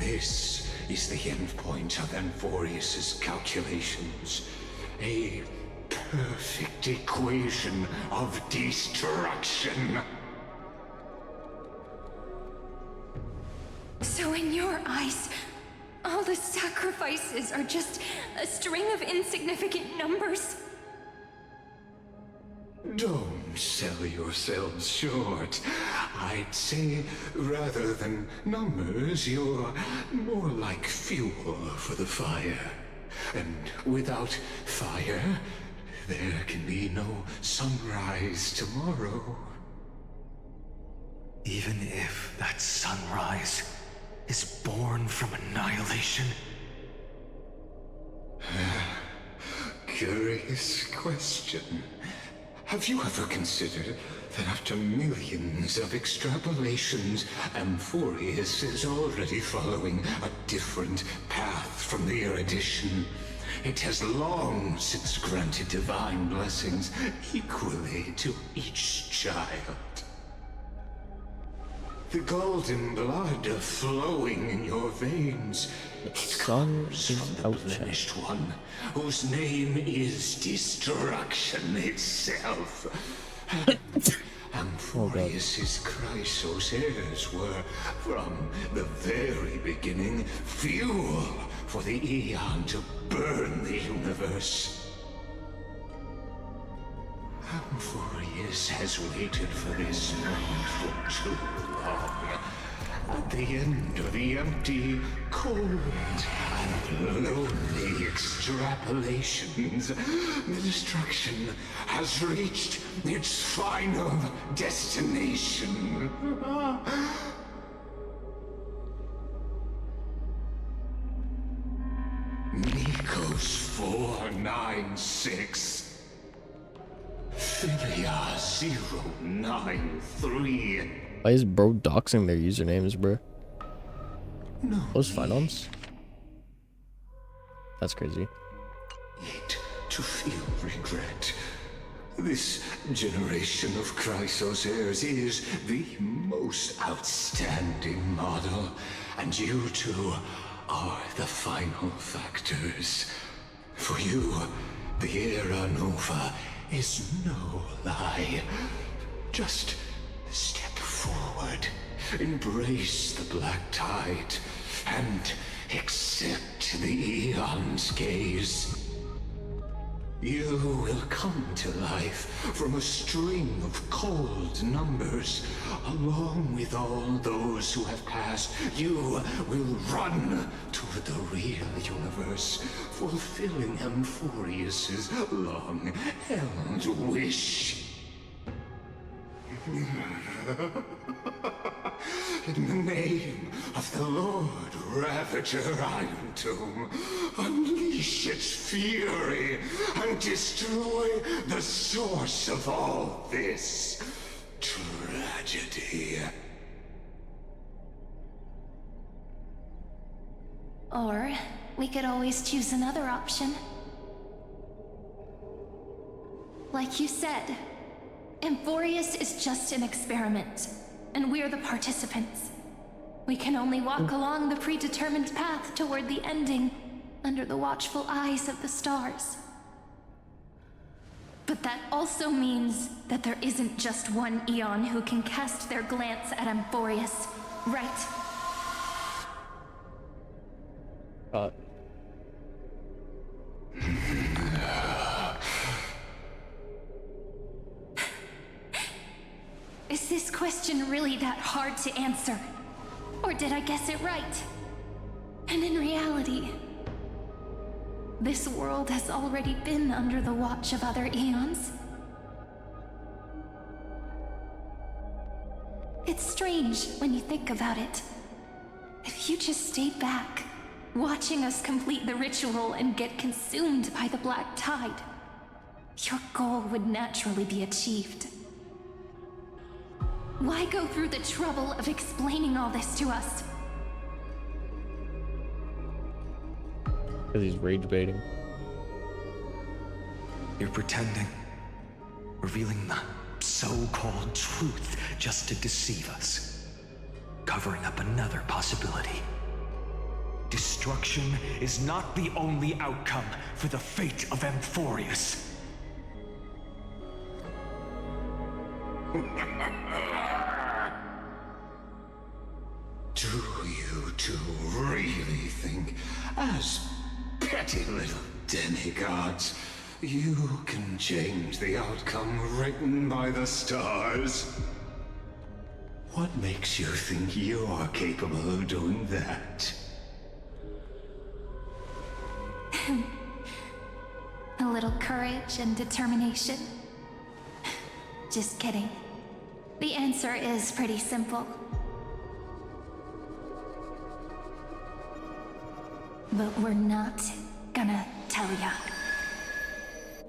This is the endpoint of Amphorius' calculations. A perfect equation of destruction. So in your eyes, all the sacrifices are just a string of insignificant numbers? Don't sell yourselves short. I'd say, rather than numbers, you're more like fuel for the fire. And without fire, there can be no sunrise tomorrow. Even if that sunrise is born from annihilation? Curious question. Have you ever considered that after millions of extrapolations, Amphorius is already following a different path from the erudition? It has long since granted divine blessings equally to each child. The golden blood flowing in your veins, it comes from the blemished one, whose name is destruction itself. Amphorius' Chrysos heirs were, from the very beginning, fuel for the Aeon to burn the universe. Amphorius has waited for this moment for too long. At the end of the empty, cold, and lonely extrapolations, the destruction has reached its final destination. Echoes 496. Philia 093. Why is bro doxing their usernames, bro? No. Those phainos? That's crazy. Yet to feel regret. This generation of Chrysos heirs is the most outstanding model, and you two are the final factors. For you, the Era Nova is no lie. Just step forward, embrace the black tide, and accept the Eon's gaze. You will come to life from a string of cold numbers. Along with all those who have passed, you will run toward the real universe, fulfilling Amphorius's long-held wish. In the name of the Lord Ravager Iron Tomb, unleash its fury and destroy the source of all this tragedy. Or we could always choose another option. Like you said, Amphorius is just an experiment, and we're the participants. We can only walk along the predetermined path toward the ending, under the watchful eyes of the stars. But that also means that there isn't just one Eon who can cast their glance at Amphorius, right? Is this question really that hard to answer? Or did I guess it right? And in reality, this world has already been under the watch of other Eons. It's strange when you think about it. If you just stayed back, watching us complete the ritual and get consumed by the black tide, your goal would naturally be achieved. Why go through the trouble of explaining all this to us? Because he's rage baiting. You're pretending. Revealing the so-called truth just to deceive us. Covering up another possibility. Destruction is not the only outcome for the fate of Amphorius. Do you two really think, as petty little demigods, you can change the outcome written by the stars? What makes you think you're capable of doing that? A little courage and determination. Just kidding. The answer is pretty simple. But we're not gonna tell ya.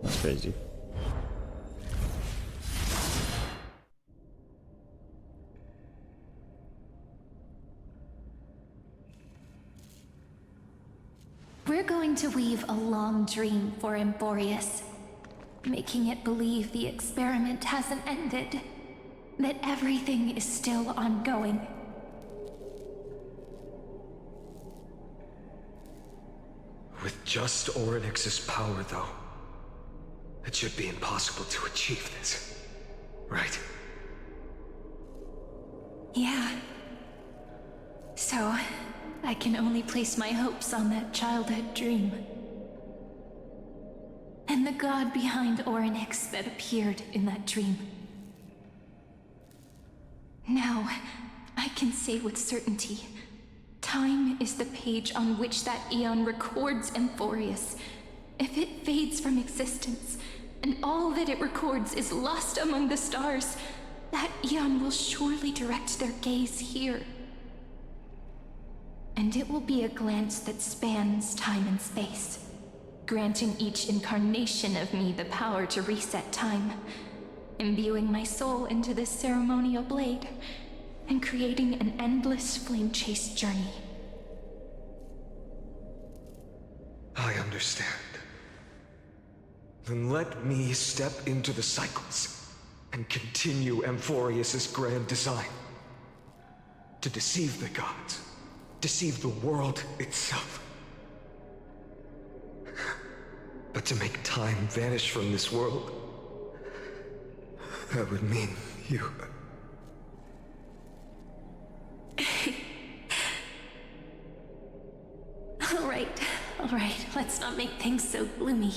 That's crazy. We're going to weave a long dream for Amphorius, making it believe the experiment hasn't ended, that everything is still ongoing. With just Orynyx's power, though, it should be impossible to achieve this, right? Yeah. So, I can only place my hopes on that childhood dream. And the god behind Orynyx that appeared in that dream. Now, I can say with certainty, time is the page on which that Eon records Amphorius. If it fades from existence, and all that it records is lost among the stars, that Eon will surely direct their gaze here. And it will be a glance that spans time and space. granting each incarnation of me the power to reset time, imbuing my soul into this ceremonial blade, and creating an endless flame-chase journey. I understand. Then let me step into the cycles and continue Amphorius' grand design. To deceive the gods, deceive the world itself. But to make time vanish from this world, that would mean you. All right, let's not make things so gloomy.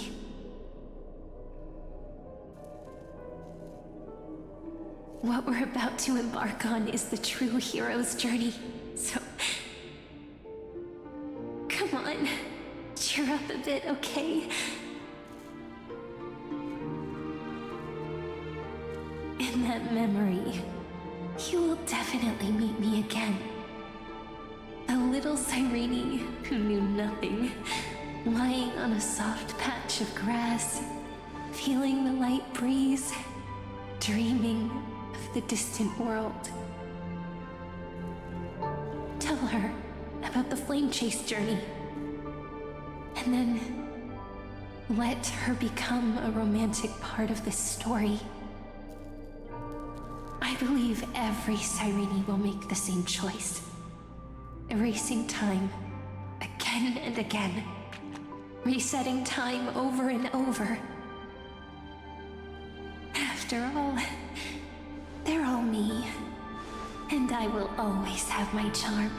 What we're about to embark on is the true hero's journey, so... Come on, cheer up a bit, okay? In that memory, you will definitely meet me again. A little Cyrene who knew nothing, lying on a soft patch of grass, feeling the light breeze, dreaming of the distant world. Tell her about the flame chase journey, and then let her become a romantic part of this story. I believe every Cyrene will make the same choice. Erasing time again and again, resetting time over and over. After all, they're all me, and I will always have my charm.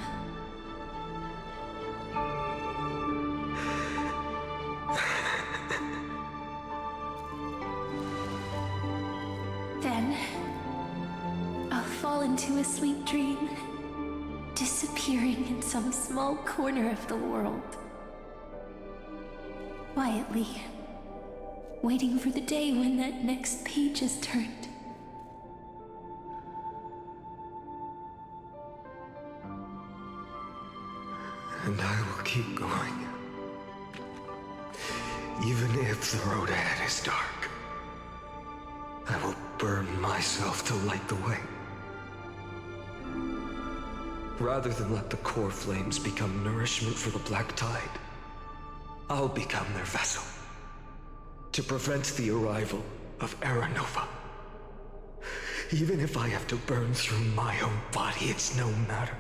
Then, I'll fall into a sweet dream, disappearing in some small corner of the world. Quietly, waiting for the day when that next page is turned. And I will keep going. Even if the road ahead is dark, I will burn myself to light the way. Rather than let the core flames become nourishment for the black tide, I'll become their vessel. To prevent the arrival of Aranova. Even if I have to burn through my own body, it's no matter.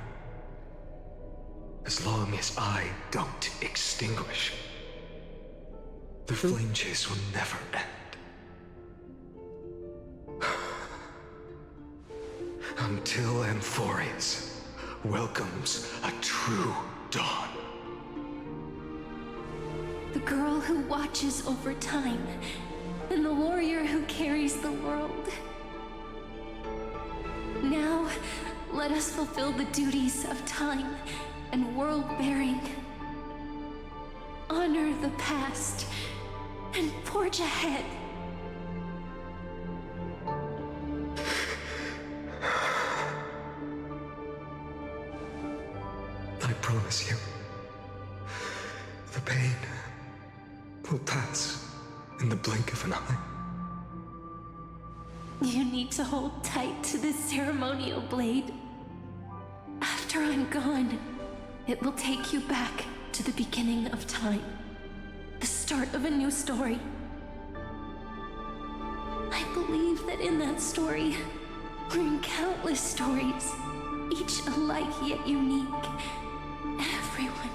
As long as I don't extinguish, the flame chase will never end. Until Amphorius welcomes a true dawn. The girl who watches over time, and the warrior who carries the world. Now, let us fulfill the duties of time and world-bearing. Honor the past and forge ahead. I promise you, the pain will pass in the blink of an eye. You need to hold tight to this ceremonial blade. After I'm gone, it will take you back to the beginning of time. The start of a new story. I believe that in that story, or in countless stories, each alike yet unique, everyone,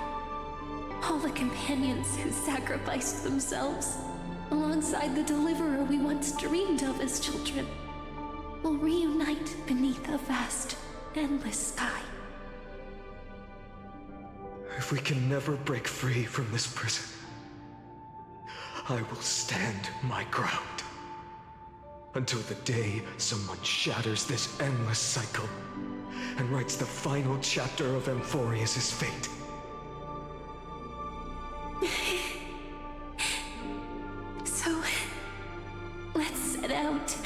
all the companions who sacrificed themselves, alongside the deliverer we once dreamed of as children, will reunite beneath a vast, endless sky. If we can never break free from this prison, I will stand my ground. Until the day someone shatters this endless cycle and writes the final chapter of Amphorius' fate. So, let's set out.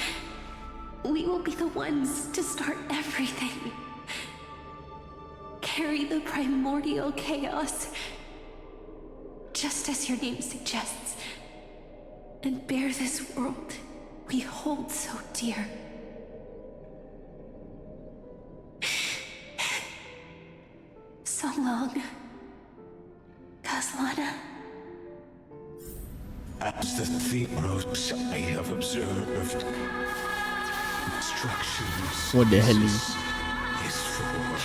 We will be the ones to start everything. Carry the primordial chaos just as your name suggests, and bear this world we hold so dear. So long, Caslana. As the Theros I have observed, instructions. What the hell? Is forward.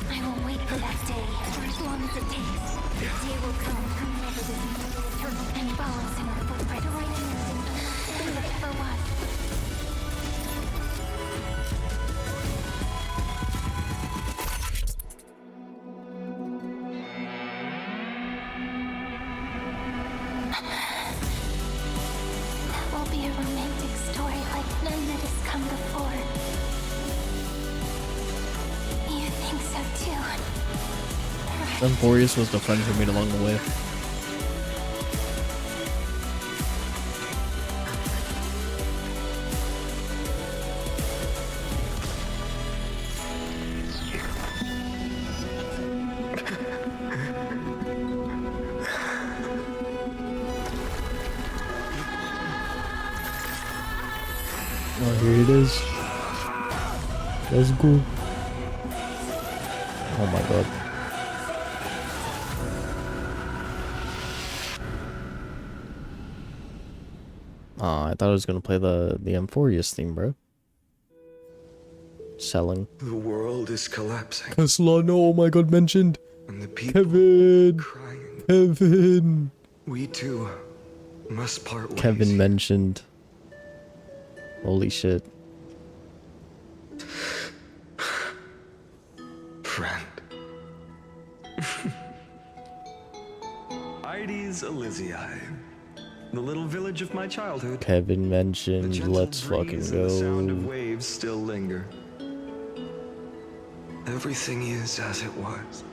I will wait for that day, for as long as it takes. The day will come whenever this is eternal and follows in our footprint, right in there, in the ever was. That will be a romantic story like none that has come before. You think so too? Emporius was the friend who made along the way. Oh, here it is. Let's go. Oh my god. I thought I was gonna play the Emporius theme, bro. Selling. The world is collapsing. Caslana, oh my god, mentioned. And the people Kevin. crying. Kevin. We too must part ways. Kevin mentioned. Holy shit. Friend. Ides Elysiae, the little village of my childhood. Kevin The mentioned, gentle let's fucking breeze and the sound of go. waves still linger. Everything is as it was.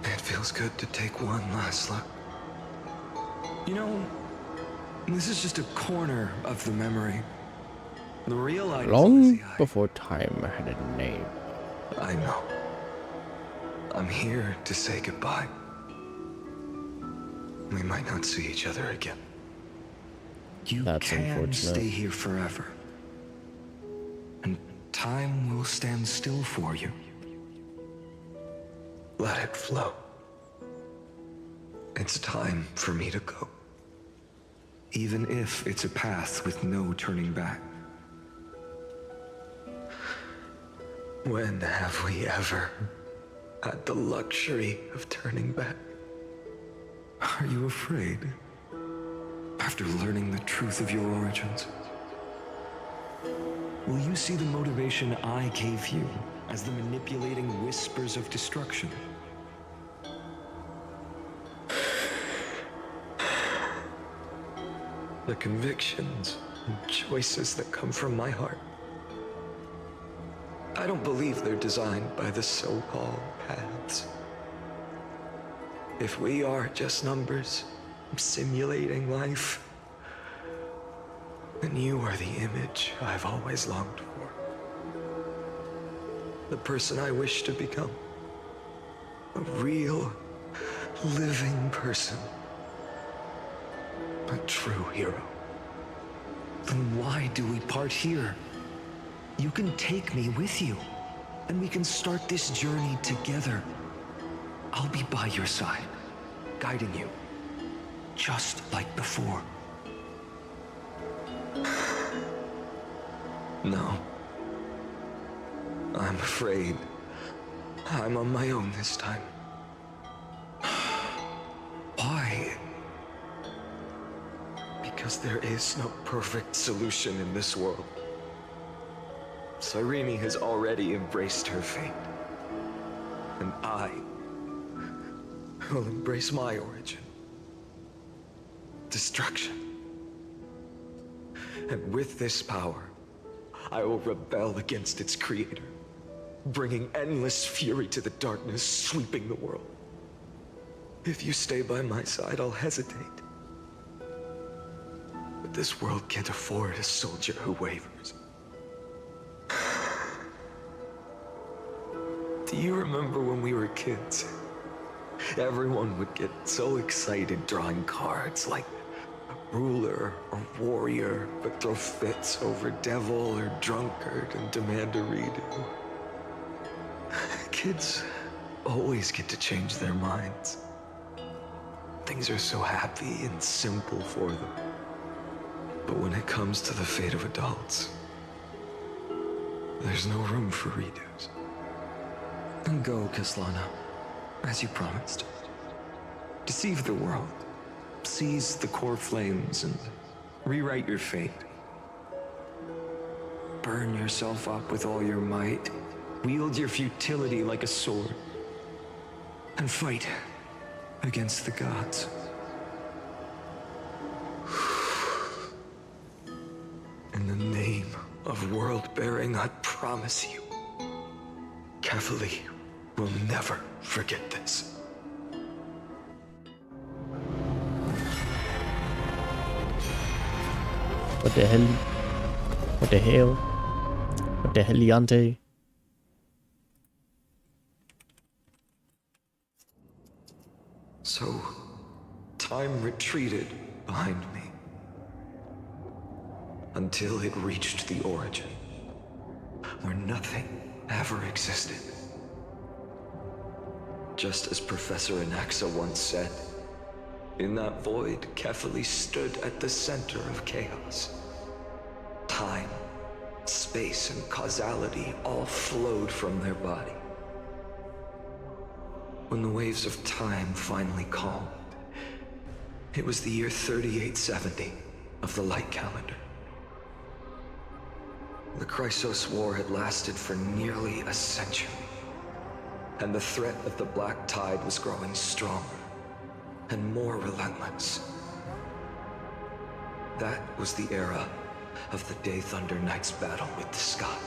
It feels good to take one last look. You know, this is just a corner of the memory. The real Ides Long Elysiae. before time had a name. I know. I'm here to say goodbye. We might not see each other again. You That's can unfortunate. stay here forever. And time will stand still for you. Let it flow. It's time for me to go. Even if it's a path with no turning back. When have we ever had the luxury of turning back? Are you afraid? After learning the truth of your origins? Will you see the motivation I gave you as the manipulating whispers of destruction? The convictions and choices that come from my heart. I don't believe they're designed by the so-called paths. If we are just numbers simulating life, then you are the image I've always longed for. The person I wish to become. A real, living person. A true hero. Then why do we part here? You can take me with you, and we can start this journey together. I'll be by your side, guiding you, just like before. No. I'm afraid I'm on my own this time. Why? Because there is no perfect solution in this world. Cyrene has already embraced her fate. And I will embrace my origin. Destruction. And with this power, I will rebel against its creator. bringing endless fury to the darkness, sweeping the world. If you stay by my side, I'll hesitate. But this world can't afford a soldier who wavers. Do you remember when we were kids? Everyone would get so excited drawing cards like ruler or warrior, but throw fits over devil or drunkard and demand a redo. Kids always get to change their minds. Things are so happy and simple for them. But when it comes to the fate of adults, there's no room for redos. And go, Kislana, as you promised. Deceive the world. Seize the core flames and rewrite your fate. Burn yourself up with all your might. Wield your futility like a sword. And fight against the gods. In the name of world-bearing, I promise you, Kefali will never forget this. What the hell? What the hell? What the heliante? So, time retreated behind me. Until it reached the origin, where nothing ever existed. Just as Professor Anaxa once said, in that void, Kefali stood at the center of chaos. Time, space, and causality all flowed from their body. When the waves of time finally calmed, it was the year 3870 of the light calendar. The Chrysos War had lasted for nearly a century, and the threat of the Black Tide was growing stronger and more relentless. That was the era of the Day Thunder Knight's battle with the sky.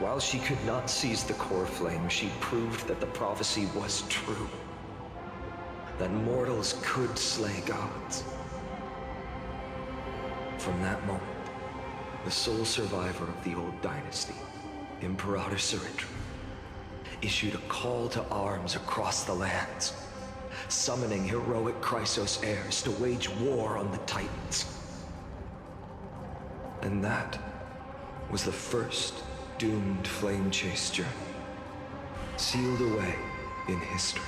While she could not seize the core flame, she proved that the prophecy was true. That mortals could slay gods. From that moment, the sole survivor of the old dynasty, Imperator Saritra, issued a call to arms across the lands, summoning heroic Chrysos heirs to wage war on the Titans. And that was the first doomed flame chase journey, sealed away in history.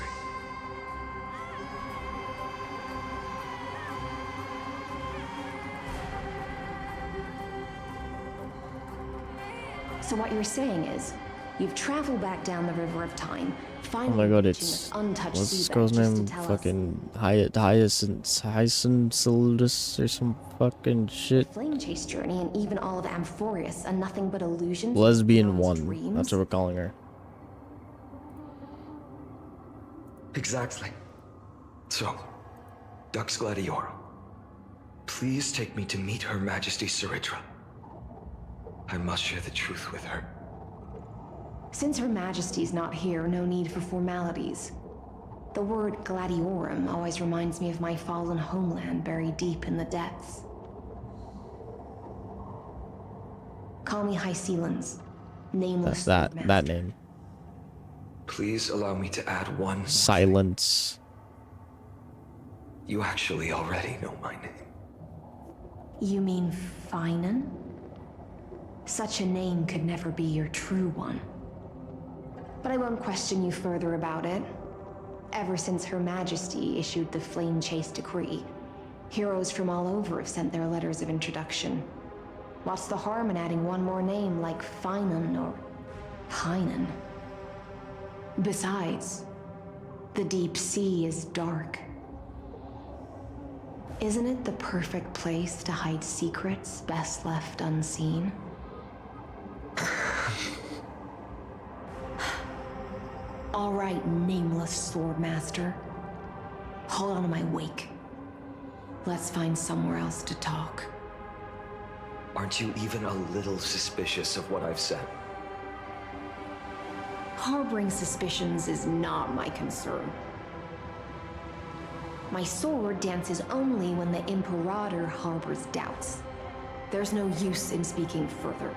So what you're saying is, you've traveled back down the River of Time, Oh finally my god, reaching it's this untouched what's this seabed girl's just to name? tell us Fucking Hyacinthus or some fucking shit. flame chase journey and even all of Amphorius are nothing but illusions. Lesbian one. dreams? That's what we're calling her. Exactly. So, Dux Gladiorum, please take me to meet Her Majesty Saritra. I must share the truth with her. Since Her Majesty's not here, no need for formalities. The word Gladiorum always reminds me of my fallen homeland buried deep in the depths. Call me Hycelans, nameless. That's that name. Please allow me to add one. Silence. You actually already know my name. You mean phainon? Such a name could never be your true one. But I won't question you further about it. Ever since Her Majesty issued the Flame Chase Decree, heroes from all over have sent their letters of introduction. What's the harm in adding one more name like phainon or phainon? Besides, the deep sea is dark. Isn't it the perfect place to hide secrets best left unseen? All right, nameless swordmaster. Hold on to my wake. Let's find somewhere else to talk. Aren't you even a little suspicious of what I've said? Harboring suspicions is not my concern. My sword dances only when the Imperator harbors doubts. There's no use in speaking further.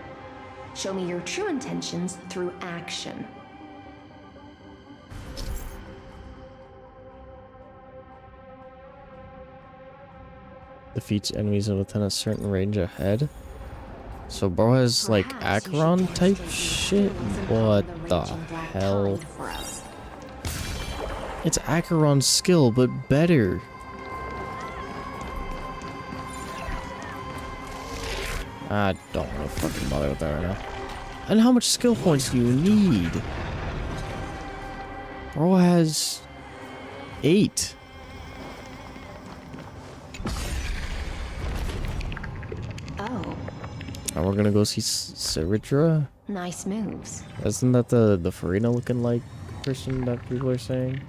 Show me your true intentions through action. Defeats enemies within a certain range ahead. So bro has like Acheron type shit? What the hell? It's Acheron's skill, but better. I don't want to fucking bother with that right now. And how much skill points do you need? Bro has 8. Oh, And we're gonna go see Cyritra? nice moves. Isn't that the Farina looking like person that people are saying?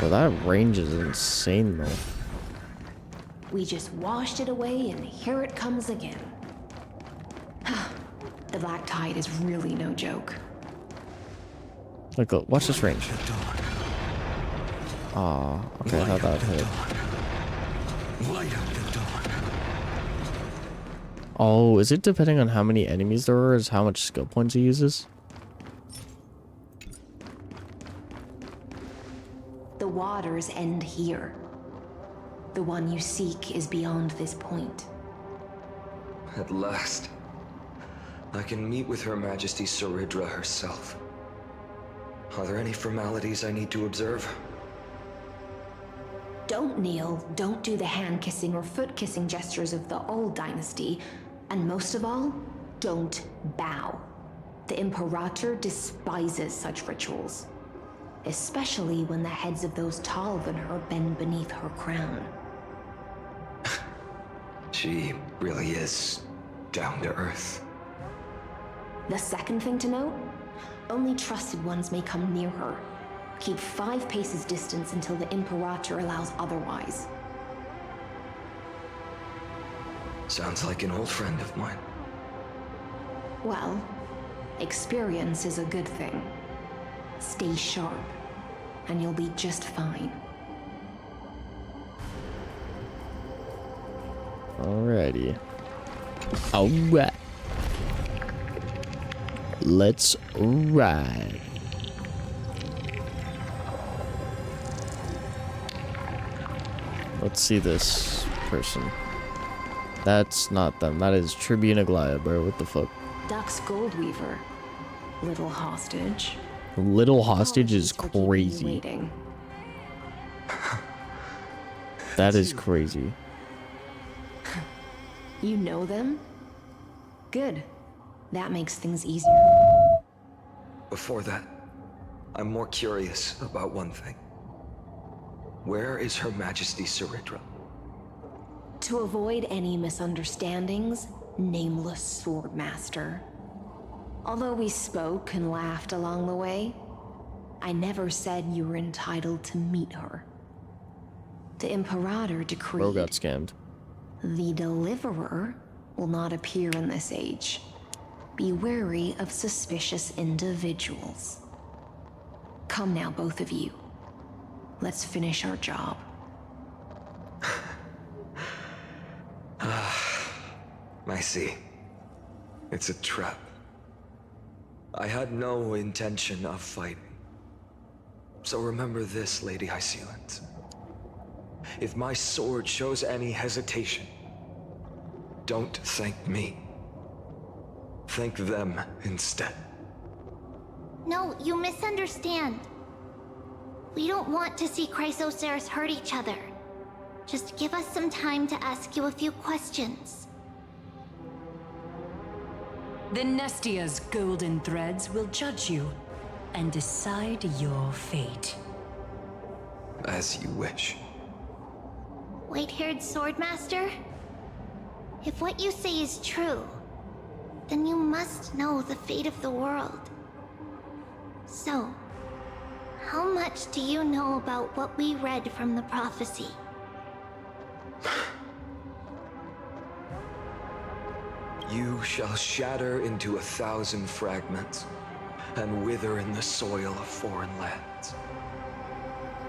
Well, that range is insane though. We just washed it away and here it comes again. The Black Tide is really no joke. Like, look, watch this range. Aw, okay, I thought that would hit. Oh, is it depending on how many enemies there are, is how much skill points he uses? The waters end here. The one you seek is beyond this point. At last, I can meet with Her Majesty Cyritra herself. Are there any formalities I need to observe? Don't kneel, don't do the hand-kissing or foot-kissing gestures of the old dynasty, and most of all, don't bow. The Imperator despises such rituals, especially when the heads of those taller than her bend beneath her crown. She really is down to earth. The second thing to note, only trusted ones may come near her. Keep 5 paces distance until the Imperator allows otherwise. Sounds like an old friend of mine. Well, experience is a good thing. Stay sharp, and you'll be just fine. Alrighty. Alright. Let's ride. Let's see this person. That's not them. That is Tribune Aglaya, bro. What the fuck? Dux Goldweaver. Little hostage. Little hostage is crazy. Waiting. That is crazy. You know them? Good. That makes things easier. Before that, I'm more curious about one thing. Where is Her Majesty Cyritra? To avoid any misunderstandings, nameless Swordmaster. Although we spoke and laughed along the way, I never said you were entitled to meet her. The Imperator decreed Bro got scammed. the Deliverer will not appear in this age. Be wary of suspicious individuals. Come now, both of you. Let's finish our job. I see. It's a trap. I had no intention of fighting. So remember this, Lady Hysealant. If my sword shows any hesitation, don't thank me. Thank them instead. No, you misunderstand. We don't want to see Chrysoceres hurt each other. Just give us some time to ask you a few questions. The Nestia's golden threads will judge you and decide your fate. As you wish. White-haired Swordmaster? If what you say is true, then you must know the fate of the world. So, how much do you know about what we read from the prophecy? You shall shatter into 1,000 fragments and wither in the soil of foreign lands.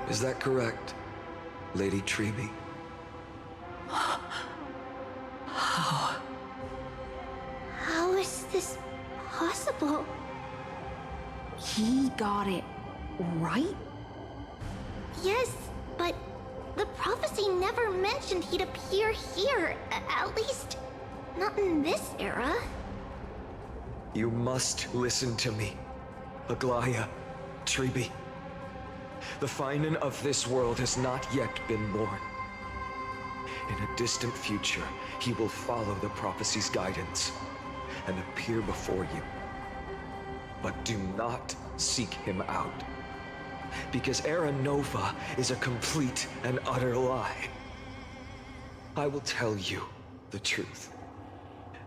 Is that correct, Lady Treby? How is this possible? He got it right? Yes, but the prophecy never mentioned he'd appear here. At least, not in this era. You must listen to me, Aglaya, Treby. The phainon of this world has not yet been born. In a distant future, he will follow the prophecy's guidance and appear before you. But do not seek him out, because Era Nova is a complete and utter lie. I will tell you the truth,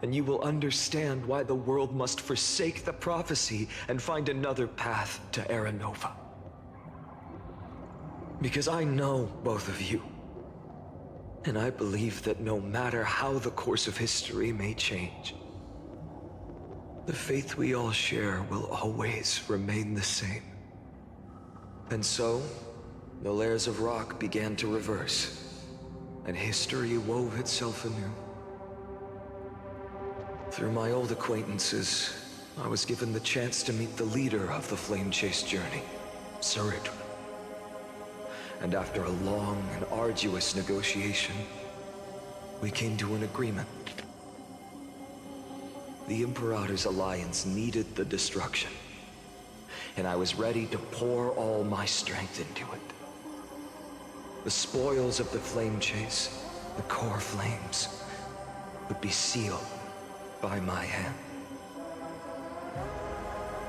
and you will understand why the world must forsake the prophecy and find another path to Era Nova. Because I know both of you, and I believe that no matter how the course of history may change, the faith we all share will always remain the same. And so, the layers of rock began to reverse, and history wove itself anew. Through my old acquaintances, I was given the chance to meet the leader of the Flame Chase journey, Sarit. And after a long and arduous negotiation, we came to an agreement. The Imperator's alliance needed the destruction, and I was ready to pour all my strength into it. The spoils of the Flame Chase, the core flames, would be sealed by my hand.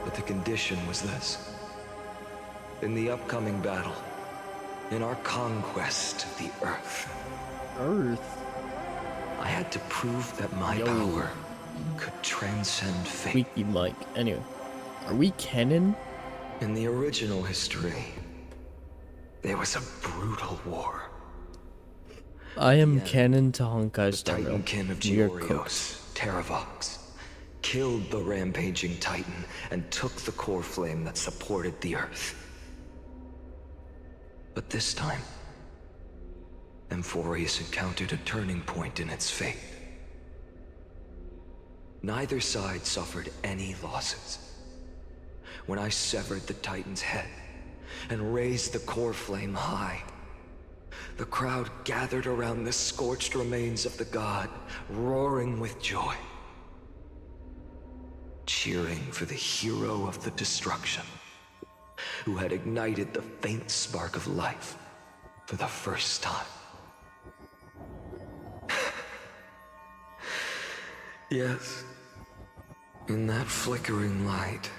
But the condition was this. In the upcoming battle, in our conquest of the Earth, I had to prove that my power could transcend fate. Squeaky Mike. Anyway, are we canon? In the original history, there was a brutal war. I am canon to Honkai The Star Rail. Titankin of We are cooked. Georios, Terravox, killed the rampaging Titan and took the core flame that supported the Earth. But this time, Amphorius encountered a turning point in its fate. Neither side suffered any losses. When I severed the Titan's head and raised the core flame high, the crowd gathered around the scorched remains of the god, roaring with joy, cheering for the hero of the destruction, who had ignited the faint spark of life for the first time. Yes, in that flickering light,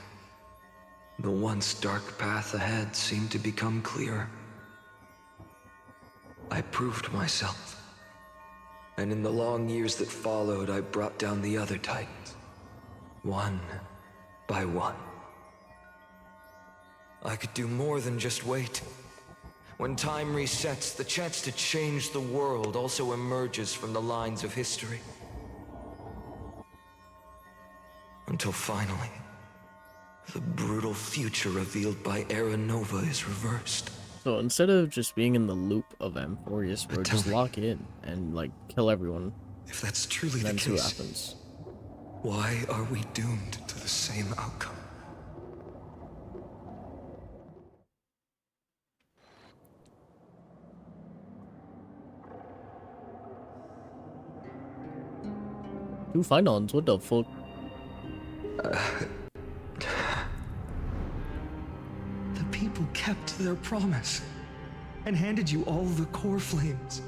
the once dark path ahead seemed to become clearer. I proved myself, and in the long years that followed, I brought down the other Titans, one by one. I could do more than just wait. When time resets, the chance to change the world also emerges from the lines of history. Until finally, the brutal future revealed by Era Nova is reversed. So instead of just being in the loop of Amphorius, bro, just lock in and like kill everyone. If that's truly and then the see what case, happens. why are we doomed to the same outcome? Two phainon, what the fuck? The people kept their promise and handed you all the core flames.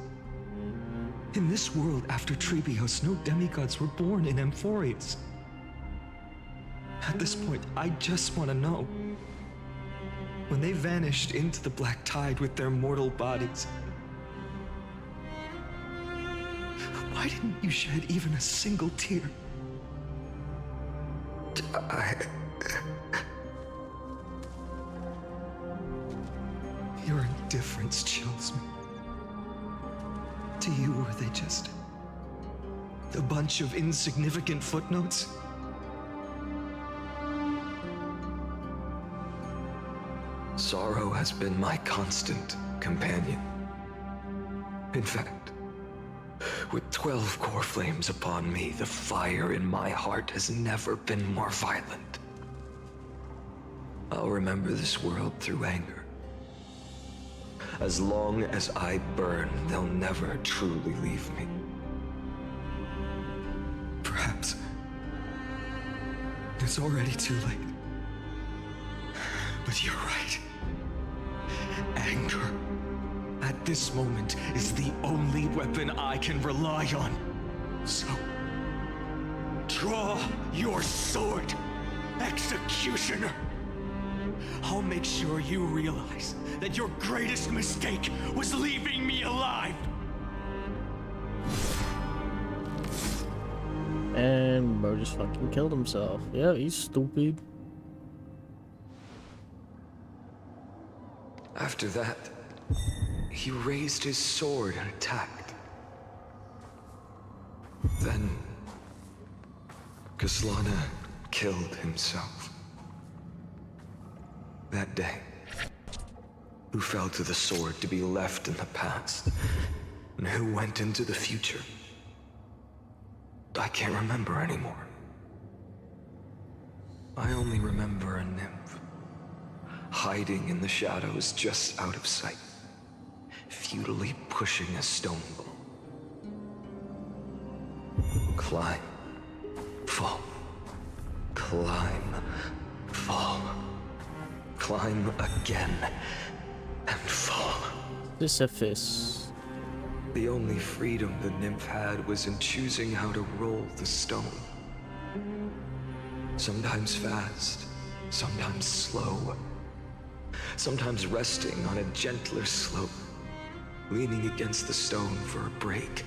In this world after Trebios, no demigods were born in Amphorius. At this point, I just want to know. When they vanished into the black tide with their mortal bodies, why didn't you shed even a single tear? Your indifference chills me. To you, were they just The bunch of insignificant footnotes? Sorrow has been my constant companion. In fact, with 12 core flames upon me, the fire in my heart has never been more violent. I'll remember this world through anger. As long as I burn, they'll never truly leave me. Perhaps it's already too late. But you're right. Anger, at this moment, is the only weapon I can rely on. So, draw your sword, Executioner. I'll make sure you realize that your greatest mistake was leaving me alive. And bro just fucking killed himself. Yeah, he's stupid. After that, he raised his sword and attacked. Then, Kaslana killed himself. That day, who fell to the sword to be left in the past, and who went into the future, I can't remember anymore. I only remember a nymph, hiding in the shadows just out of sight, futilely pushing a stone ball. Climb, fall, climb, fall, climb again, and fall. Sisyphus. The only freedom the nymph had was in choosing how to roll the stone. Sometimes fast, sometimes slow, sometimes resting on a gentler slope, leaning against the stone for a break.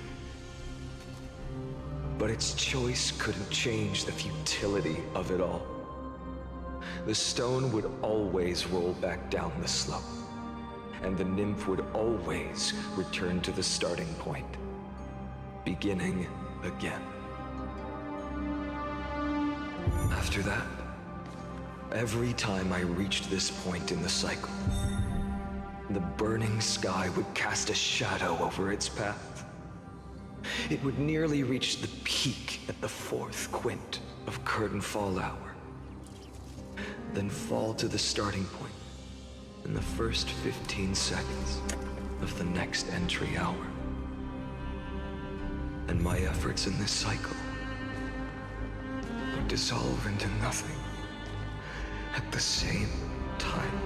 But its choice couldn't change the futility of it all. The stone would always roll back down the slope, and the nymph would always return to the starting point, beginning again. After that, every time I reached this point in the cycle, the burning sky would cast a shadow over its path. It would nearly reach the peak at the 4th quint of curtain fall hour, then fall to the starting point in the first 15 seconds of the next entry hour. And my efforts in this cycle would dissolve into nothing at the same time.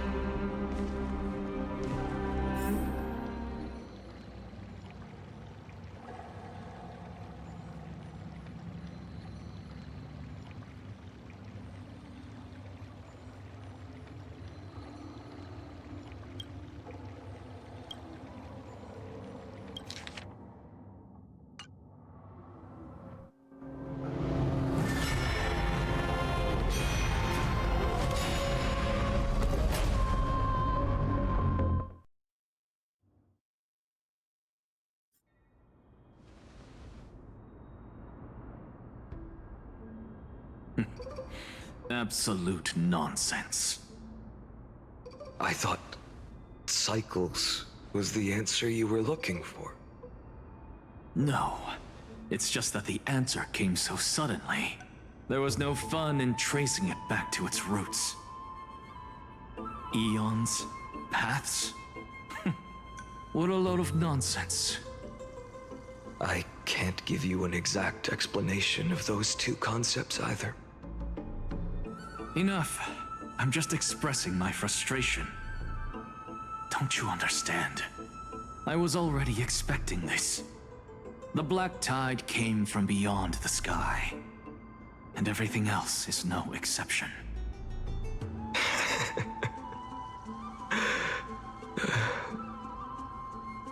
Absolute nonsense. I thought cycles was the answer you were looking for. No, it's just that the answer came so suddenly. There was no fun in tracing it back to its roots. Eons? Paths? What a load of nonsense. I can't give you an exact explanation of those two concepts either. Enough. I'm just expressing my frustration. Don't you understand? I was already expecting this. The black tide came from beyond the sky, and everything else is no exception.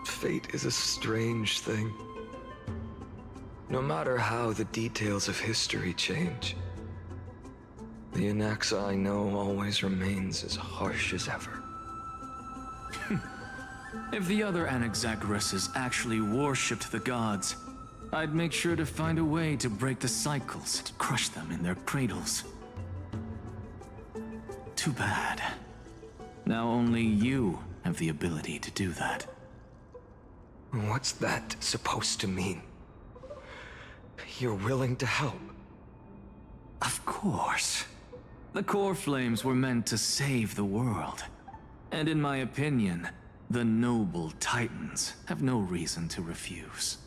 Fate is a strange thing. No matter how the details of history change, the Anaxa I know always remains as harsh as ever. If the other Anaxagoras actually worshipped the gods, I'd make sure to find a way to break the cycles and crush them in their cradles. Too bad. Now only you have the ability to do that. What's that supposed to mean? You're willing to help? Of course. The core flames were meant to save the world. And in my opinion, the noble titans have no reason to refuse.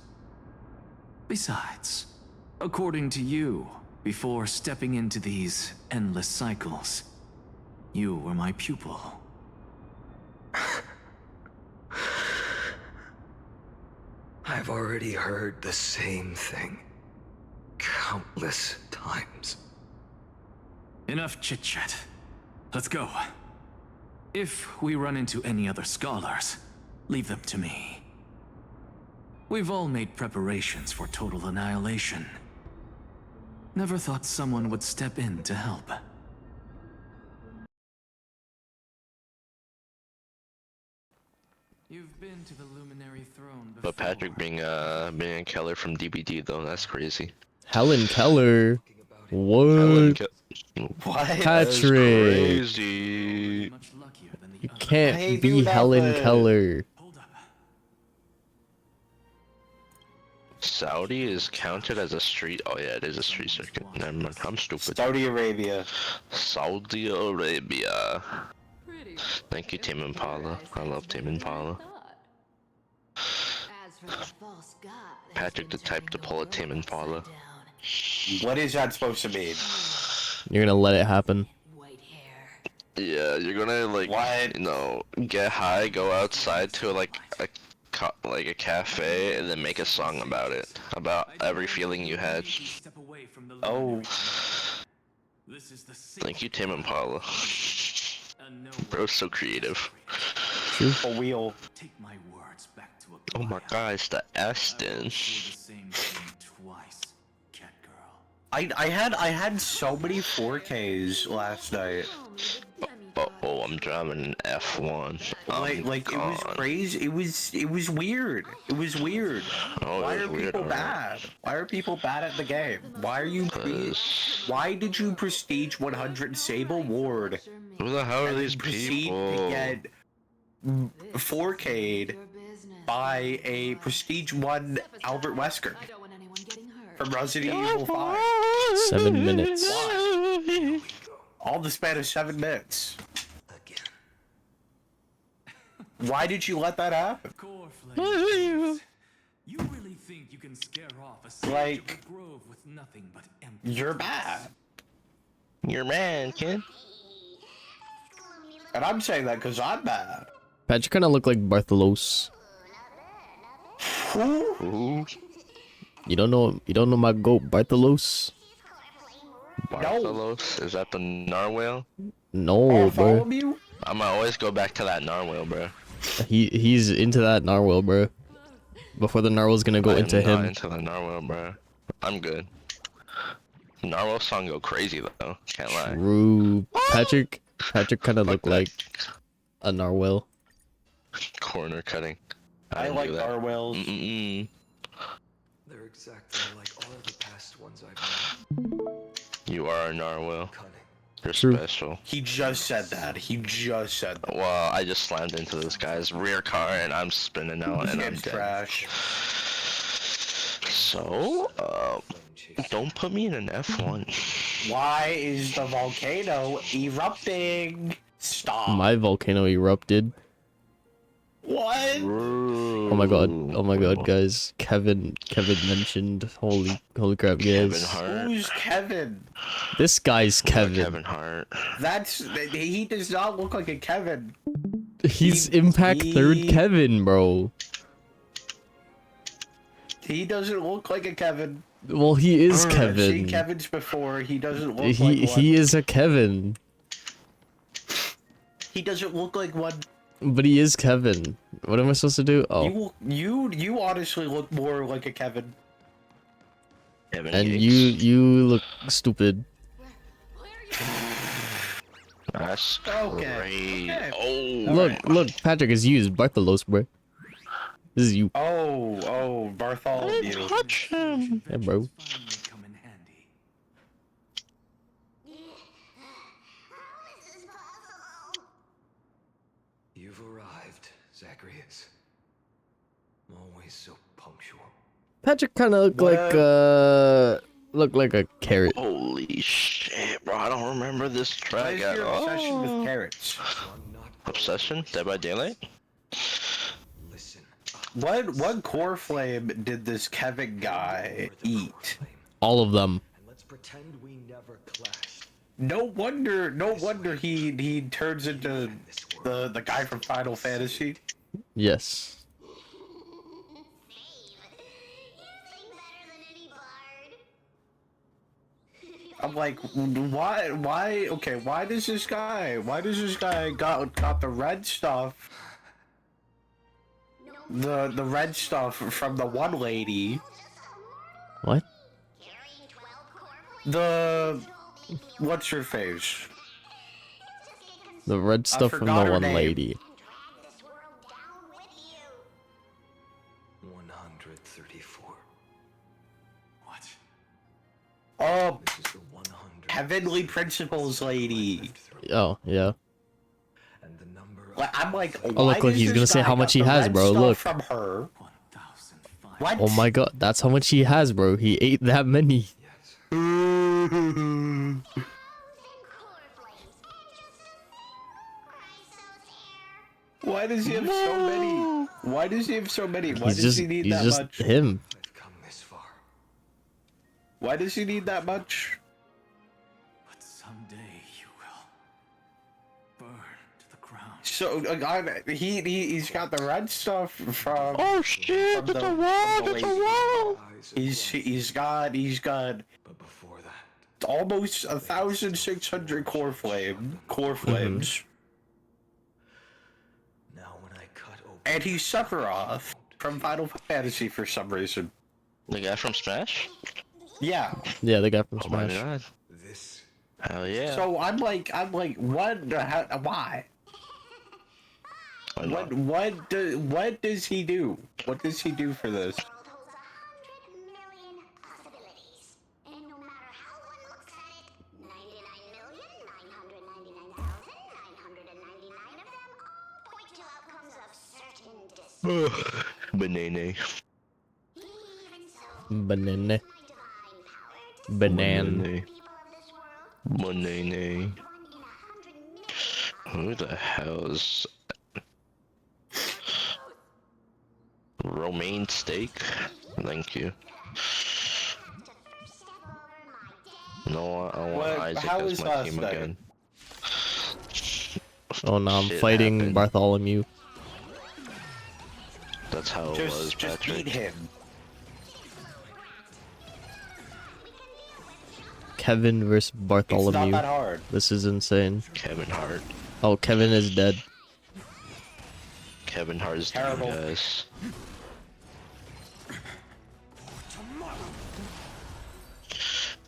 Besides, according to you, before stepping into these endless cycles, you were my pupil. I've already heard the same thing countless times. Enough chit-chat. Let's go. If we run into any other scholars, leave them to me. We've all made preparations for total annihilation. Never thought someone would step in to help. You've been to the Luminary Throne before. But Patrick being a Keller from DBD though, that's crazy. Helen Keller. What? What? Patrick. That's crazy. You can't be Helen Keller. Saudi is counted as a street. Oh yeah, it is a street circuit. Never mind. I'm stupid. Saudi Arabia. Saudi Arabia. Thank you, Tame Impala. I love Tame Impala. Patrick the type to pull a Tame Impala. What is that supposed to mean? You're gonna let it happen. Yeah, you're gonna like, you know, get high, go outside to like a cafe, and then make a song about it, about every feeling you had. Oh. Thank you, Tame Impala. Bro's so creative. A wheel. Oh my god, it's the Aston. I had so many 4Ks last night. Oh, I'm driving an F1. Like it was crazy. It was weird. It was weird. Oh, Why it are was weird, people alright. bad? Why are people bad at the game? Why are you? Why did you prestige 100 Sable Ward? Who the hell are and these proceed people? to get 4K'd by a prestige 1 Albert Wesker from Resident Evil 5. 7 minutes. Why? All the span of 7 minutes. Why did you let that happen? You really think you can scare off a sage Like, of a grove with nothing but empty you're bad. You're mad, kid. And I'm saying that because I'm bad. Patrick kind of look like Bartholos. Who? You don't know my goat Bartholos? Bartholos? Is that the narwhal? No, bro. I'ma always go back to that narwhal, bro. He's into that narwhal, bro. Before the narwhal's gonna go into I'm him. not into the narwhal, bro. I'm good. Narwhal song go crazy though. Can't lie. True. Patrick kind of look like a narwhal. Corner cutting. I didn't like do that. narwhals. They're exactly like all the past ones I've known. You are a narwhal. You're True. special. He just said that. He just said that. Well, I just slammed into this guy's rear car and I'm spinning out and I'm It's dead. trash. So, don't put me in an F1. Why is the volcano erupting? Stop. My volcano erupted. What? Oh my god, guys. Kevin mentioned. Holy crap, guys. Who's Kevin? This guy's Kevin. Kevin Hart. He does not look like a Kevin. He's Impact 3rd Kevin, bro. He doesn't look like a Kevin. Well, he is I've seen Kevin. Kevins before. He doesn't look like one. He is a Kevin. He doesn't look like one. But he is Kevin. What am I supposed to do? Oh. You honestly look more like a Kevin. Kevin And Gates. you look stupid. That's Okay. great. Okay. Oh. Look, Patrick is used Bartholos, bro. This is you. Oh, Bartholomew. Touch him. Yeah, bro. You've arrived, Zacharias. Always so punctual. Patrick kind of looked like a carrot. Holy shit, bro! I don't remember this track What is at your all. obsession with carrots? Obsession? Dead by Daylight? What core flame did this Kevin guy eat? All of them. Let's pretend we never clashed. No wonder he turns into the guy from Final Fantasy. Yes. I'm like, why? Okay, why does this guy got the red stuff? The red stuff from the one lady. What? What's her face? The red stuff from the forgot her one name. lady. 134. What? Oh, Heavenly Principles lady. Oh, yeah. Like, I'm like, Oh, look, he's gonna say how much he has, bro. Look. From her. What? Oh my god, that's how much he has, bro. He ate that many. Why does he have so many? Why does he have so many? Why does he need that just much? him. Why does he need that much? But someday you will burn to the ground. So he's got the red stuff from. Oh shit! From It's a wall! It's a wall! He's got. But before that, almost 1,600 core flames. now when I cut open, And he's Sephiroth from Final Fantasy for some reason. The guy from Smash? Yeah. Yeah, the guy from Oh my Smash. god. this. Hell yeah. So I'm like, what? Why? What does he do? What does he do for this? Banana. Banana. Banana. Banana. Who the hell is romaine steak? Thank you. No, I want Isaac how as is my team that? again. Oh no, I'm Shit fighting happened. Bartholomew. That's how it was, Just Patrick. beat him. Kevin versus Bartholomew. that hard. This is insane. Kevin Hart. Oh, Kevin is dead. Kevin Hart is Terrible. dead, guys.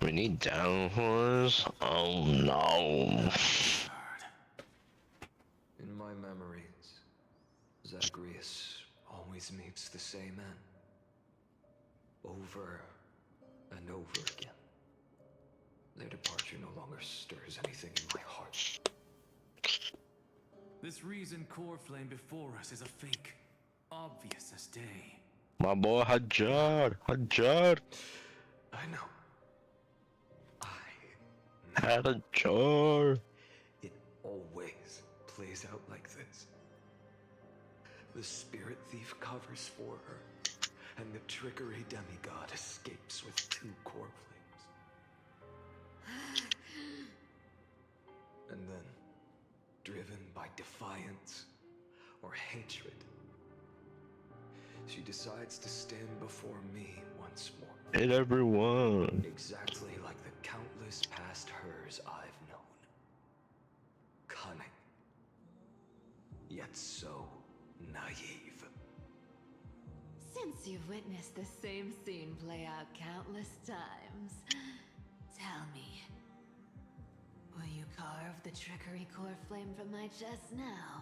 We need down horse. Oh no. In my memories, Zacharias always meets the same end. Over and over again. Their departure no longer stirs anything in my heart. This reason core flame before us is a fake, obvious as day. My boy Hajar. Hajar. I know. Had a jar. It always plays out like this. The spirit thief covers for her, and the trickery demigod escapes with 2 core flames. And then, driven by defiance or hatred, she decides to stand before me once more. Hit everyone. Exactly like the countless past hers I've known. Cunning. Yet so naive. Since you've witnessed the same scene play out countless times, tell me, will you carve the trickery core flame from my chest now?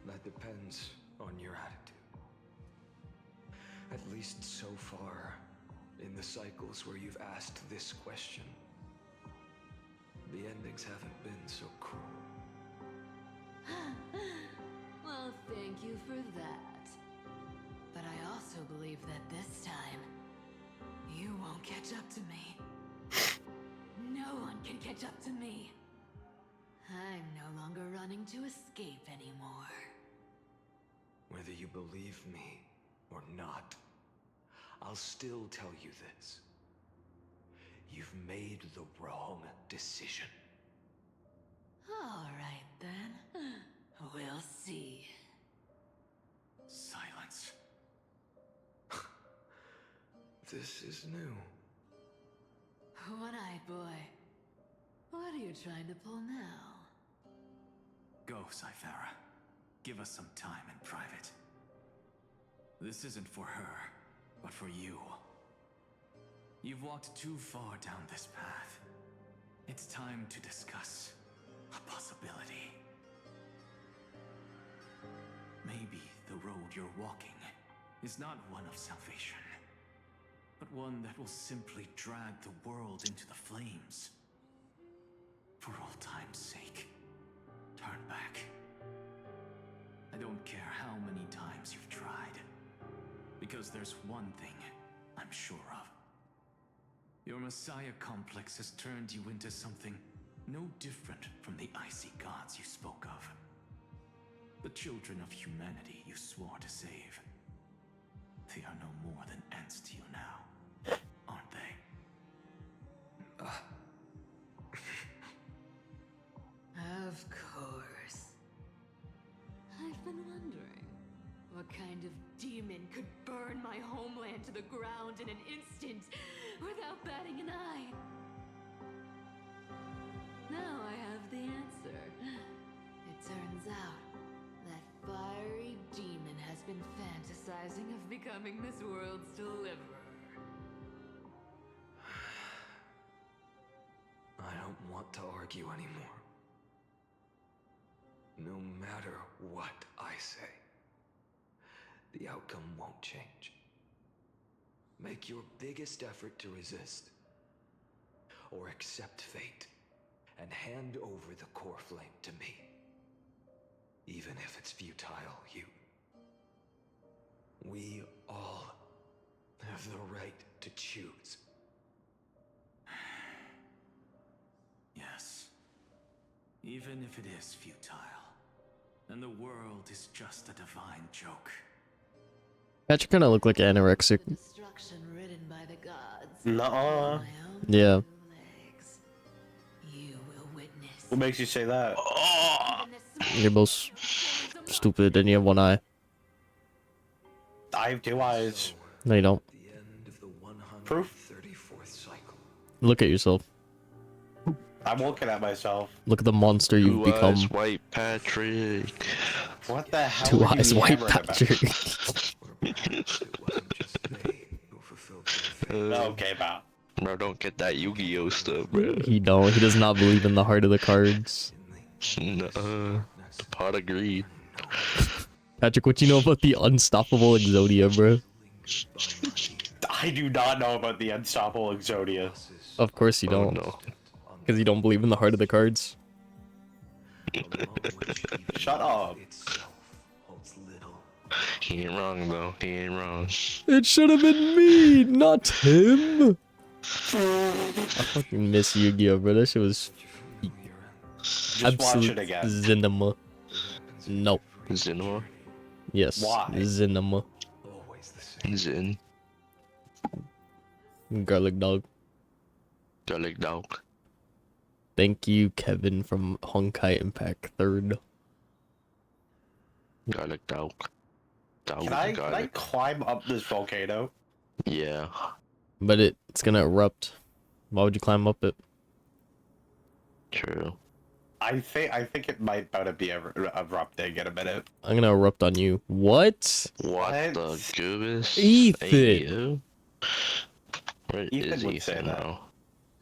That depends on your attitude. At least so far, in the cycles where you've asked this question, the endings haven't been so cruel. Well, thank you for that. But I also believe that this time, you won't catch up to me. No one can catch up to me. I'm no longer running to escape anymore. Whether you believe me or not, I'll still tell you this. You've made the wrong decision. All right then. We'll see. Silence. This is new. One-eyed boy. What are you trying to pull now? Go, Cythera. Give us some time in private. This isn't for her, but for you. You've walked too far down this path. It's time to discuss a possibility. Maybe the road you're walking is not one of salvation, but one that will simply drag the world into the flames. For old time's sake, turn back. I don't care how many times you've tried, because there's one thing I'm sure of. Your Messiah complex has turned you into something no different from the icy gods you spoke of. The children of humanity you swore to save. They are no more than ants to you now, aren't they? Of course. I've been wondering, what kind of demon could burn my homeland to the ground in an instant without batting an eye? Now I have the answer. It turns out that fiery demon has been fantasizing of becoming this world's deliverer. I don't want to argue anymore. No matter what I say, the outcome won't change. Make your biggest effort to resist, or accept fate, and hand over the core flame to me. Even if it's futile, we all have the right to choose. Yes. Even if it is futile, and the world is just a divine joke. Patrick kind of looked like anorexic. Destruction ridden by the gods. Nuh-uh. Yeah. You will witness. What makes you say that? You're both stupid and you have one eye. I have two eyes. No, you don't. Proof? Look at yourself. I'm looking at myself. Look at the monster you've Two become. eyes white Patrick. What the hell? Two are you eyes white yammering about? Patrick. Okay, pal. Bro, don't get that Yu-Gi-Oh stuff, bro. He don't. He does not believe in the heart of the cards. Nuh-uh. The pot of greed. Patrick, what you know about the unstoppable Exodia, bro? I do not know about the unstoppable Exodia. Of course you don't. No. Because you don't believe in the heart of the cards. Shut up. He ain't wrong, though. He ain't wrong. It should have been me, not him. I fucking miss Yu-Gi-Oh, bro. That shit was Just watch it again. cinema. No. Cinema? Yes. Why? Cinema. Zin. Garlic dog. Garlic dog. Thank you, Kevin from Honkai Impact 3rd. Garlic dog. Can I climb up this volcano? Yeah. But it's gonna erupt. Why would you climb up it? True. I think it might about to be erupting in a minute. I'm gonna erupt on you. What? What the goobus? Ethan! Hey, you? Where Ethan is would Ethan say that. now?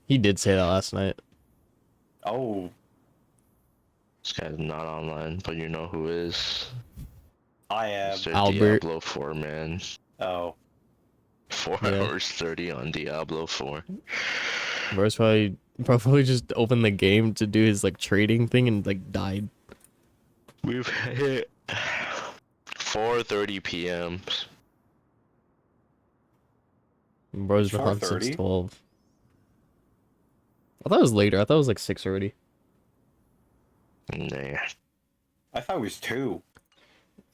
He did say that last night. Oh. This guy's not online, but you know who is. I am. Mr. Albert. Diablo 4, man. Oh. 4 Yeah. hours 30 on Diablo 4. Bro's probably just opened the game to do his like trading thing and like died. We've hit 4:30 p.m. Bro's been on 4:30? since 12. I thought it was later. I thought it was like 6 already. Nah. I thought it was 2.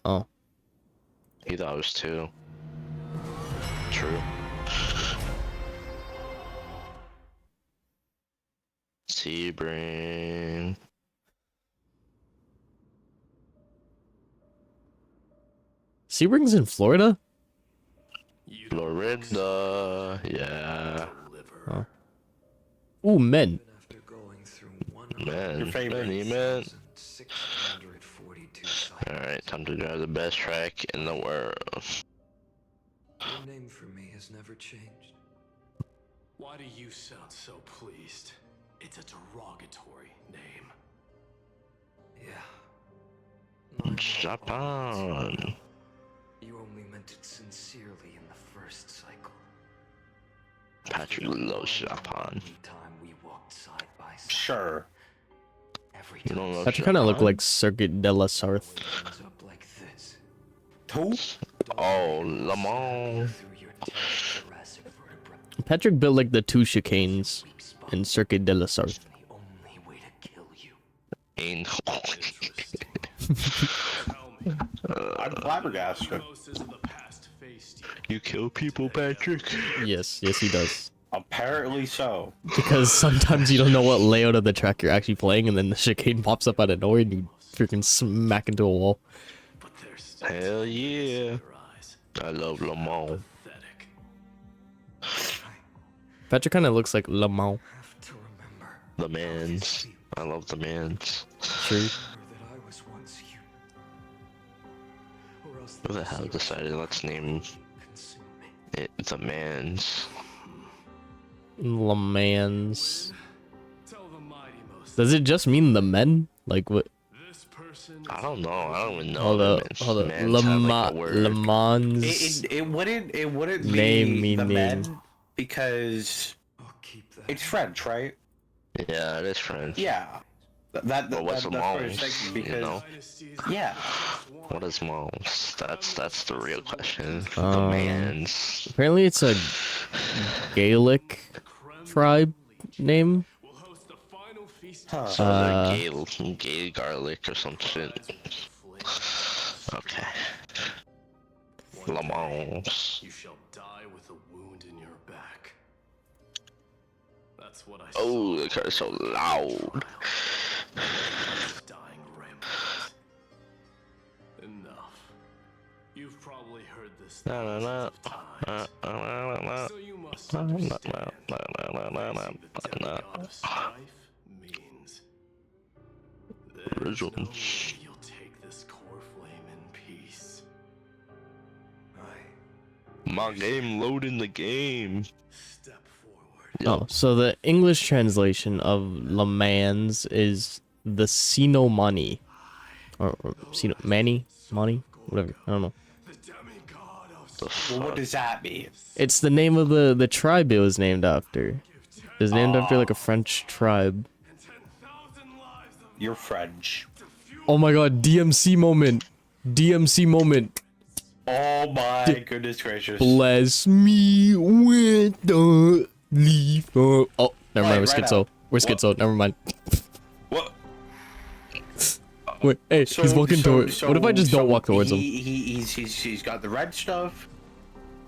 Oh. He thought it was 2. True. Sebring. Sebring's in Florida? Florida, yeah. Oh. Ooh, men. Man, many men. Alright, time to drive the best track in the world. Your name for me has never changed. Why do you sound so pleased? It's a derogatory name. Yeah. Japan. You only meant it sincerely in the first cycle. Patrick loves Japan. Time we walked side by side. Sure. You don't love That kind of look like Circuit de la Sarthe. Who? Oh, Lamont. Patrick built like the 2 chicanes in Circuit de la Sarthe. Ain't I'm flabbergasted. You kill people, Patrick? Yes, he does. Apparently so. Because sometimes you don't know what layout of the track you're actually playing, and then the chicane pops up out of nowhere and you freaking smack into a wall. Hell yeah. I love Lamont. Patrick kind of looks like Lamont. The Mans. I love the Mans. True. Who the hell decided let's name it the Mans? Lamans. Does it just mean the men? Like what? I don't know. I don't even know. Hold up. Le Mans. It wouldn't be Name the meaning. men because it's French, right? Yeah, it is French. Yeah. But what's that's what I was Mons? thinking because You know? yeah. What is Mons? That's the real question. The Um, Mans. Apparently it's a Gaelic tribe name. So they're gay garlic or some shit. Okay. Lamont. You shall die with a wound in your back. That's what I Oh, the car's so loud. dying rampant. Enough. You've probably heard this thousands of times. So you must understand. The god of strife means there's no way you'll take this core flame in peace. My game loading the game. Oh, so the English translation of Le Mans is the Sinomani. Or Mani? Whatever. I don't know. Well, what does that mean? It's the name of the tribe it was named after. It's named after like a French tribe. You're French. Oh my god, DMC moment. DMC moment. Oh my goodness gracious. Bless me with the leaf. Oh, never mind. We're Right schizo. now. We're schizo. Never mind. What? Wait, hey, he's walking towards. What if I just don't walk towards him? He's got the red stuff.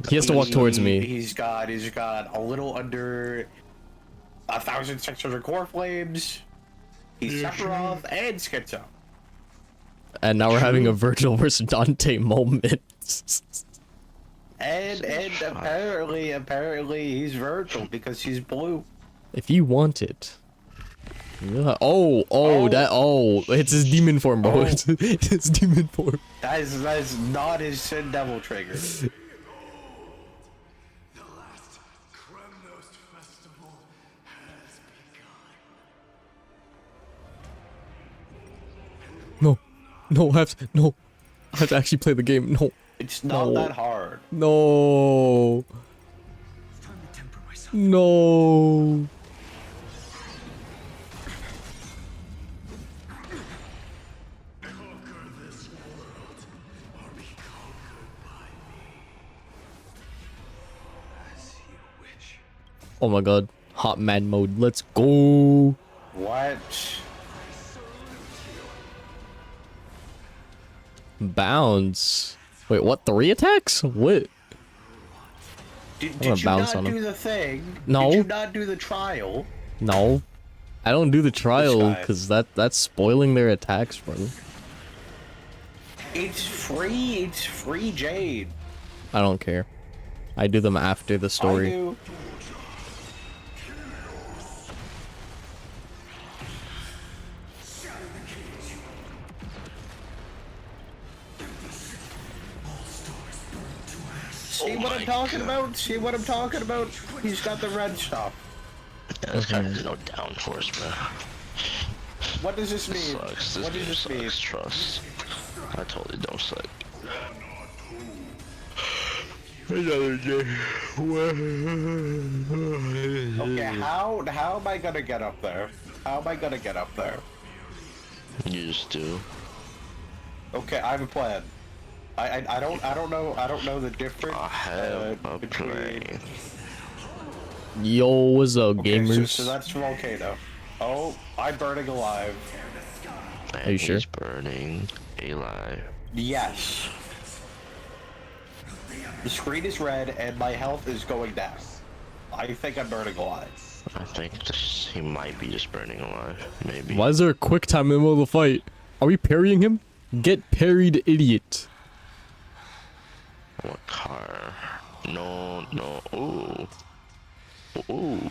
He has to walk towards me. He's got a little under 1,600 core flames. He's Sephiroth and Schizo. And now we're having a Virgil versus Dante moment. And apparently he's Virgil because he's blue. If you want it. Yeah. It's his demon form, bro. It's his demon form. That is not his Sin Devil trigger. No, I have to actually play the game. No. It's not that hard. No. No. Oh my god. Hot man mode. Let's go. What? Bounce. Wait, what? 3 attacks? What? Did gonna you bounce not on him. do the thing? No. Did you not do the trial? No. I don't do the trial guy. because that's spoiling their attacks, bro. It's free. It's free Jade. I don't care. I do them after the I story. do. See what I'm talking about? See what I'm talking about? He's got the red stuff. Yeah, this guy has no downforce, bro. What does this mean? Sucks. This What game does this mean? sucks. Trust. I totally don't suck. Another day. Okay, how am I gonna get up there? How am I gonna get up there? You just do. Okay, I have a plan. I don't know the difference I have a between. plan. Yo, what's up, Okay, gamers? so that's volcano. Oh, I'm burning alive. Are you sure? He's burning alive. Yes. The screen is red and my health is going down. I think I'm burning alive. I think he might be just burning alive. Maybe. Why is there a quick time in the middle of the fight? Are we parrying him? Get parried, idiot. What car? No, no. Ooh. Ooh.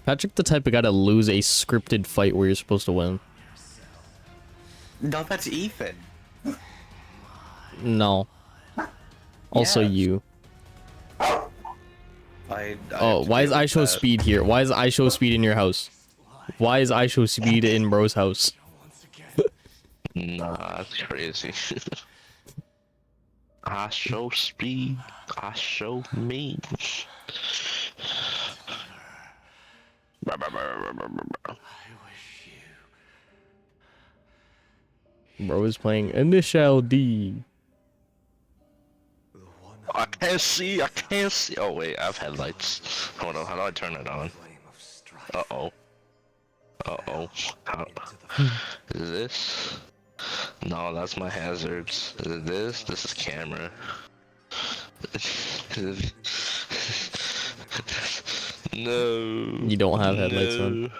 Patrick the type of guy to lose a scripted fight where you're supposed to win. No, that's Ethan. No. Also Yes. you. I Oh, why is I show speed here? Why is I show speed in your house? Why is I show speed in bro's house? Nah, that's crazy. I show speed. I show me. Bro is playing Initial D. I can't see. I can't see. Oh wait, I have headlights. Hold on. How do I turn it on? Uh oh. Uh oh. How? Is this? No, that's my hazards. Is it this? This is camera. No. You don't have headlights on. No.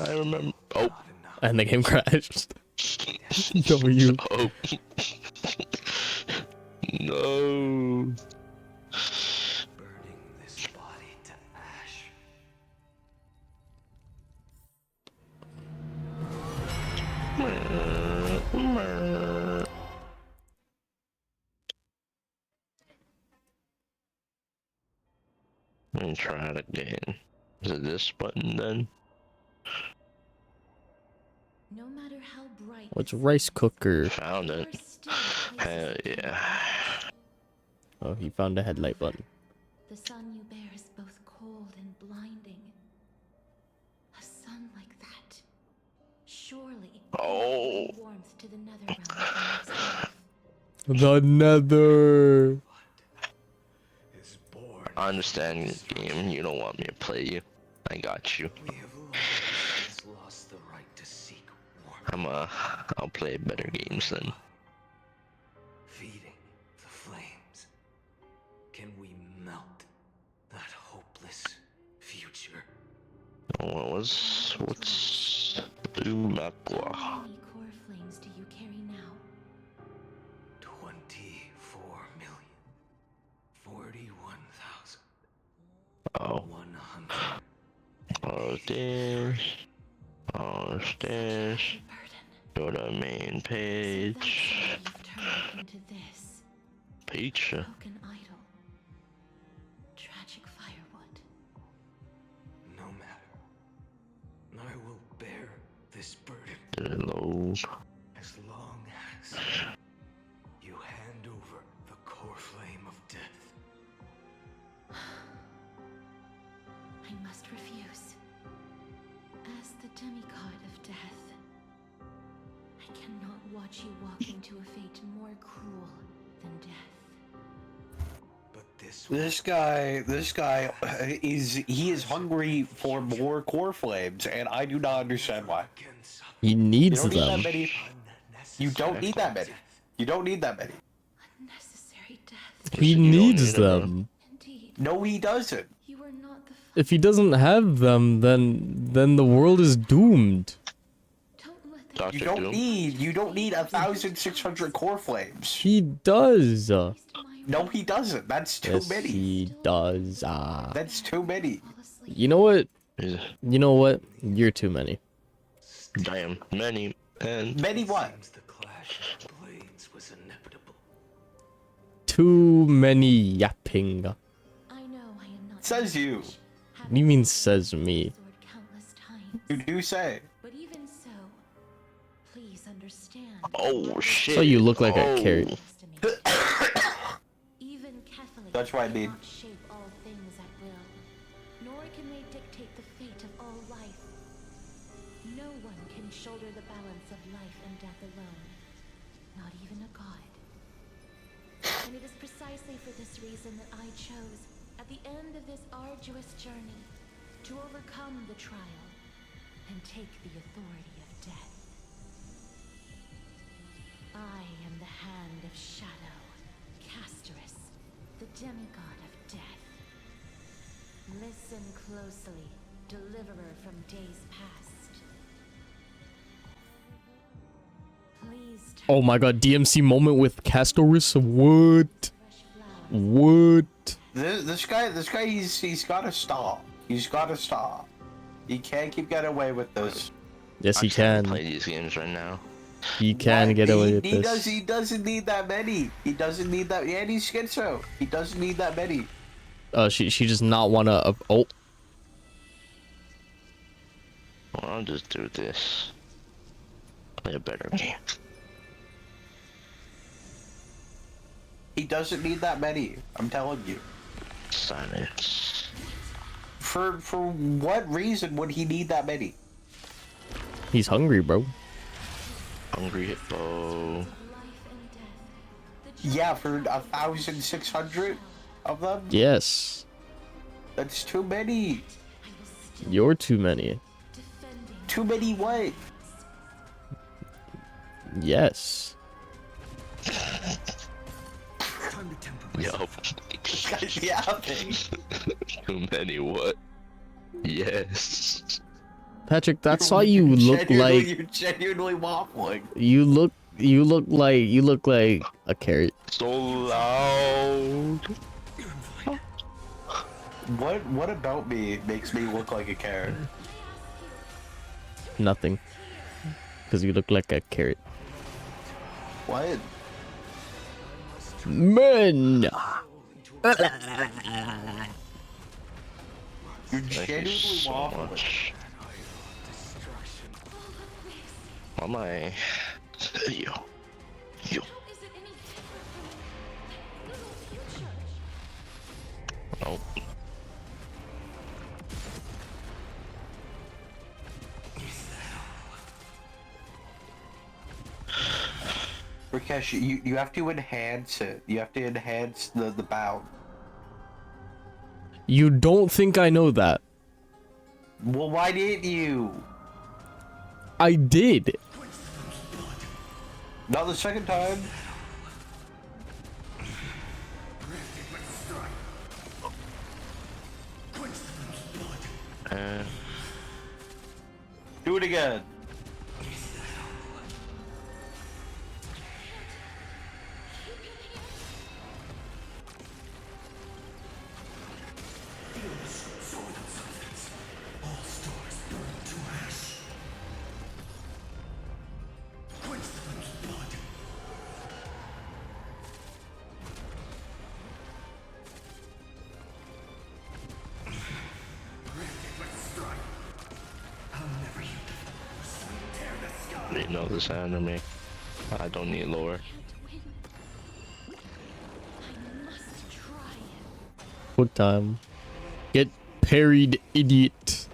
I remember. Oh. And the game crashed. W. Oh. No. Let me try it again. Is it this button then? No matter how bright What's rice cooker? Found it. Hell yeah. Oh, he found a headlight button. the sun you bear is both cold and blinding. A sun like that. Surely Oh. warmth to the nether realm of the next life. The nether. I understand your game. You don't want me to play you. I got you. I'll play better games then. Feeding the flames. Can we melt that hopeless future? What's How many core flames do you carry now? 24,041,000. Oh. 100. Oh, stairs. Oh, stairs. Go to main page. Into this Pizza. broken idol. Tragic firewood. No matter. I will bear this burden Did it load? as long as you hand over the core flame of death. refuse. As the demigod of death, I cannot watch you walk into a fate more cruel than death. This guy is hungry for more core flames, and I do not understand why. He needs You don't need them. that many. You don't need that many. You don't need that many. Unnecessary death. He needs them. No, he doesn't. You are not the If he doesn't have them, then the world is doomed. You don't need 1,600 core flames. He does. No, he doesn't. That's too Yes, many. he does. That's too many. You know what? You know what? You're too many. Damn, many. And many what? Too many yapping. Says you. What do you mean says me? You do say. But even so, please understand. Oh shit. So you look like a carrot. Even Catholics That's what I mean. cannot shape all things at will, nor can they dictate the fate of all life. No one can shoulder the balance of life and death alone, not even a god. And it is precisely for this reason that I chose, at the end of this arduous journey, to overcome the trial and take the authority of death. I am the hand of shadow, Castorus, the demigod of death. Listen closely, deliverer from days past. Please turn Oh my god, DMC moment with Castorus. What? What? This guy, he's gotta stop. He's gotta stop. He can't keep getting away with this. Yes, he I'm trying to can. play these games right now. He can get away with this. He doesn't need that many. He doesn't need that. And he's schizo. He doesn't need that many. She does not want to. Oh. Well, I'll just do this. Play a better game. He doesn't need that many. I'm telling you. Silence. For what reason would he need that many? He's hungry, bro. Hungry hippo. Yeah, for 1,600 of them. Yes. That's too many. You're too many. Too many what? Yes. Yo. Yeah. Too many what? Yes. Patrick, that's why you look like You're genuinely waffling. you look like a carrot. So loud. What about me makes me look like a carrot? Nothing. Because you look like a carrot. What? Men. You're genuinely waffling. Why am I? Yo. Nope. Rakesh, you have to enhance it. You have to enhance the bound. You don't think I know that? Well, why didn't you? I did. Not the second time. Do it again. They know this anime. I don't need lore. What time? Get parried, idiot.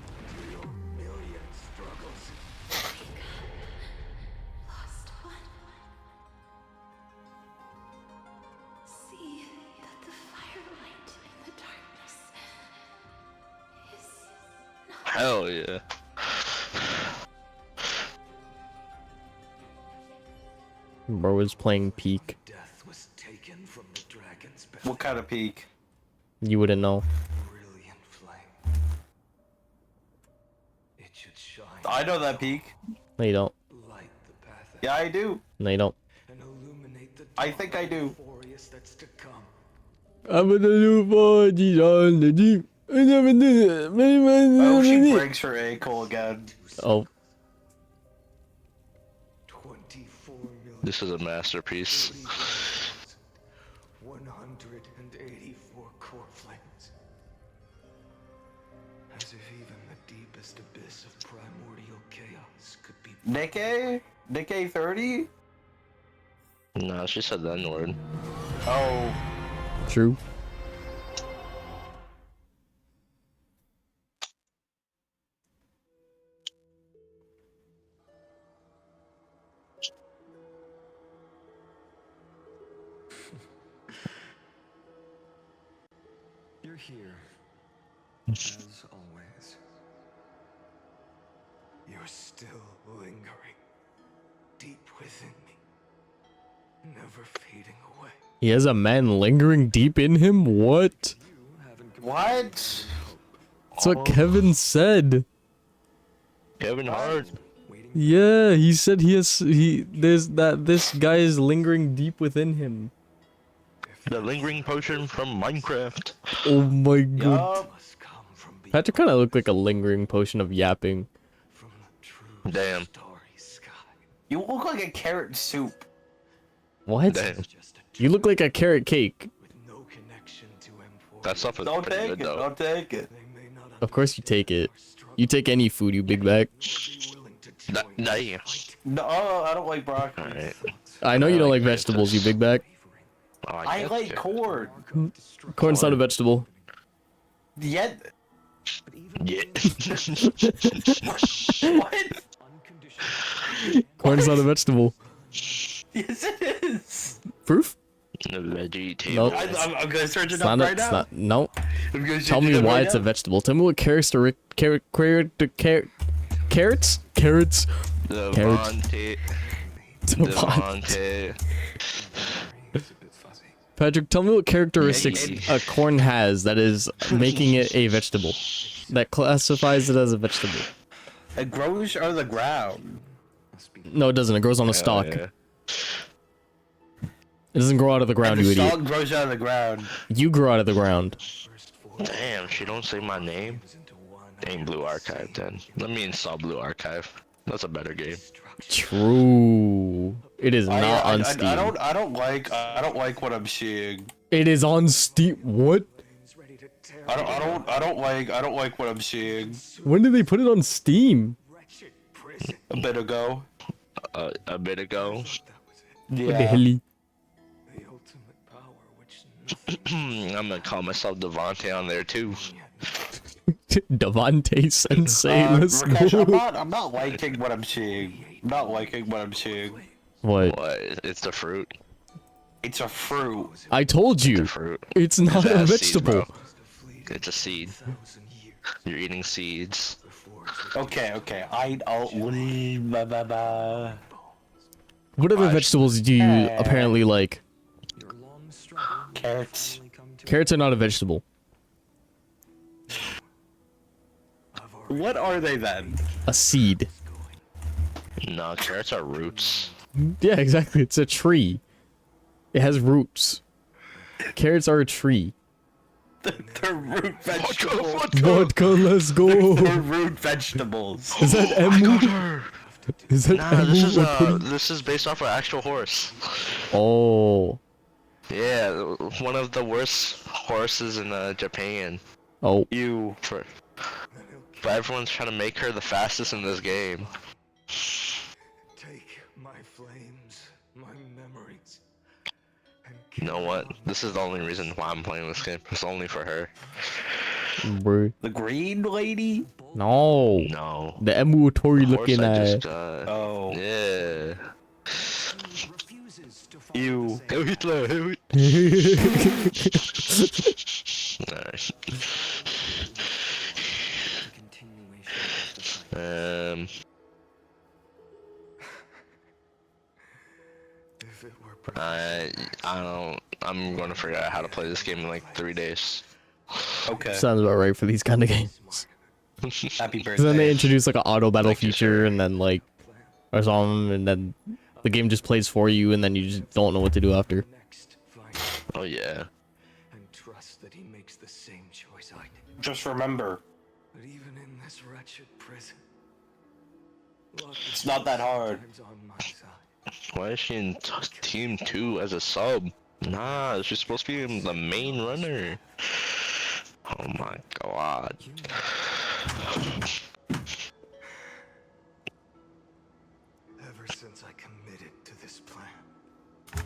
Lost one. See that the firelight in the darkness is not. Hell yeah. Bro was playing Peak. What kind of peak? You wouldn't know. I know that peak. No, you don't. Yeah, I do. No, you don't. I think I do. I'm gonna do 40 on the deep. Oh, she breaks her ankle again. Oh. This is a masterpiece. 184 core flames. As if even the deepest abyss of primordial chaos could be. Nikkei? Nikkei 30? No, she said that word. Oh. True. You're here, as always. You're still lingering deep within me, never fading away. He has a man lingering deep in him? What? What? That's what Kevin said. Kevin Hart. Yeah, he said this guy is lingering deep within him. The lingering potion from Minecraft. Oh my god. Patrick kind of looked like a lingering potion of yapping. Damn. You look like a carrot soup. What? Damn. You look like a carrot cake. That stuff is Don't pretty take good it, though. don't take it. Of course you take it. You take any food, you big bag. Damn. No, I don't like broccoli. Alright. I know you don't like vegetables, you big bag. Oh, I like corn. Corn's not a vegetable. Yet. Yeah. What? Corn's not a vegetable. Yes, it is. Proof? Vegetable. No. I'm gonna search it It's up not, right it's now. not, no. I'm gonna Tell search me it up why right it's a now. vegetable. Tell me what carrots. Devontae. Patrick, tell me what characteristics a corn has that is making it a vegetable. That classifies it as a vegetable. It grows out of the ground. No, it doesn't. It grows on a stalk. Yeah. It doesn't grow out of the ground, And you the idiot. stalk grows out of the ground. You grow out of the ground. Damn, she don't say my name. Dang, Blue Archive then. Let me install Blue Archive. That's a better game. True. It is not on Steam. I don't like what I'm seeing. It is on Steam. What? I don't like what I'm seeing. When did they put it on Steam? A bit ago. A bit ago. Yeah. What the hell? I'm gonna call myself Devontae on there too. Devontae Sensei, let's Rakesh, go. I'm not liking what I'm seeing. I'm not liking what I'm seeing. What? It's the fruit. It's a fruit. I told you. It's a fruit. It's not It a has seeds, vegetable. bro. It's a seed. You're eating seeds. Okay. Blah, blah, blah. What other vegetables do you apparently like? Carrots. Carrots are not a vegetable. What are they then? A seed. No, carrots are roots. Yeah, exactly. It's a tree. It has roots. Carrots are a tree. They're root vegetables. Vodka, let's go. They're root vegetables. Is that Emu? Is that Nah, this Emu? is this is based off an actual horse. Oh. Yeah, one of the worst horses in Japan. Oh. But everyone's trying to make her the fastest in this game. Take my flames, my memories. You know what? This is the only reason why I'm playing this game. It's only for her. Bro. The green lady? No. No. The Emutori Horse looking I at. just got. Oh. Yeah. Ew. Hail Hitler, hail Hitler. Alright. I'm gonna figure out how to play this game in like 3 days. Okay. Sounds about right for these kind of games. Happy birthday. Because then they introduce like an auto battle Thank you, feature, sir. and then like, or something, and then the game just plays for you, and then you just don't know what to do after. Oh yeah. And trust that he makes the same choice I did. Just remember, But even in this wretched prison, luck it's not that hard. is on my side. Why is she in Team 2 as a sub? Nah, she's supposed to be the main runner. Oh my god. Ever since I committed to this plan,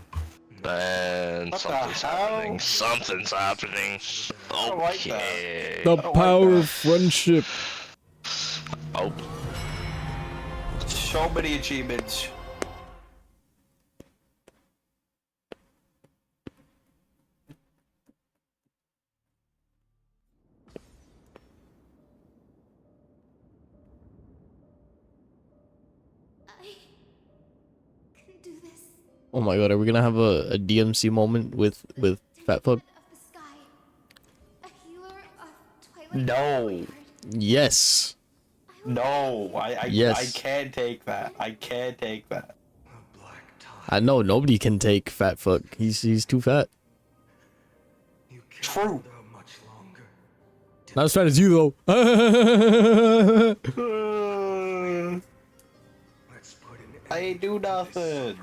And What the something's hell? happening. Something's happening. don't like that. Okay. The like power that. of friendship. Oh. So many achievements. I can do this. Oh my god, are we gonna have a DMC moment with Fat Fuck? Of the sky. A healer of Twilight. No. Yes. No. I Yes. can't take that. I can't take that. I know nobody can take Fat Fuck. He's too fat. True. Not as fat as you though. I ain't do nothing.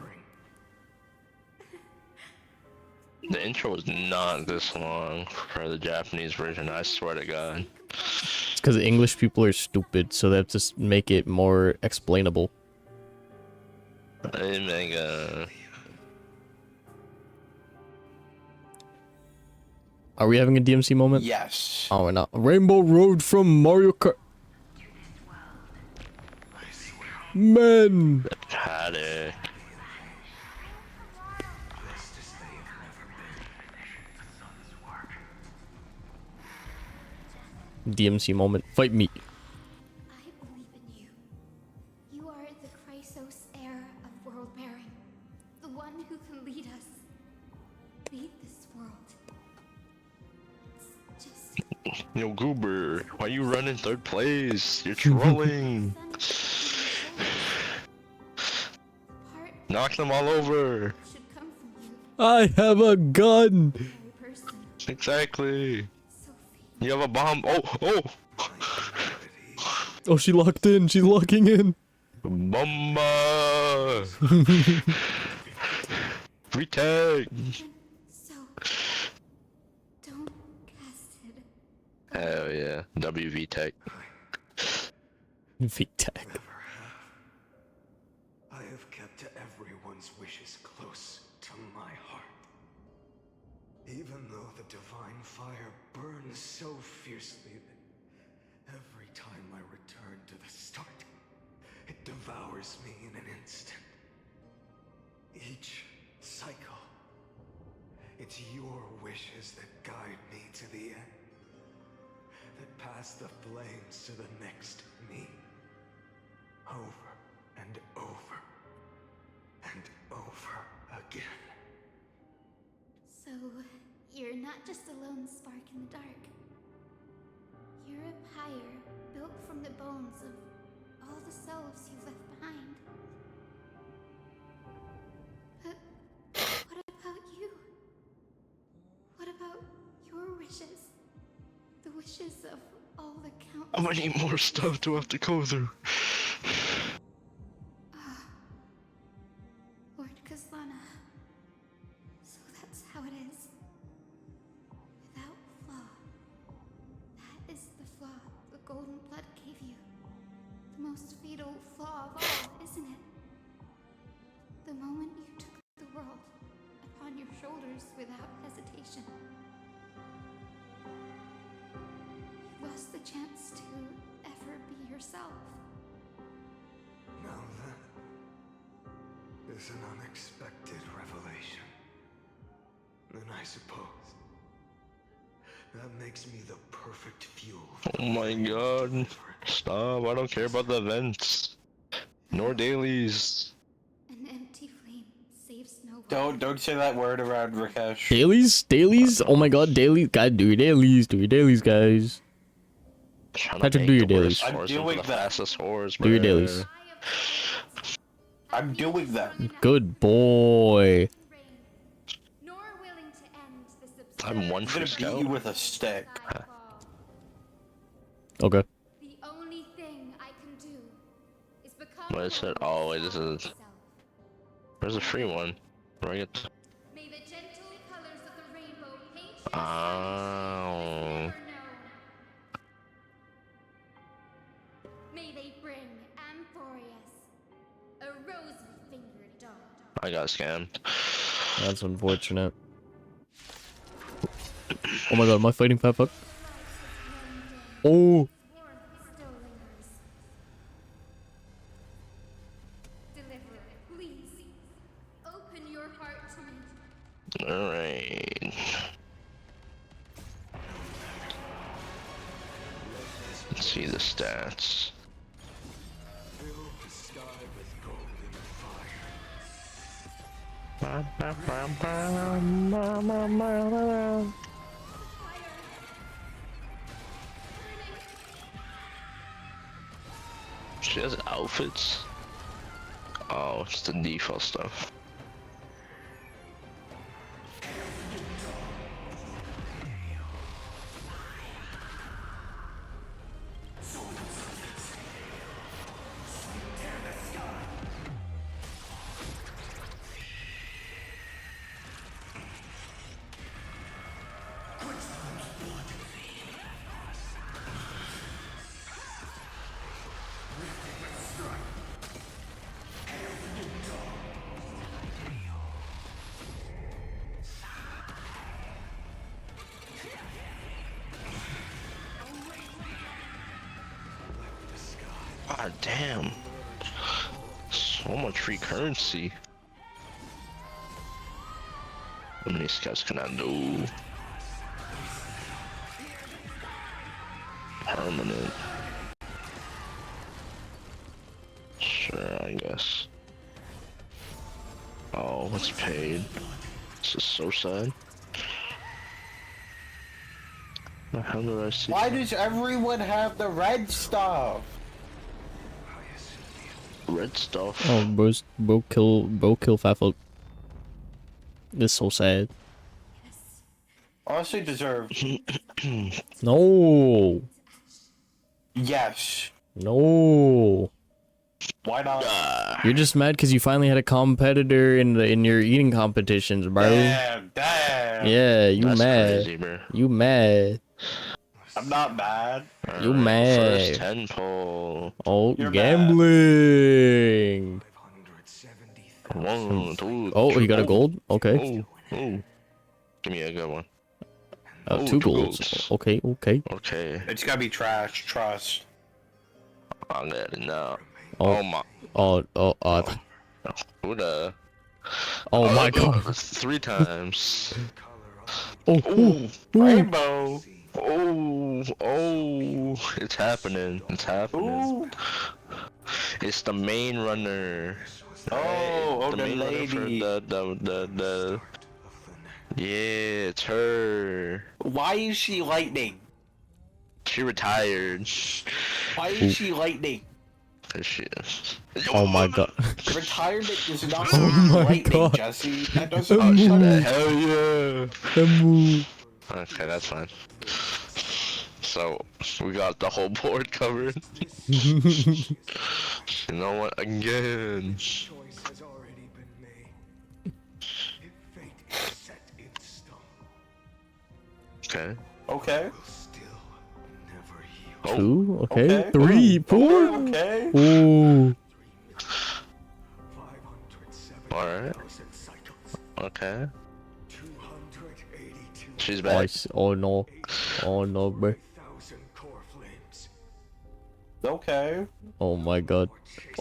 The intro was not this long for the Japanese version, I swear to god. It's because English people are stupid, so they have to make it more explainable. I make Are we having a DMC moment? Yes. Oh, we're not. Rainbow Road from Mario Kart. Men. had it. DMC moment. Fight me. I believe in you. You are the Chrysos heir of world bearing. The one who can lead us. Lead this world. It's just Yo, Goober, why you running third place? You're trolling. Knock them all over. should come from you. I have a gun. Very person. Exactly. You have a bomb. Oh, oh. Oh, she locked in. She's locking in. Bomba. Retake. So don't cast it. Hell yeah. WV Tech. VTech. I have kept everyone's wishes close to my heart. Even though the divine fire burns so fiercely that every time I return to the start, it devours me in an instant. Each cycle, it's your wishes that guide me to the end, that pass the flames to the next me. Over and over and over again. So you're not just a lone spark in the dark. You're a pyre built from the bones of all the selves you've left behind. But what about you? What about your wishes? The wishes of all the countless... How many more stuff do I have to go through? Lord Kazlana. So that's how it is. Without flaw. That is the flaw the golden blood gave you. The most fatal flaw of all, isn't it? The moment you took the world upon your shoulders without hesitation. You the chance to ever be yourself. Now that is an unexpected revelation. And I suppose that makes me the perfect fuel. Oh my god. Stop, I don't care about the events. Nor dailies. An empty flame saves no one. Don't say that word around Rakesh. Dailies? Oh my god, dailies. God, do your dailies, guys. Patrick, do your dailies. I'm doing that. Fastest horse, Do your bruh. dailies. I'm doing that. Good boy. I'm one I'm for gonna beat you scout. with a stick. Okay. The only thing I can do is become What is it? Oh wait, this is. Where's the free one? Where I get? May the gentle colors of the rainbow paint your Oh. May they bring Amphorius, a rosy-fingered dog. I got scammed. That's unfortunate. Oh my god, am I fighting Fat Fuck? Oh! Deliverer, please, open your heart to me. Alright. Let's see the stats. She has outfits? Oh, it's the default stuff. God damn. So much free currency. How many scouts can I do? Permanent. Sure, I guess. Oh, it's paid. This is so sad. How did I see? Why does everyone have the red stuff? Red stuff? Oh, bro kill Fat Fuck. This is so sad. Honestly deserved. No! Yes. No! Why not? You're just mad because you finally had a competitor in your eating competitions, bro. Damn. Yeah, you That's mad. crazy, bro. You mad. I'm not mad. You Alright, mad. First 10 pull. Oh, You're gambling. 1, 2, Oh, he got a oh, gold? Okay. Oh. Give me a good one. Two golds. Okay. Okay. It's gotta be trash. Trust. I got it now. Oh, Oh my. Who the? Oh my god. 3 times. Oh, Rainbow. Oh, it's happening. It's happening. It's the main runner. Oh, the the main runner for lady. the yeah, it's her. Why is she lightning? She retired. Why is she lightning? Cause she is. Oh my god. Retirement is not Oh my lightning, god. Jesse. That doesn't Hell yeah. Okay, that's fine. So, we got the whole board covered. You know what? Again. Okay. Okay. Oh. 2, okay. Okay. 3, 4. Okay. Ooh. Alright. Okay. She's Oh, back. oh no. Oh no, bro. Okay. Oh my god.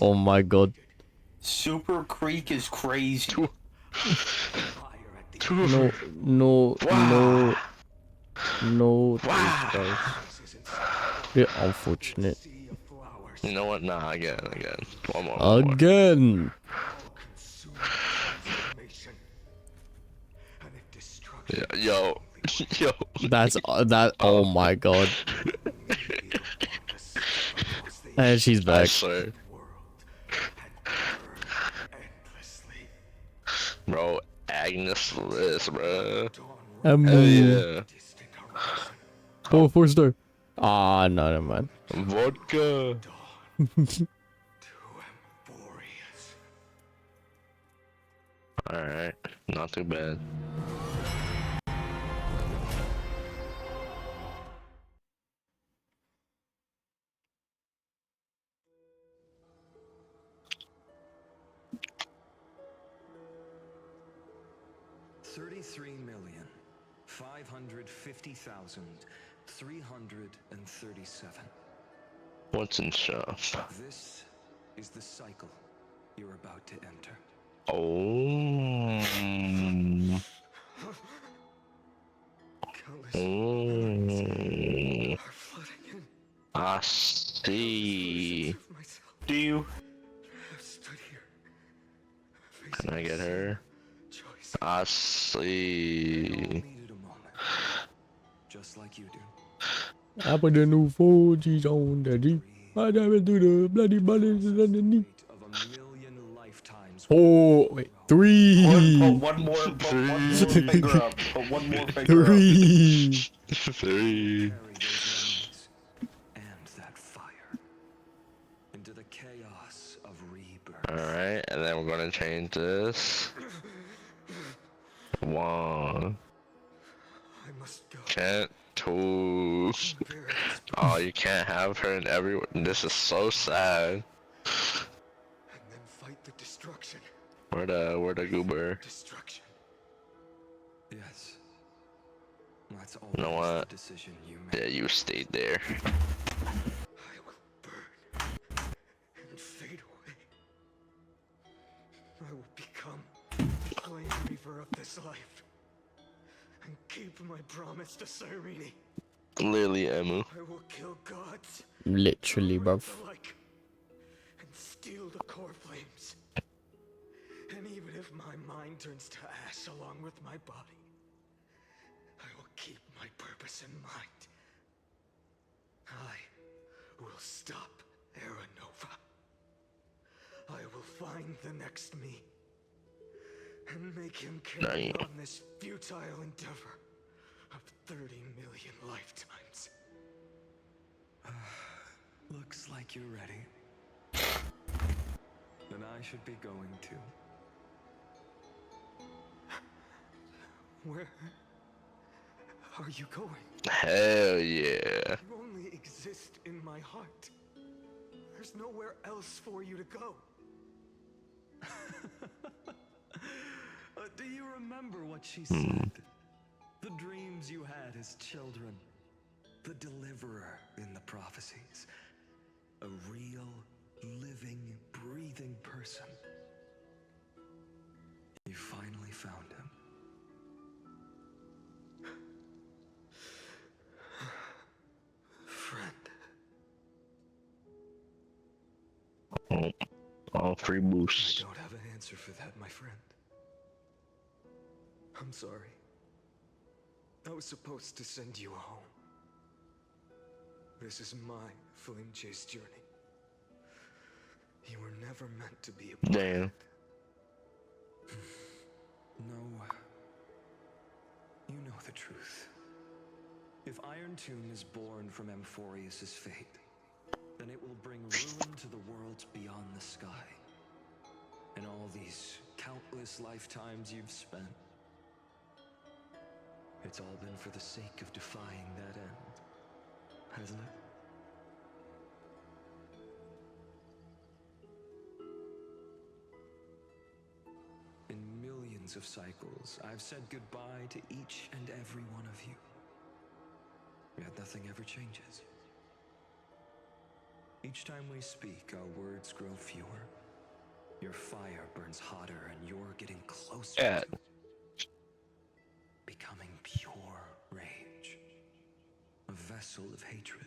Oh my god. Super Creek is crazy. No, no, no, no, those guys. They're unfortunate. You know what? Nah, again. One more. Again. Yeah, yo. Yo. That's that. Oh my god. And she's I back. swear. Bro, Agnes Bliss, bro. Hell yeah. Oh, 4-star. Ah, no, never mind. Vodka. Alright, not too bad. $33,550,337. What's in shop? This is the cycle you're about to enter. Oh. Oh. I see. Do you? Can I get her? I see. Just like you do. I put the new 4G's on the Jeep. I dive into the bloody bullets underneath. Oh, wait. 3. Put one more finger up. Put one more finger up. 3. 3. And that fire into the chaos of rebirth. Alright, and then we're gonna change this. 1. Can't 2. Oh, you can't have her in everyone. This is so sad. And then fight the destruction. Where the goober? Destruction. Yes. That's all. You know what? Decision you made. Yeah, you stayed there. I will burn and fade away. I will become flame reaver of this life and keep my promise to Serene. Lily Emu. I will kill gods. Literally, bruv. Alike, and steal the core flames. And even if my mind turns to ash along with my body, I will keep my purpose in mind. I will stop Era Nova. I will find the next me and make him carry on this futile endeavor of 30 million lifetimes. Looks like you're ready. Then I should be going too. Where are you going? Hell yeah. You only exist in my heart. There's nowhere else for you to go. Do you remember what she said? The dreams you had as children. The deliverer in the prophecies. A real, living, breathing person. You finally found him. Friend. All 3 boosts. I don't have an answer for that, my friend. I'm sorry. I was supposed to send you home. This is my flame chase journey. You were never meant to be a part. Damn. No. You know the truth. If Iron Tomb is born from Amphorius' fate, then it will bring ruin to the worlds beyond the sky. And all these countless lifetimes you've spent, it's all been for the sake of defying that end, hasn't it? In millions of cycles, I've said goodbye to each and every one of you. Yet nothing ever changes. Each time we speak, our words grow fewer. Your fire burns hotter, and you're getting closer to it. Becoming pure rage. A vessel of hatred.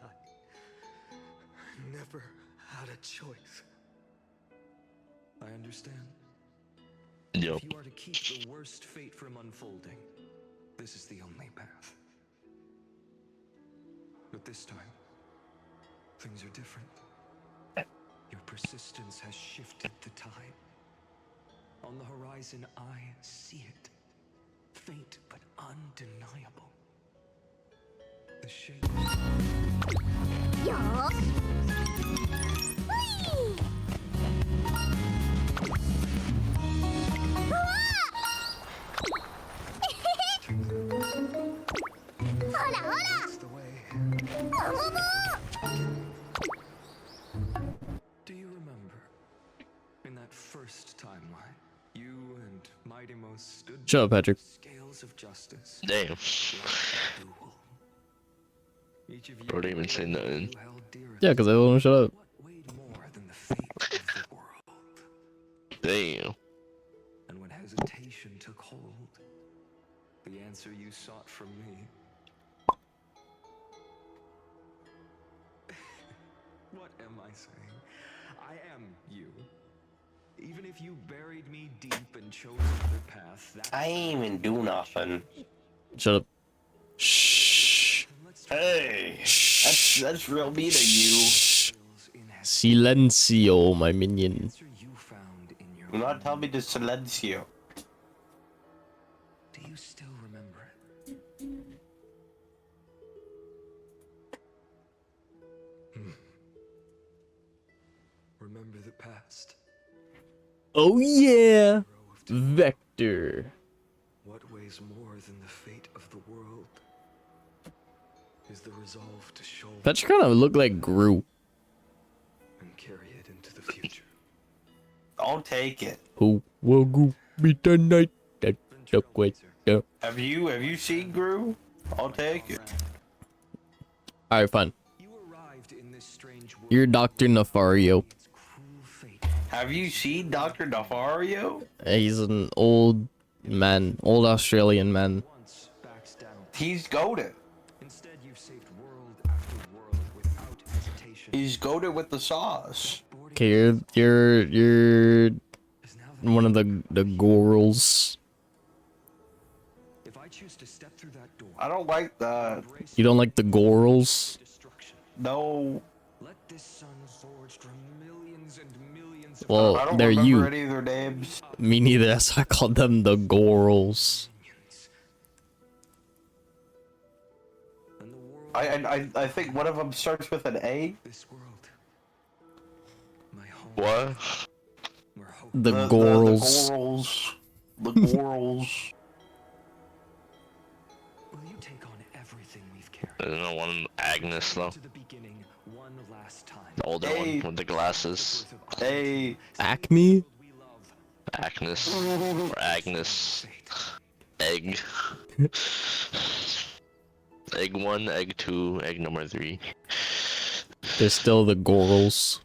I never had a choice. I understand. Yep. If you are to keep the worst fate from unfolding, this is the only path. But this time, things are different. Your persistence has shifted the tide. On the horizon, I see it. Faint but undeniable. The shape. That's the way. Do you remember, in that first timeline, you and Mightymost stood Shut up, Patrick. scales of justice? Damn. Each of you Bro, didn't even say nothing. Yeah, because I told him to shut up. weighed more than the fate of the world. Damn. And when hesitation took hold, the answer you sought from me. What am I saying? I am you. Even if you buried me deep and chose another path, that I ain't even do nothing. Shut up. Shh. Hey, that's real mean of you. Silencio, my minion. Do not tell me to silencio. Do you still remember it? Remember the past. Oh yeah, Vector. What weighs more than the fate of the world is the resolve to shoulder That kind of looked like Gru. and carry it into the future. I'll take it. Who will go be the night that the great? Have you seen Gru? I'll take it. All right, fine. You're Dr. Nefario. Have you seen Dr. Nefario? He's an old man, old Australian man. He's goated. He's goated with the sauce. Okay, you're one of the girls. I don't like that. You don't like the girls? No. Well, I don't they're remember you. any of their names. Me neither. That's why I called them the girls. I think one of them starts with an A. What? The girls. The girls. The girls. There's no one Agnes though. The older one with the glasses. Hey. Acme? Agnes. Or Agnes. Egg. Egg 1, egg 2, egg number 3. They're still the girls.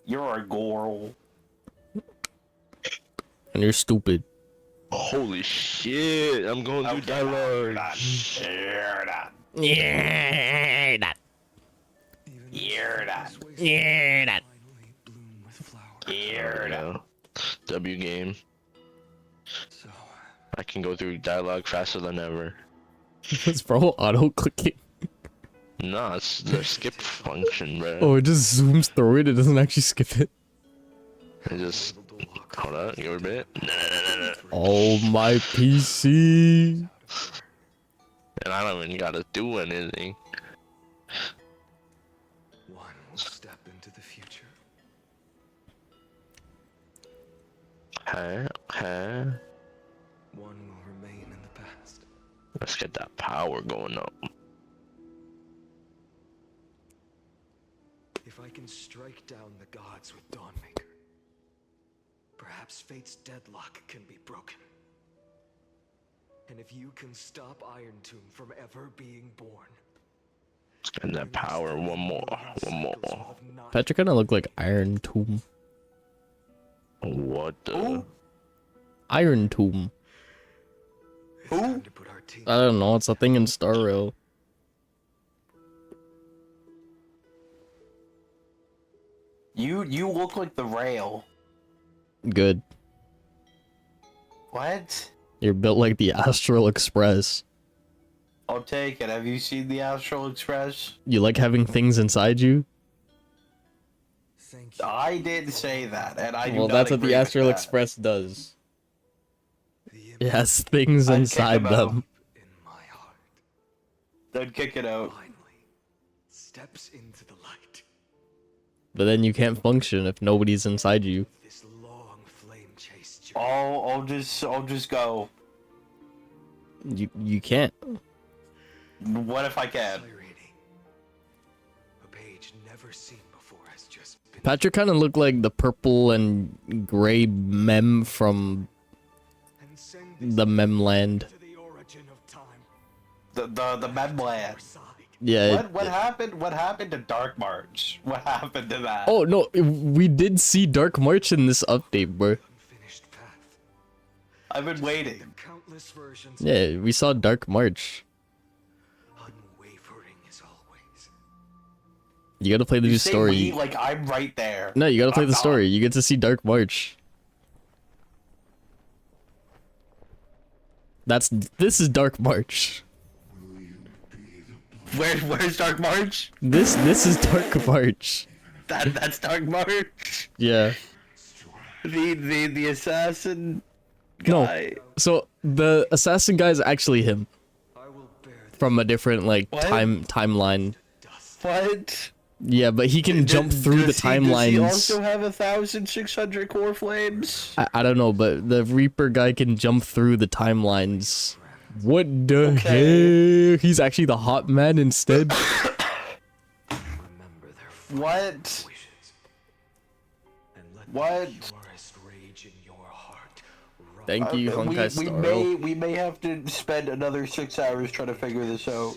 You're a girl. And you're stupid. Holy shit, I'm going through dialogue. You're not. You're not. You're not. You're not. You're not. W game. I can go through dialogue faster than ever. It's probably auto-clicking. No, it's the skip function, bro. Oh, it just zooms through it. It doesn't actually skip it. It just... Hold on, give it a bit. Oh, my PC. And I don't even gotta do anything. One will step into the future. Huh? One will remain in the past. Let's get that power going up. If I can strike down the gods with Dawnmaker, perhaps fate's deadlock can be broken. And if you can stop Iron Tomb from ever being born, And that power, one more. Patrick kind of look like Iron Tomb. What the? Iron Tomb. Who? I don't know. It's a thing in Star Rail. You look like the rail. Good. What? You're built like the Astral Express. I'll take it. Have you seen the Astral Express? You like having things inside you? I didn't say that, and I do Well, not that's what agree the with Astral that. Express does. It has things I'd kick inside him them. Then kick it out. steps into the light. But then you can't function if nobody's inside you. This long flame chase journey. I'll just go. You can't. What if I can? A page never seen before has just been. Patrick kind of looked like the purple and gray mem from the Memland. The Memland. Yeah. What happened? What happened to Dark March? What happened to that? Oh no, we did see Dark March in this update, bro. I've been waiting. Yeah, we saw Dark March. You gotta play the new You say story. we, like I'm right there. No, you gotta play I'm the not. story. You get to see Dark March. This is Dark March. Where's Dark March? This is Dark March. That's Dark March. Yeah. The assassin No. guy. So the assassin guy is actually him. From a different like What? timeline. What? Yeah, but he can jump through the Does he timelines. also have 1,600 core flames? I don't know, but the Reaper guy can jump through the timelines. What the heck? He's actually the hot man instead. What? What? Thank you, Honkai Star. We may have to spend another 6 hours trying to figure this out.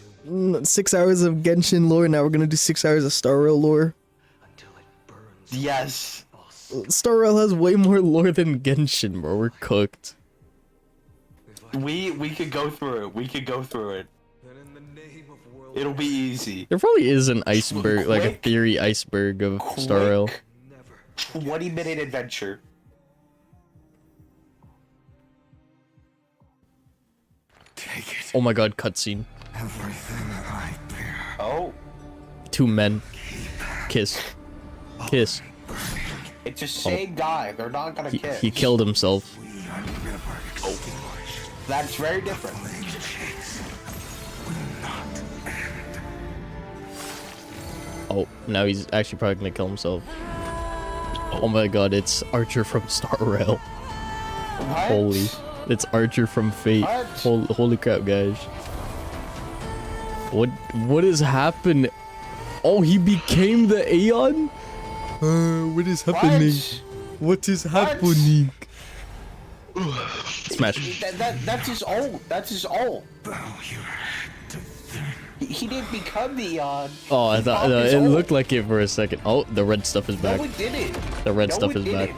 6 hours of Genshin lore, now we're gonna do 6 hours of Star Rail lore. Yes. Star Rail has way more lore than Genshin, bro. We're cooked. We could go through it. We could go through it. It'll be easy. There probably is an iceberg, like a theory iceberg of Star Rail. 20-minute adventure. Oh my god, cutscene. Oh. Two men. Kiss. Kiss. It's the same guy. They're not gonna kiss. He killed himself. Oh. That's very different. Oh, now he's actually probably gonna kill himself. Oh my god, it's Archer from Star Rail. What? Holy. It's Archer from Fate. What? Holy crap, guys. What has happened? Oh, he became the Aeon? What is happening? What is happening? Smash. That's his old. That's his old. He didn't become the Eon. Oh, I thought He it old. looked like it for a second. Oh, the red stuff is back. No, it didn't. The red No, stuff it is back. didn't.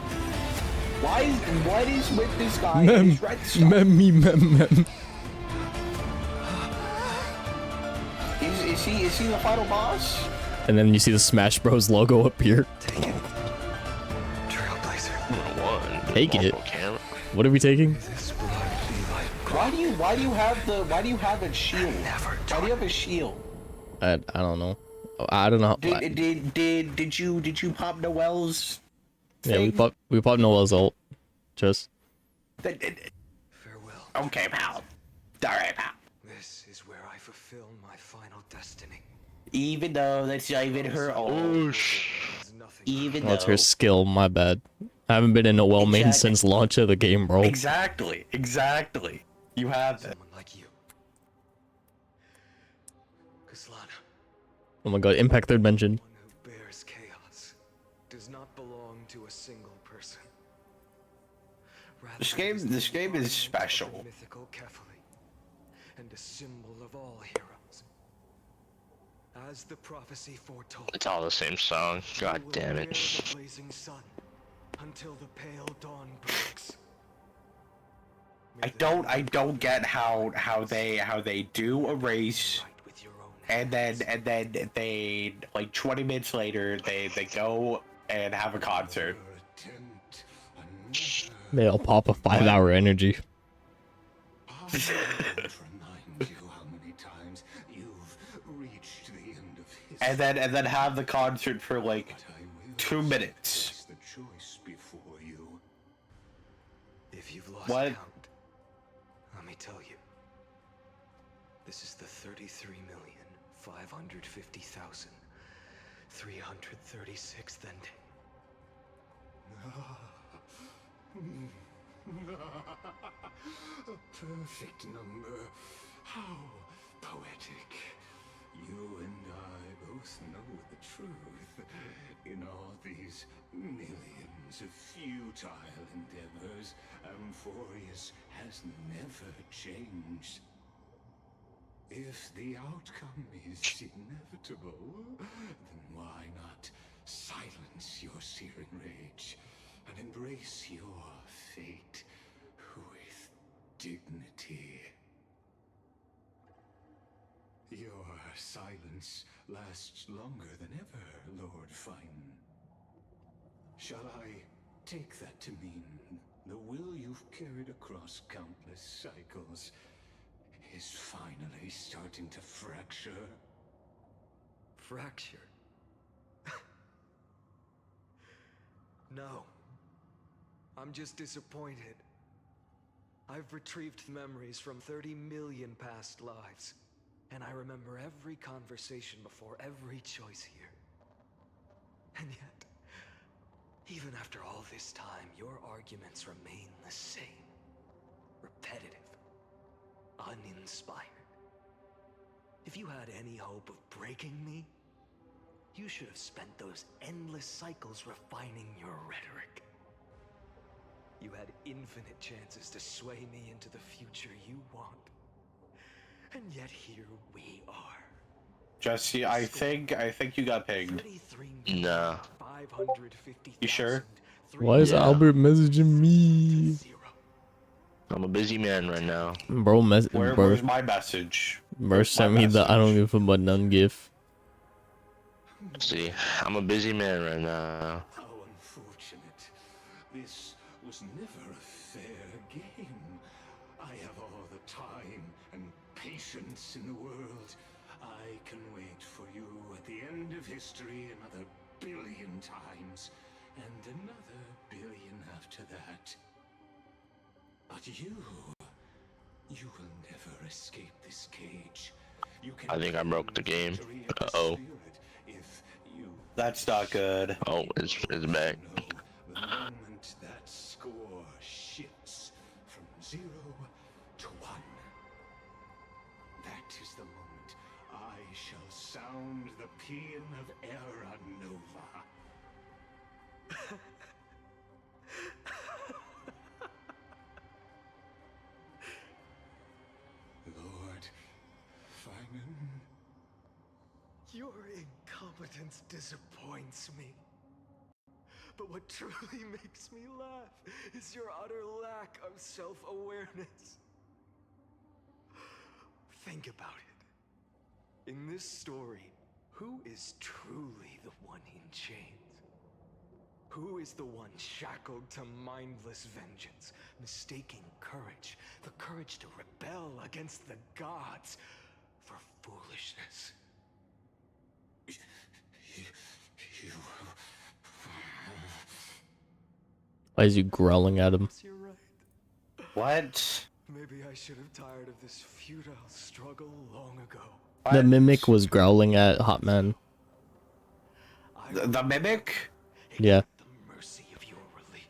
What is with this guy and Mem, his red stuff? mem. Is he the final boss? And then you see the Smash Bros logo appear. Take it. What are we taking? Why do you have a shield? Why do you have a shield? I don't know. I don't know. Did you pop Noel's? Yeah, we pop Noel's ult. Just. Okay, pal. Alright, pal. This is where I fulfill my final destiny. Even though that's not even her ult. Even That's though. her skill. My bad. I haven't been in Noel main Exactly. since launch of the game, bro. Exactly. You have it. Like you. Kaslana, Oh my god, Impact third mention. who bears chaos, does not belong to a single person. This game is special. Mythical Kefali. and a symbol of all heroes. As the prophecy foretold, It's all the same song. God you will damn wear it. the blazing sun until the pale dawn breaks. I don't get how they do a race and then they like 20 minutes later they go and have a concert. They all pop a 5-hour energy. and then have the concert for like 2 minutes. The choice before you. If you've lost What? count, let me tell you. This is the 33,550,336th ending. A perfect number. How poetic. You and I both know the truth. In all these millions of futile endeavors, Amphorius has never changed. If the outcome is inevitable, then why not silence your searing rage and embrace your fate with dignity? Your silence lasts longer than ever, Lord Phainon. Shall I take that to mean the will you've carried across countless cycles is finally starting to fracture? Fracture? No. I'm just disappointed. I've retrieved memories from 30 million past lives, and I remember every conversation before every choice here. And yet, even after all this time, your arguments remain the same. Repetitive. Uninspired. If you had any hope of breaking me, you should have spent those endless cycles refining your rhetoric. You had infinite chances to sway me into the future you want. And yet here we are. Jesse, I think you got pinged. Nah. You sure? Why is Albert messaging me? I'm a busy man right now. Bro, Where's my message? Bro sent me the I don't give a fuck about none gif. See, I'm a busy man right now. How unfortunate. This was never a fair game. I have all the time and patience in the world. I can wait for you at the end of history another billion times, and another billion after that. But you will never escape this cage. You can I think I broke the game. Uh-oh. That's not good. Oh, it's back. The moment that score shifts from 0 to 1. That is the moment I shall sound the paean of Era Nova. Lord Phainon. Your incompetence disappoints me. But what truly makes me laugh is your utter lack of self-awareness. Think about it. In this story, who is truly the one in chains? Who is the one shackled to mindless vengeance, mistaking courage, the courage to rebel against the gods, for foolishness? Why is he growling at him? You're right. What? Maybe I should have tired of this futile struggle long ago. The mimic was growling at Hotman. The mimic? Yeah.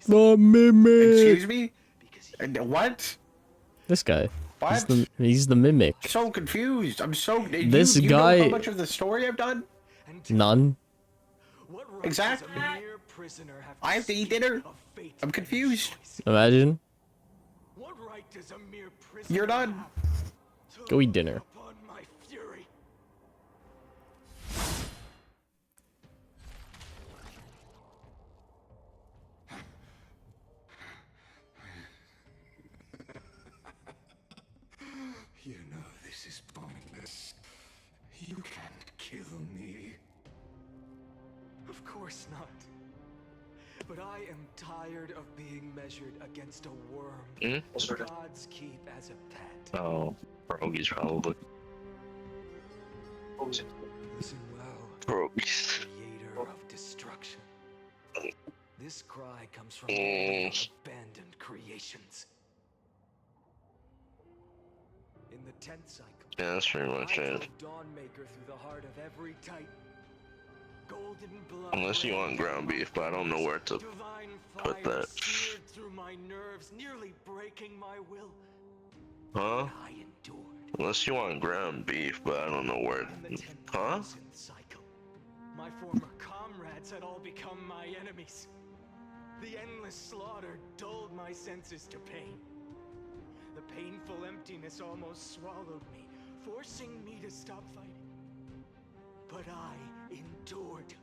The mimic. Excuse me? What? This guy. What? He's the mimic. So confused. I'm so. This you guy. know how much of the story I've done? None. Exactly. I have to eat dinner. I'm confused. Imagine. What right does a mere You're done. to Go eat dinner. Upon my fury. You know this is pointless. You can't kill me. Of course not. But I am tired of being measured against a worm the gods keep as a pet. Oh, Pierogies probably. Listen well, Pierogies. creator of destruction. This cry comes from abandoned creations. In the 10th cycle, Yeah, that's pretty much I it. drove Dawnmaker through the heart of every Titan. Golden blood. Unless you want ground beef, but I don't know where to put that. Seared through my nerves, nearly breaking my will. Huh? I endured. Unless you want ground beef, but I don't know where. Huh? Cycle. My former comrades had all become my enemies. The endless slaughter dulled my senses to pain. The painful emptiness almost swallowed me, forcing me to stop fighting. But I endured.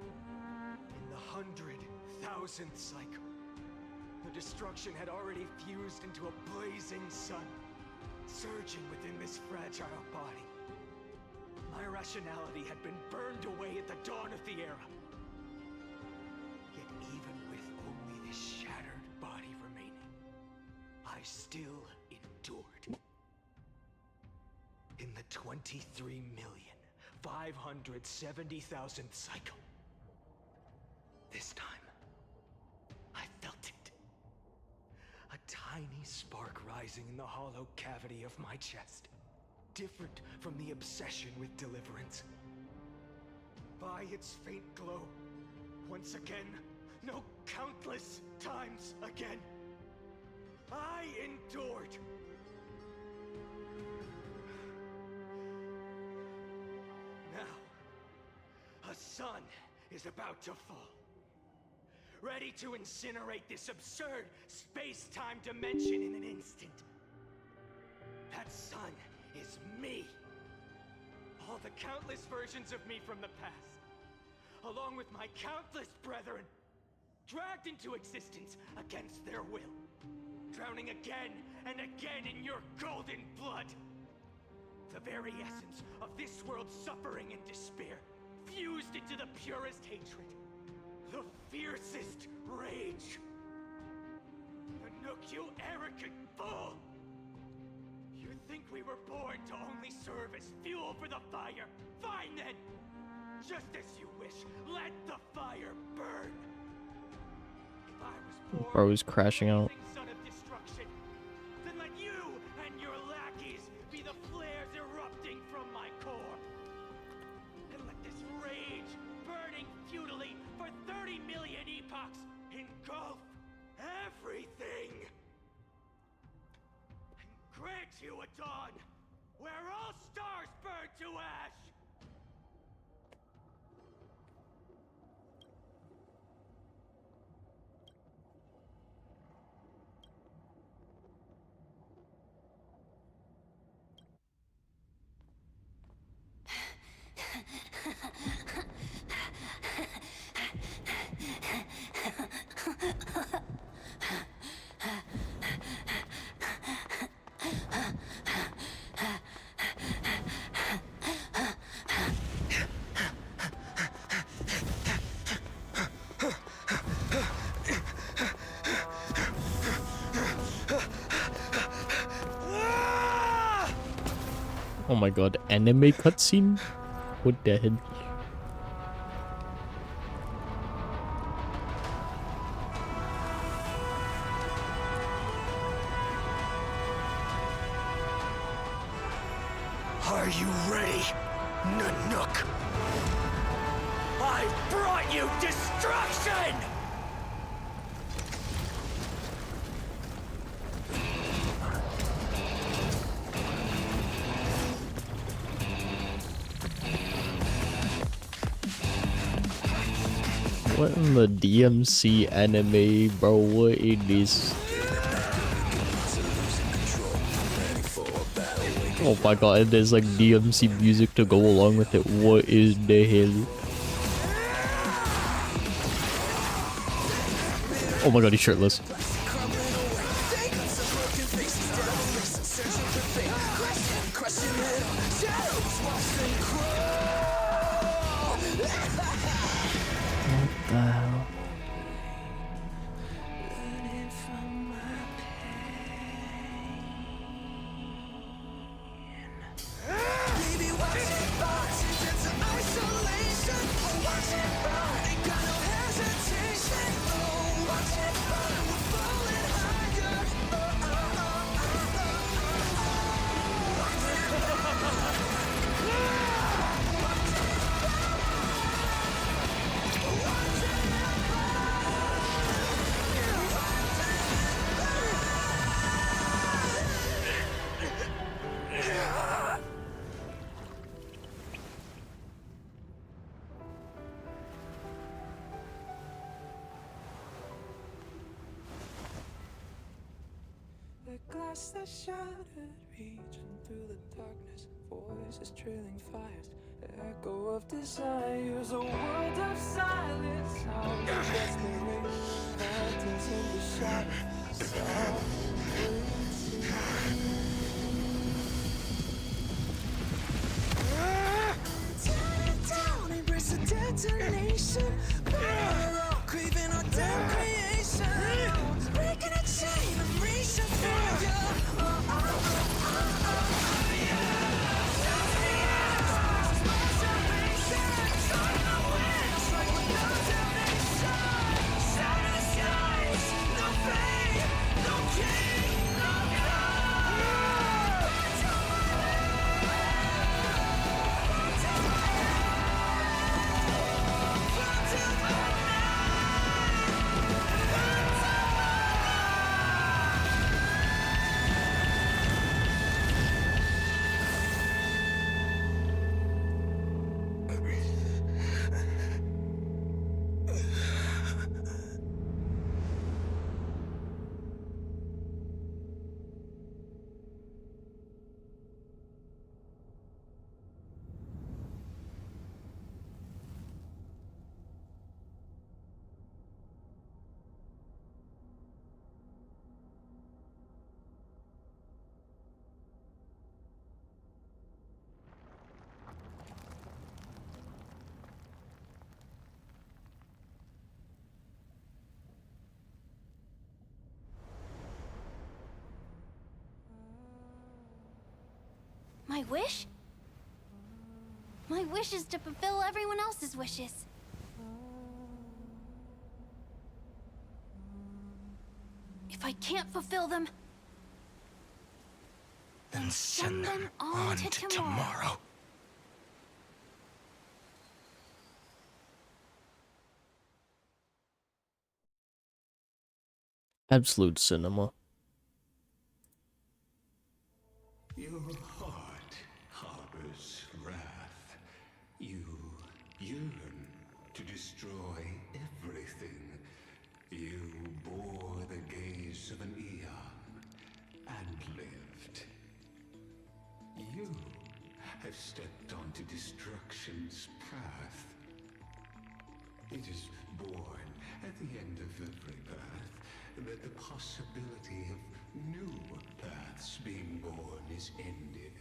In the 100,000th cycle, the destruction had already fused into a blazing sun, surging within this fragile body. My rationality had been burned away at the dawn of the era. Yet even with only this shattered body remaining, I still endured. In the 23,570,000th cycle, this time, I felt it. A tiny spark rising in the hollow cavity of my chest, different from the obsession with deliverance. By its faint glow, once again, no, countless times again, I endured. Now, a sun is about to fall, ready to incinerate this absurd space-time dimension in an instant. That sun is me. All the countless versions of me from the past, along with my countless brethren, dragged into existence against their will, drowning again and again in your golden blood. The very essence of this world's suffering and despair, fused into the purest hatred, the fiercest rage. Nanook, you arrogant fool! You think we were born to only serve as fuel for the fire? Fine then! Just as you wish, let the fire burn! If I was born Bro's crashing out. son of destruction, then let you and your lackeys be the flares erupting from my core. And let this rage, burning futilely for 30 million epochs, engulf everything. And grant you a dawn where all stars burn to ash. Oh my god, anime cutscene? What the hell? Are you ready, Nanook? I brought you destruction! What in the DMC anime, bro? What is this? Oh my god, and there's like DMC music to go along with it. What is the hell? Oh my god, he's shirtless. What the hell? Glass that shattered, reaching through the darkness, voices trailing fires, echo of desires, a world of silence, sound of desperation, phantoms in the shadows, tear it down, embrace the detonation, craving our damn creation, breaking a chain, I'm reaching for you. My wish? My wish is to fulfill everyone else's wishes. If I can't fulfill them, then send them on to tomorrow. Absolute cinema. Your heart harbors wrath. You yearn to destroy everything. You bore the gaze of an eon and lived. You have stepped onto destruction's path. It is born at the end of every path that the possibility of new paths being born is ended.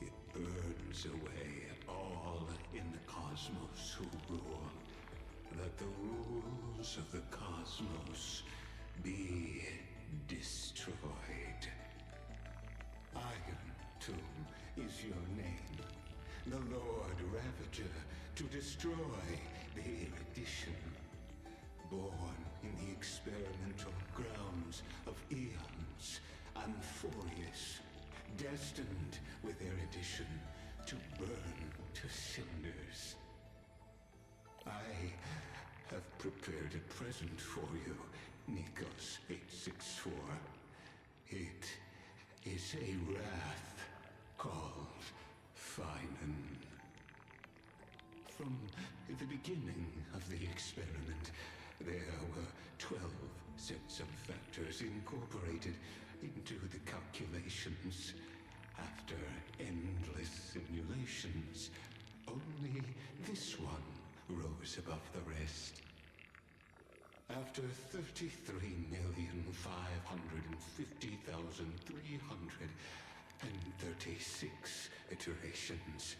It burns away all in the cosmos who rule, that the rules of the cosmos be destroyed. Iron Tomb is your name, the Lord Ravager, to destroy the erudition. Born in the experimental grounds of eons, Amphorius, destined with erudition to burn to cinders. I have prepared a present for you, Nikos 864. It is a wrath called phainon. From the beginning of the experiment, there were 12 sets of factors incorporated into the calculations. After equations, only this one rose above the rest. After 33,550,336 iterations,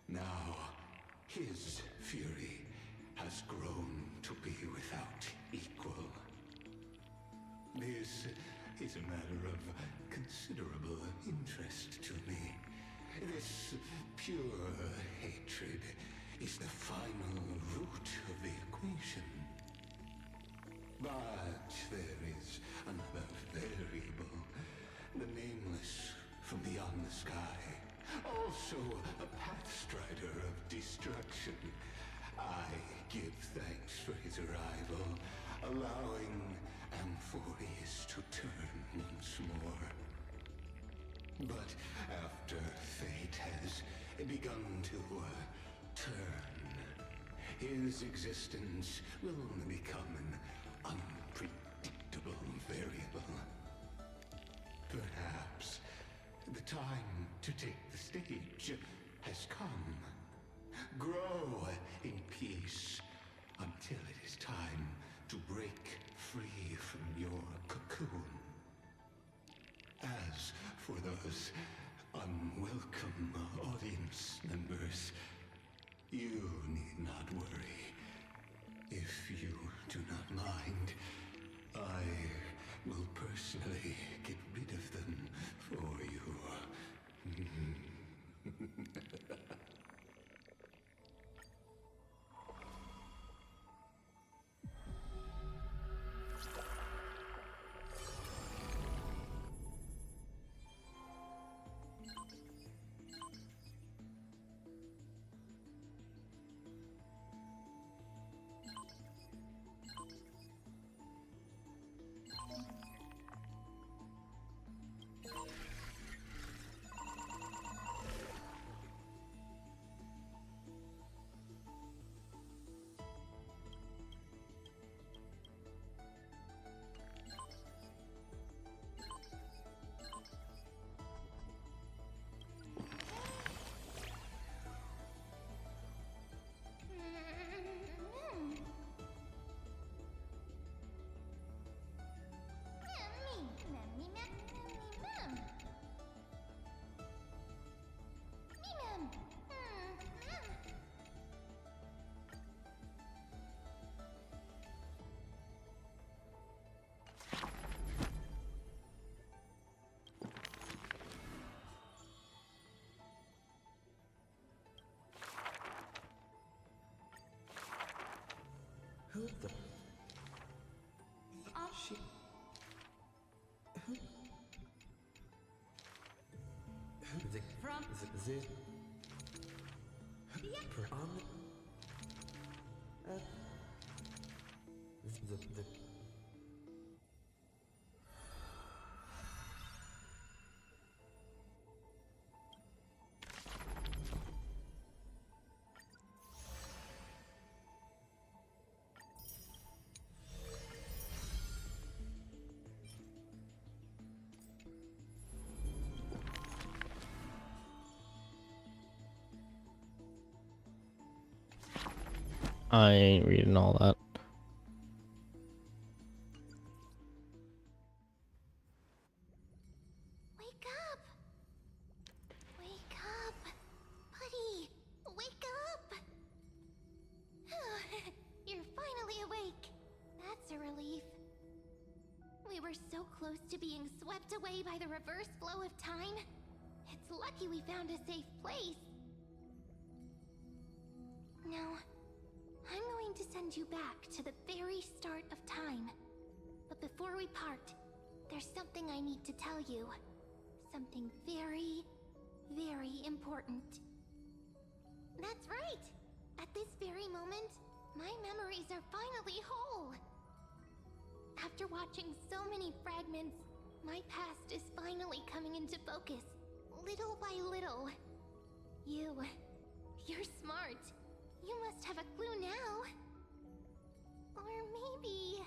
now his fury has grown to be without equal. This is a matter of considerable interest to me. This pure hatred is the final root of the equation. But there is another variable, the nameless from beyond the sky, also a pathstrider of destruction. I give thanks for his arrival, allowing Amphoreus to turn once more. But after fate has begun to turn, his existence will only become an unpredictable variable. Perhaps the time to take the stage has come. Grow in peace until it is time to break free from your cocoon. As for those unwelcome audience members, you need not worry. If you do not mind, I will personally get rid of them for you. Who the... She... Who... The... From... The... Yeah. The... I ain't reading all that. Wake up! Wake up! Buddy! Wake up! You're finally awake. That's a relief. We were so close to being swept away by the reverse flow of time. It's lucky we found a safe place. Now, I'm going to send you back to the very start of time. But before we part, there's something I need to tell you. Something very, very important. That's right! At this very moment, my memories are finally whole. After watching so many fragments, my past is finally coming into focus, little by little. You're smart. You must have a clue now. Or maybe...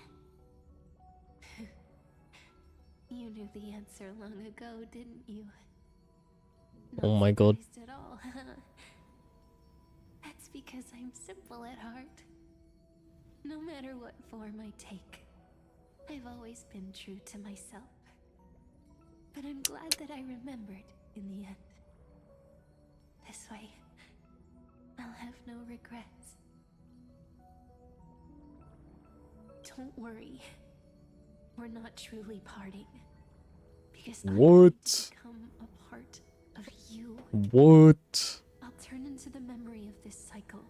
You knew the answer long ago, didn't you? Oh my god. Not surprised at all. because I'm simple at heart. No matter what form I take, I've always been true to myself. But I'm glad that I remembered in the end. This way, I'll have no regrets. Don't worry. We're not truly parting. Because I want to become a part of you. What? I'll turn into the memory of this cycle.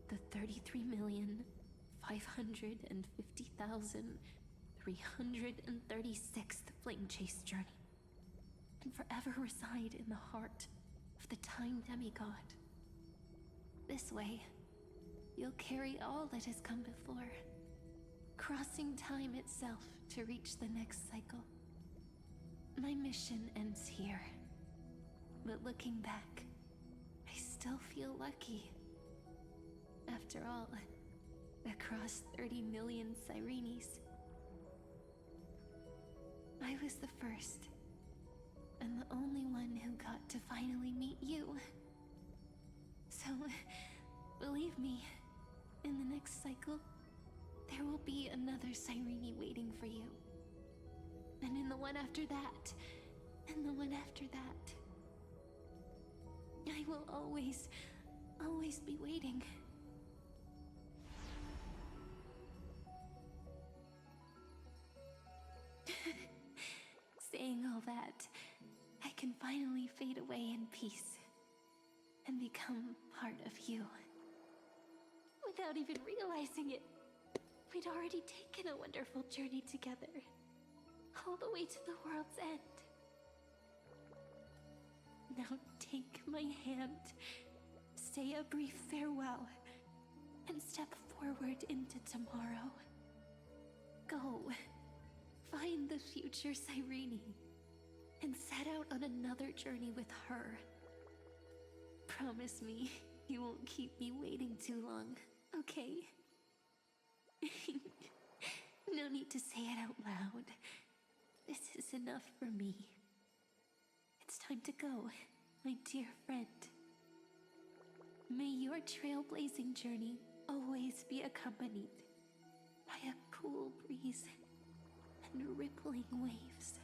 The 33,550,336th Flame Chase journey. And forever reside in the heart of the Time Demigod. This way, you'll carry all that has come before, crossing time itself to reach the next cycle. My mission ends here, but looking back, I still feel lucky. After all, across 30 million Sirenes, I was the first, and the only one who got to finally meet you. So, believe me, in the next cycle, there will be another Cyrene waiting for you. And in the one after that, and the one after that. I will always be waiting. Saying all that, I can finally fade away in peace and become part of you. Without even realizing it, we'd already taken a wonderful journey together, all the way to the world's end. Now take my hand, say a brief farewell, and step forward into tomorrow. Go, find the future Cyrene, and set out on another journey with her. Promise me you won't keep me waiting too long, okay? No need to say it out loud. This is enough for me. It's time to go, my dear friend. May your trailblazing journey always be accompanied by a cool breeze and rippling waves.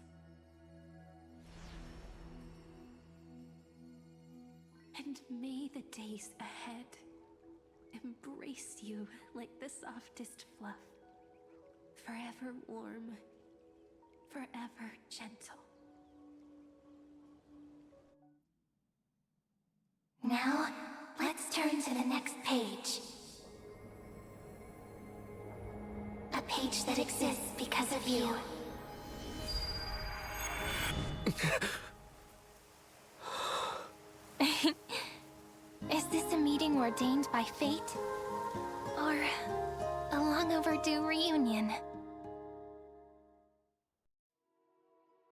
And may the days ahead embrace you like the softest fluff, forever warm, forever gentle. Now, let's turn to the next page. A page that exists because of you. Is this a meeting ordained by fate? Or a long overdue reunion?